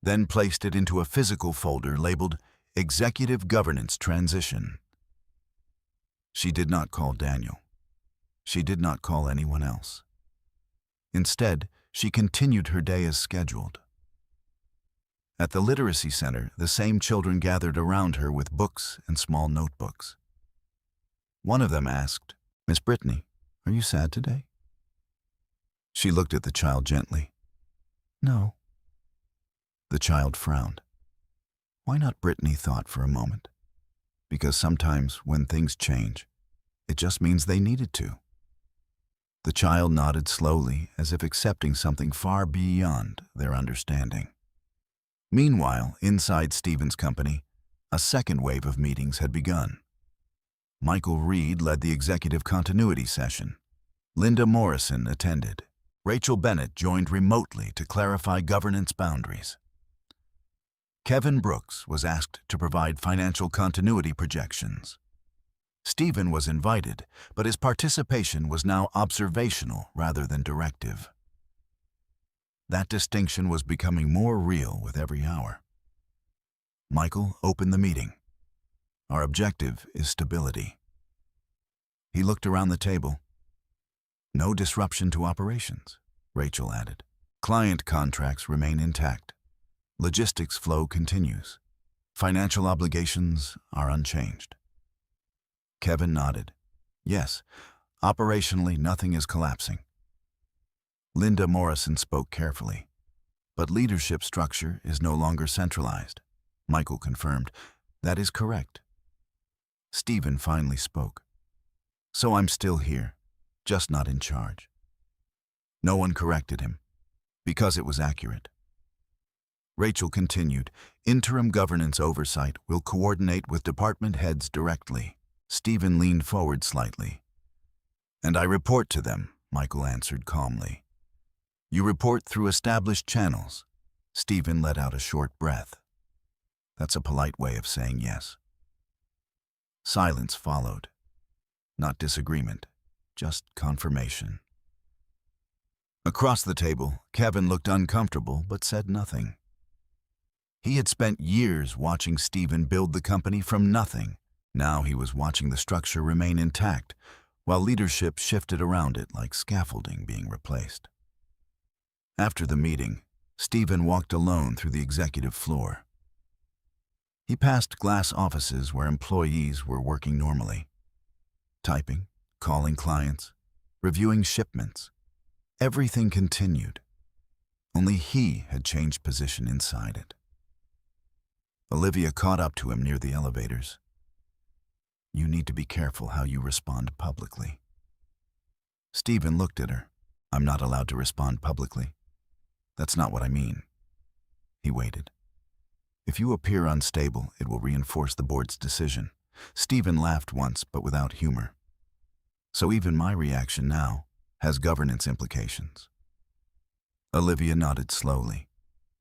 then placed it into a physical folder labeled Executive Governance Transition. She did not call Daniel. She did not call anyone else. Instead, she continued her day as scheduled. At the literacy center, the same children gathered around her with books and small notebooks. One of them asked, "Miss Brittany, are you sad today?" She looked at the child gently. "No." The child frowned. Why not? Brittany thought for a moment. Because sometimes when things change, it just means they needed to. The child nodded slowly, as if accepting something far beyond their understanding. Meanwhile, inside Stephen's company, a second wave of meetings had begun. Michael Reed led the executive continuity session. Linda Morrison attended. Rachel Bennett joined remotely to clarify governance boundaries. Kevin Brooks was asked to provide financial continuity projections. Stephen was invited, but his participation was now observational rather than directive. That distinction was becoming more real with every hour. Michael opened the meeting. "Our objective is stability." He looked around the table. "No disruption to operations," Rachel added. "Client contracts remain intact. Logistics flow continues. Financial obligations are unchanged." Kevin nodded. "Yes, operationally nothing is collapsing." Linda Morrison spoke carefully. "But leadership structure is no longer centralized." Michael confirmed. "That is correct." Stephen finally spoke. "So I'm still here, just not in charge." No one corrected him, because it was accurate. Rachel continued, interim governance oversight will coordinate with department heads directly. Stephen leaned forward slightly. And I report to them, Michael answered calmly. You report through established channels. Stephen let out a short breath. That's a polite way of saying yes. Silence followed. Not disagreement, just confirmation. Across the table, Kevin looked uncomfortable but said nothing. He had spent years watching Stephen build the company from nothing. Now he was watching the structure remain intact, while leadership shifted around it like scaffolding being replaced. After the meeting, Stephen walked alone through the executive floor. He passed glass offices where employees were working normally, typing, calling clients, reviewing shipments. Everything continued. Only he had changed position inside it. Olivia caught up to him near the elevators. You need to be careful how you respond publicly. Stephen looked at her. I'm not allowed to respond publicly. That's not what I mean. He waited. If you appear unstable, it will reinforce the board's decision. Stephen laughed once, but without humor. So even my reaction now has governance implications. Olivia nodded slowly.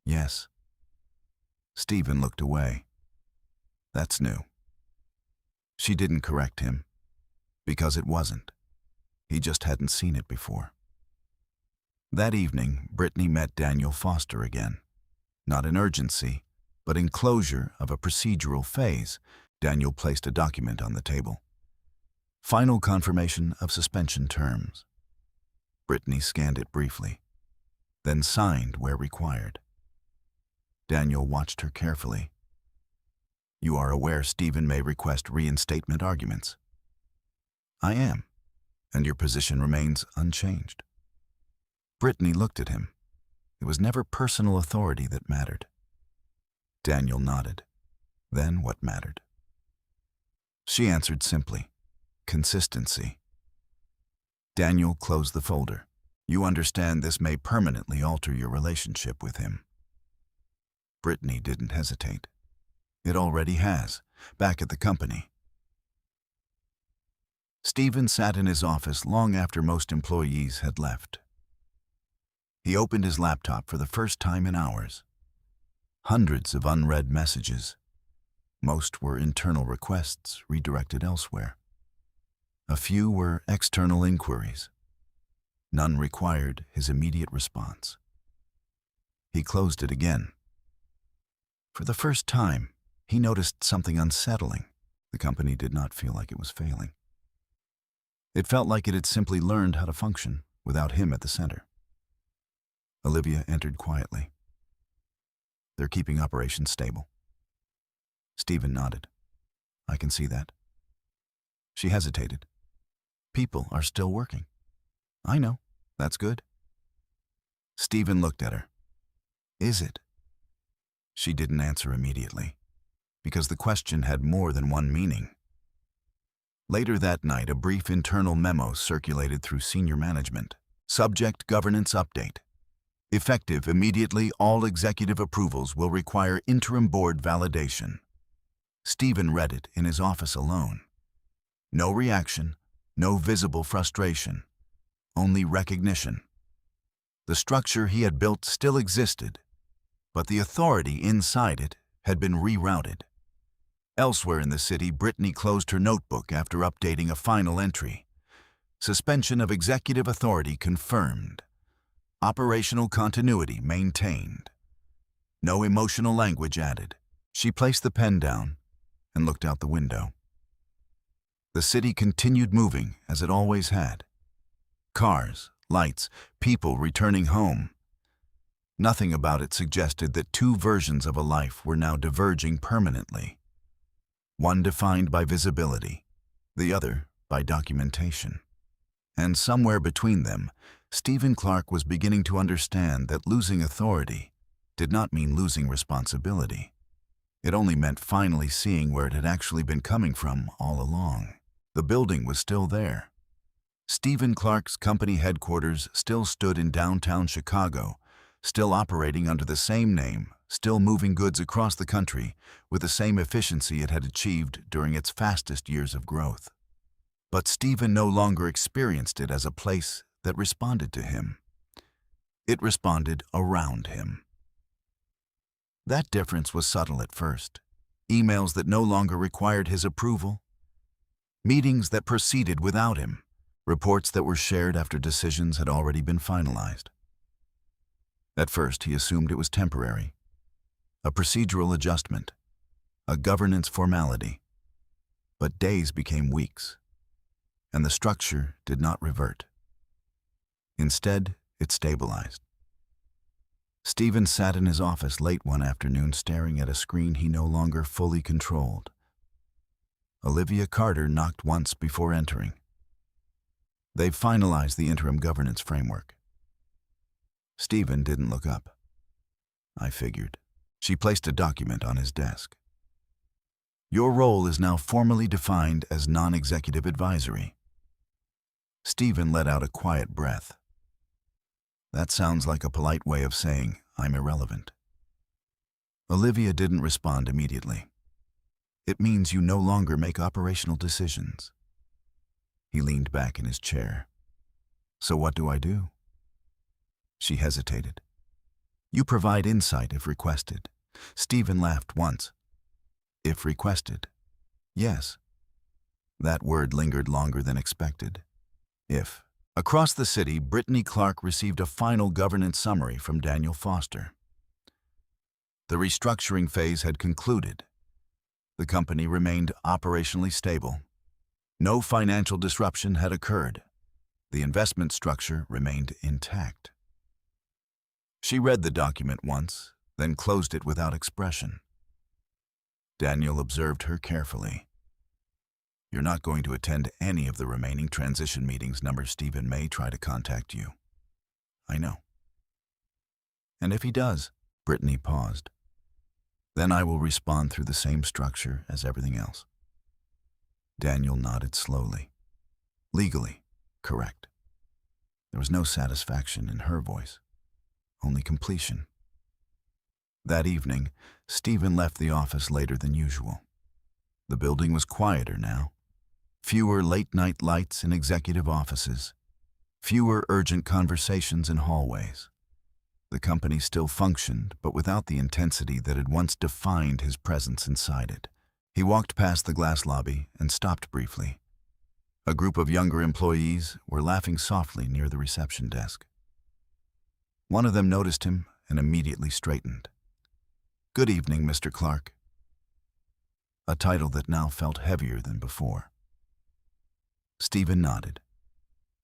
Yes. Stephen looked away. That's new. She didn't correct him, because it wasn't. He just hadn't seen it before. That evening, Brittany met Daniel Foster again. Not in urgency, but in closure of a procedural phase. Daniel placed a document on the table. Final confirmation of suspension terms. Brittany scanned it briefly, then signed where required. Daniel watched her carefully. You are aware Stephen may request reinstatement arguments. I am, and your position remains unchanged. Brittany looked at him. It was never personal authority that mattered. Daniel nodded. Then what mattered? She answered simply, consistency. Daniel closed the folder. You understand this may permanently alter your relationship with him. Brittany didn't hesitate. It already has, back at the company. Stephen sat in his office long after most employees had left. He opened his laptop for the first time in hours. Hundreds of unread messages. Most were internal requests redirected elsewhere. A few were external inquiries. None required his immediate response. He closed it again. For the first time, he noticed something unsettling. The company did not feel like it was failing. It felt like it had simply learned how to function without him at the center. Olivia entered quietly. They're keeping operations stable. Stephen nodded. I can see that. She hesitated. People are still working. I know. That's good. Stephen looked at her. Is it? She didn't answer immediately, because the question had more than one meaning. Later that night, a brief internal memo circulated through senior management. Subject governance update. Effective immediately, all executive approvals will require interim board validation. Stephen read it in his office alone. No reaction, no visible frustration, only recognition. The structure he had built still existed, but the authority inside it had been rerouted. Elsewhere in the city, Brittany closed her notebook after updating a final entry. Suspension of executive authority confirmed. Operational continuity maintained. No emotional language added. She placed the pen down and looked out the window. The city continued moving as it always had. Cars, lights, people returning home. Nothing about it suggested that two versions of a life were now diverging permanently. One defined by visibility, the other by documentation. And somewhere between them, Stephen Clark was beginning to understand that losing authority did not mean losing responsibility. It only meant finally seeing where it had actually been coming from all along. The building was still there. Stephen Clark's company headquarters still stood in downtown Chicago, still operating under the same name, still moving goods across the country with the same efficiency it had achieved during its fastest years of growth. But Stephen no longer experienced it as a place that responded to him. It responded around him. That difference was subtle at first. Emails that no longer required his approval, meetings that proceeded without him, reports that were shared after decisions had already been finalized. At first, he assumed it was temporary, a procedural adjustment, a governance formality. But days became weeks, and the structure did not revert. Instead, it stabilized. Stephen sat in his office late one afternoon staring at a screen he no longer fully controlled. Olivia Carter knocked once before entering. They've finalized the interim governance framework. Stephen didn't look up. I figured. She placed a document on his desk. Your role is now formally defined as non-executive advisory. Stephen let out a quiet breath. That sounds like a polite way of saying I'm irrelevant. Olivia didn't respond immediately. It means you no longer make operational decisions. He leaned back in his chair. So what do I do? She hesitated. You provide insight if requested. Stephen laughed once. If requested. Yes. That word lingered longer than expected. If. Across the city, Brittany Clark received a final governance summary from Daniel Foster. The restructuring phase had concluded. The company remained operationally stable. No financial disruption had occurred. The investment structure remained intact. She read the document once, then closed it without expression. Daniel observed her carefully. You're not going to attend any of the remaining transition meetings. Stephen may try to contact you. I know. And if he does, Brittany paused. Then I will respond through the same structure as everything else. Daniel nodded slowly. Legally, correct. There was no satisfaction in her voice, only completion. That evening, Stephen left the office later than usual. The building was quieter now. Fewer late-night lights in executive offices. Fewer urgent conversations in hallways. The company still functioned, but without the intensity that had once defined his presence inside it. He walked past the glass lobby and stopped briefly. A group of younger employees were laughing softly near the reception desk. One of them noticed him and immediately straightened. Good evening, Mr. Clark. A title that now felt heavier than before. Stephen nodded.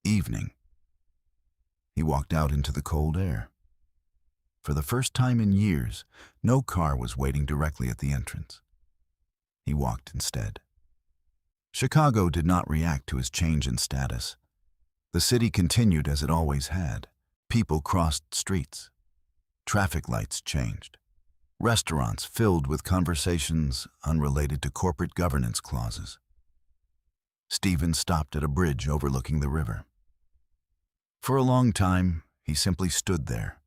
Evening. He walked out into the cold air. For the first time in years, no car was waiting directly at the entrance. He walked instead. Chicago did not react to his change in status. The city continued as it always had. People crossed streets. Traffic lights changed. Restaurants filled with conversations unrelated to corporate governance clauses. Stephen stopped at a bridge overlooking the river. For a long time, he simply stood there,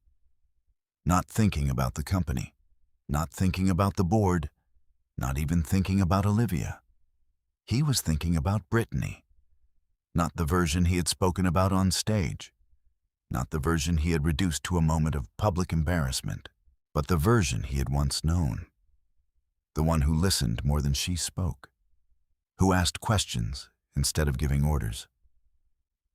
not thinking about the company, not thinking about the board, not even thinking about Olivia. He was thinking about Brittany, not the version he had spoken about on stage, not the version he had reduced to a moment of public embarrassment, but the version he had once known, the one who listened more than she spoke, who asked questions instead of giving orders,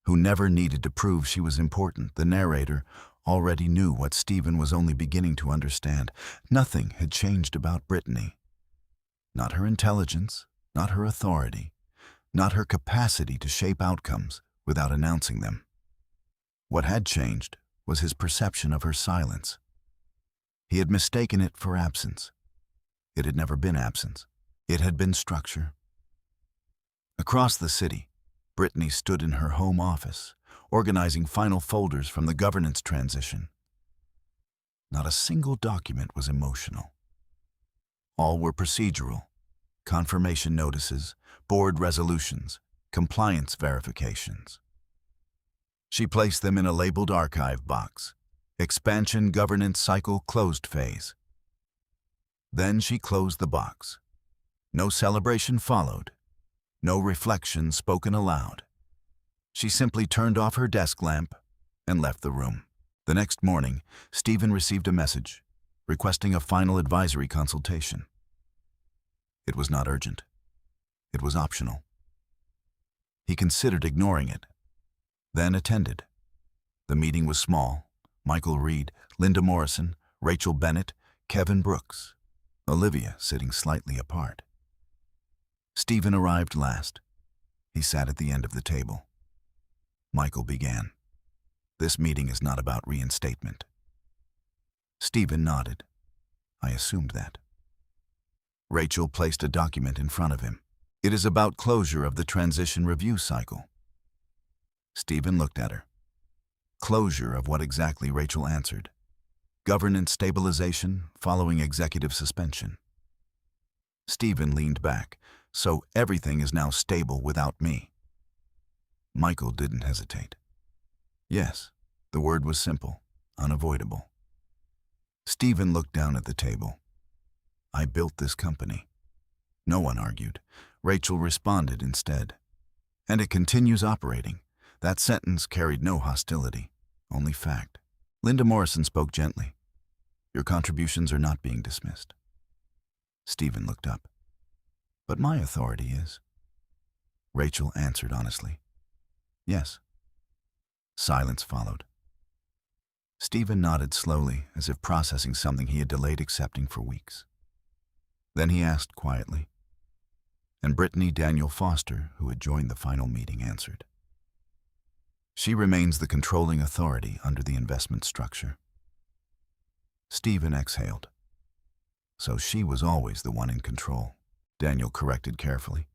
who never needed to prove she was important. The narrator already knew what Stephen was only beginning to understand. Nothing had changed about Brittany. Not her intelligence, not her authority, not her capacity to shape outcomes without announcing them. What had changed was his perception of her silence. He had mistaken it for absence. It had never been absence. It had been structure. Across the city, Brittany stood in her home office, organizing final folders from the governance transition. Not a single document was emotional. All were procedural: confirmation notices, board resolutions, compliance verifications. She placed them in a labeled archive box. Expansion Governance Cycle Closed Phase. Then she closed the box. No celebration followed. No reflection spoken aloud. She simply turned off her desk lamp and left the room. The next morning, Stephen received a message requesting a final advisory consultation. It was not urgent. It was optional. He considered ignoring it, then attended. The meeting was small. Michael Reed, Linda Morrison, Rachel Bennett, Kevin Brooks, Olivia sitting slightly apart. Stephen arrived last. He sat at the end of the table. Michael began. This meeting is not about reinstatement. Stephen nodded. I assumed that. Rachel placed a document in front of him. It is about closure of the transition review cycle. Stephen looked at her. Closure of what exactly? Rachel answered. Governance stabilization following executive suspension. Stephen leaned back. So everything is now stable without me. Michael didn't hesitate. Yes, the word was simple, unavoidable. Stephen looked down at the table. I built this company. No one argued. Rachel responded instead. And it continues operating. That sentence carried no hostility, only fact. Linda Morrison spoke gently. Your contributions are not being dismissed. Stephen looked up. But my authority is. Rachel answered honestly. Yes. Silence followed. Stephen nodded slowly, as if processing something he had delayed accepting for weeks. Then he asked quietly, and Brittany Daniel Foster, who had joined the final meeting, answered. She remains the controlling authority under the investment structure. Stephen exhaled. So she was always the one in control. Daniel corrected carefully.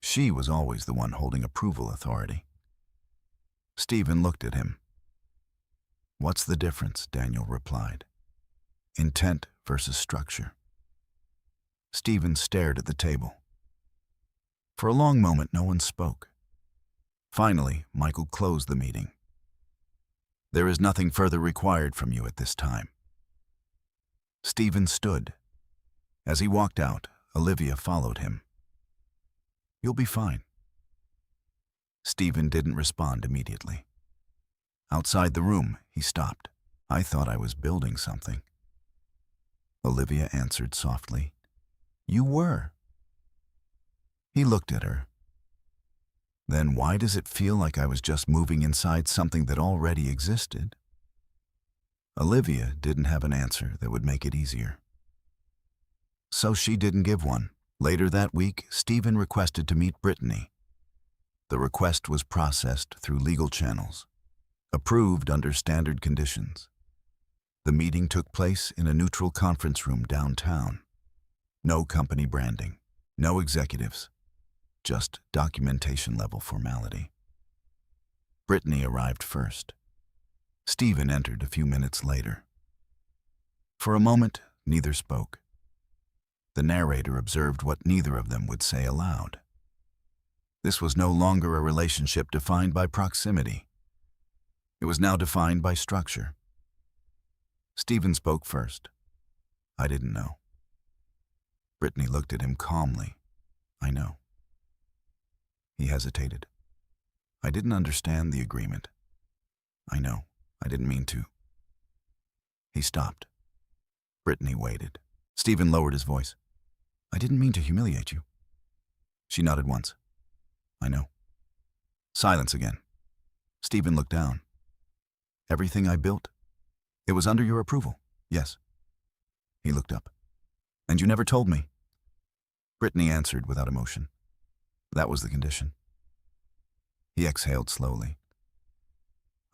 She was always the one holding approval authority. Stephen looked at him. What's the difference? Daniel replied. Intent versus structure. Stephen stared at the table. For a long moment, no one spoke. Finally, Michael closed the meeting. There is nothing further required from you at this time. Stephen stood. As he walked out, Olivia followed him. You'll be fine. Stephen didn't respond immediately. Outside the room, he stopped. I thought I was building something. Olivia answered softly. You were. He looked at her. Then why does it feel like I was just moving inside something that already existed? Olivia didn't have an answer that would make it easier. So she didn't give one. Later that week, Stephen requested to meet Brittany. The request was processed through legal channels, approved under standard conditions. The meeting took place in a neutral conference room downtown. No company branding, no executives, just documentation-level formality. Brittany arrived first. Stephen entered a few minutes later. For a moment, neither spoke. The narrator observed what neither of them would say aloud. This was no longer a relationship defined by proximity. It was now defined by structure. Stephen spoke first. I didn't know. Brittany looked at him calmly. I know. He hesitated. I didn't understand the agreement. I know. I didn't mean to. He stopped. Brittany waited. Stephen lowered his voice. I didn't mean to humiliate you. She nodded once. I know. Silence again. Stephen looked down. Everything I built? It was under your approval. Yes. He looked up. And you never told me. Brittany answered without emotion. That was the condition. He exhaled slowly.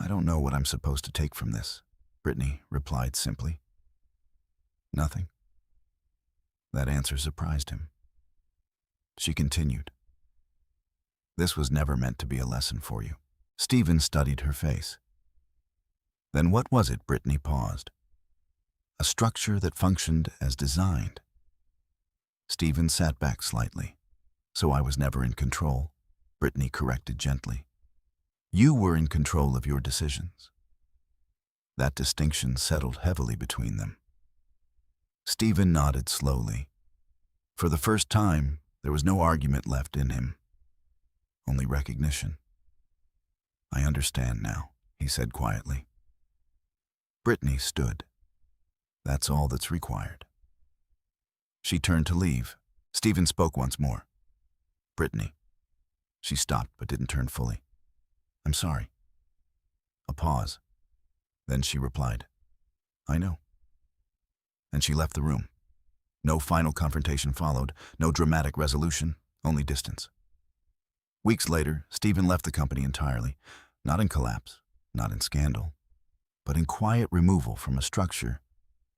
I don't know what I'm supposed to take from this, Brittany replied simply. Nothing. That answer surprised him. She continued. This was never meant to be a lesson for you. Stephen studied her face. Then what was it? Brittany paused. A structure that functioned as designed. Stephen sat back slightly. So I was never in control, Brittany corrected gently. You were in control of your decisions. That distinction settled heavily between them. Stephen nodded slowly. For the first time, there was no argument left in him, only recognition. I understand now, he said quietly. Brittany stood. That's all that's required. She turned to leave. Stephen spoke once more. Brittany. She stopped but didn't turn fully. I'm sorry. A pause. Then she replied, I know. And she left the room. No final confrontation followed, no dramatic resolution, only distance. Weeks later, Stephen left the company entirely, not in collapse, not in scandal, but in quiet removal from a structure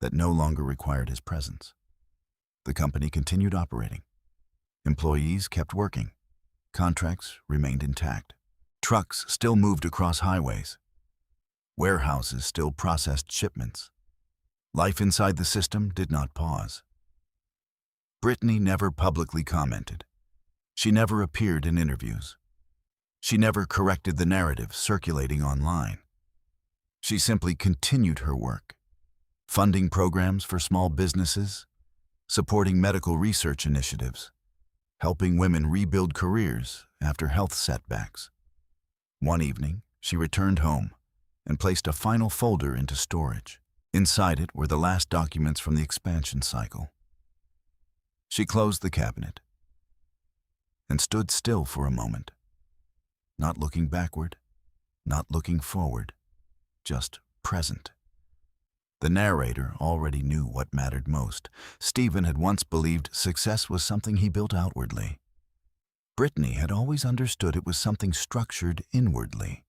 that no longer required his presence. The company continued operating. Employees kept working. Contracts remained intact. Trucks still moved across highways. Warehouses still processed shipments. Life inside the system did not pause. Brittany never publicly commented. She never appeared in interviews. She never corrected the narrative circulating online. She simply continued her work, funding programs for small businesses, supporting medical research initiatives, helping women rebuild careers after health setbacks. One evening, she returned home and placed a final folder into storage. Inside it were the last documents from the expansion cycle. She closed the cabinet and stood still for a moment, not looking backward, not looking forward, just present. The narrator already knew what mattered most. Stephen had once believed success was something he built outwardly. Brittany had always understood it was something structured inwardly.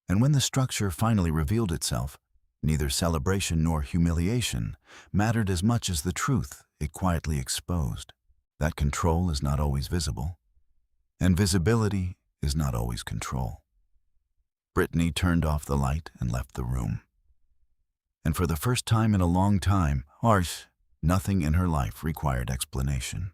And when the structure finally revealed itself, neither celebration nor humiliation mattered as much as the truth it quietly exposed. That control is not always visible, and visibility is not always control. Brittany turned off the light and left the room. And for the first time in a long time, nothing in her life required explanation.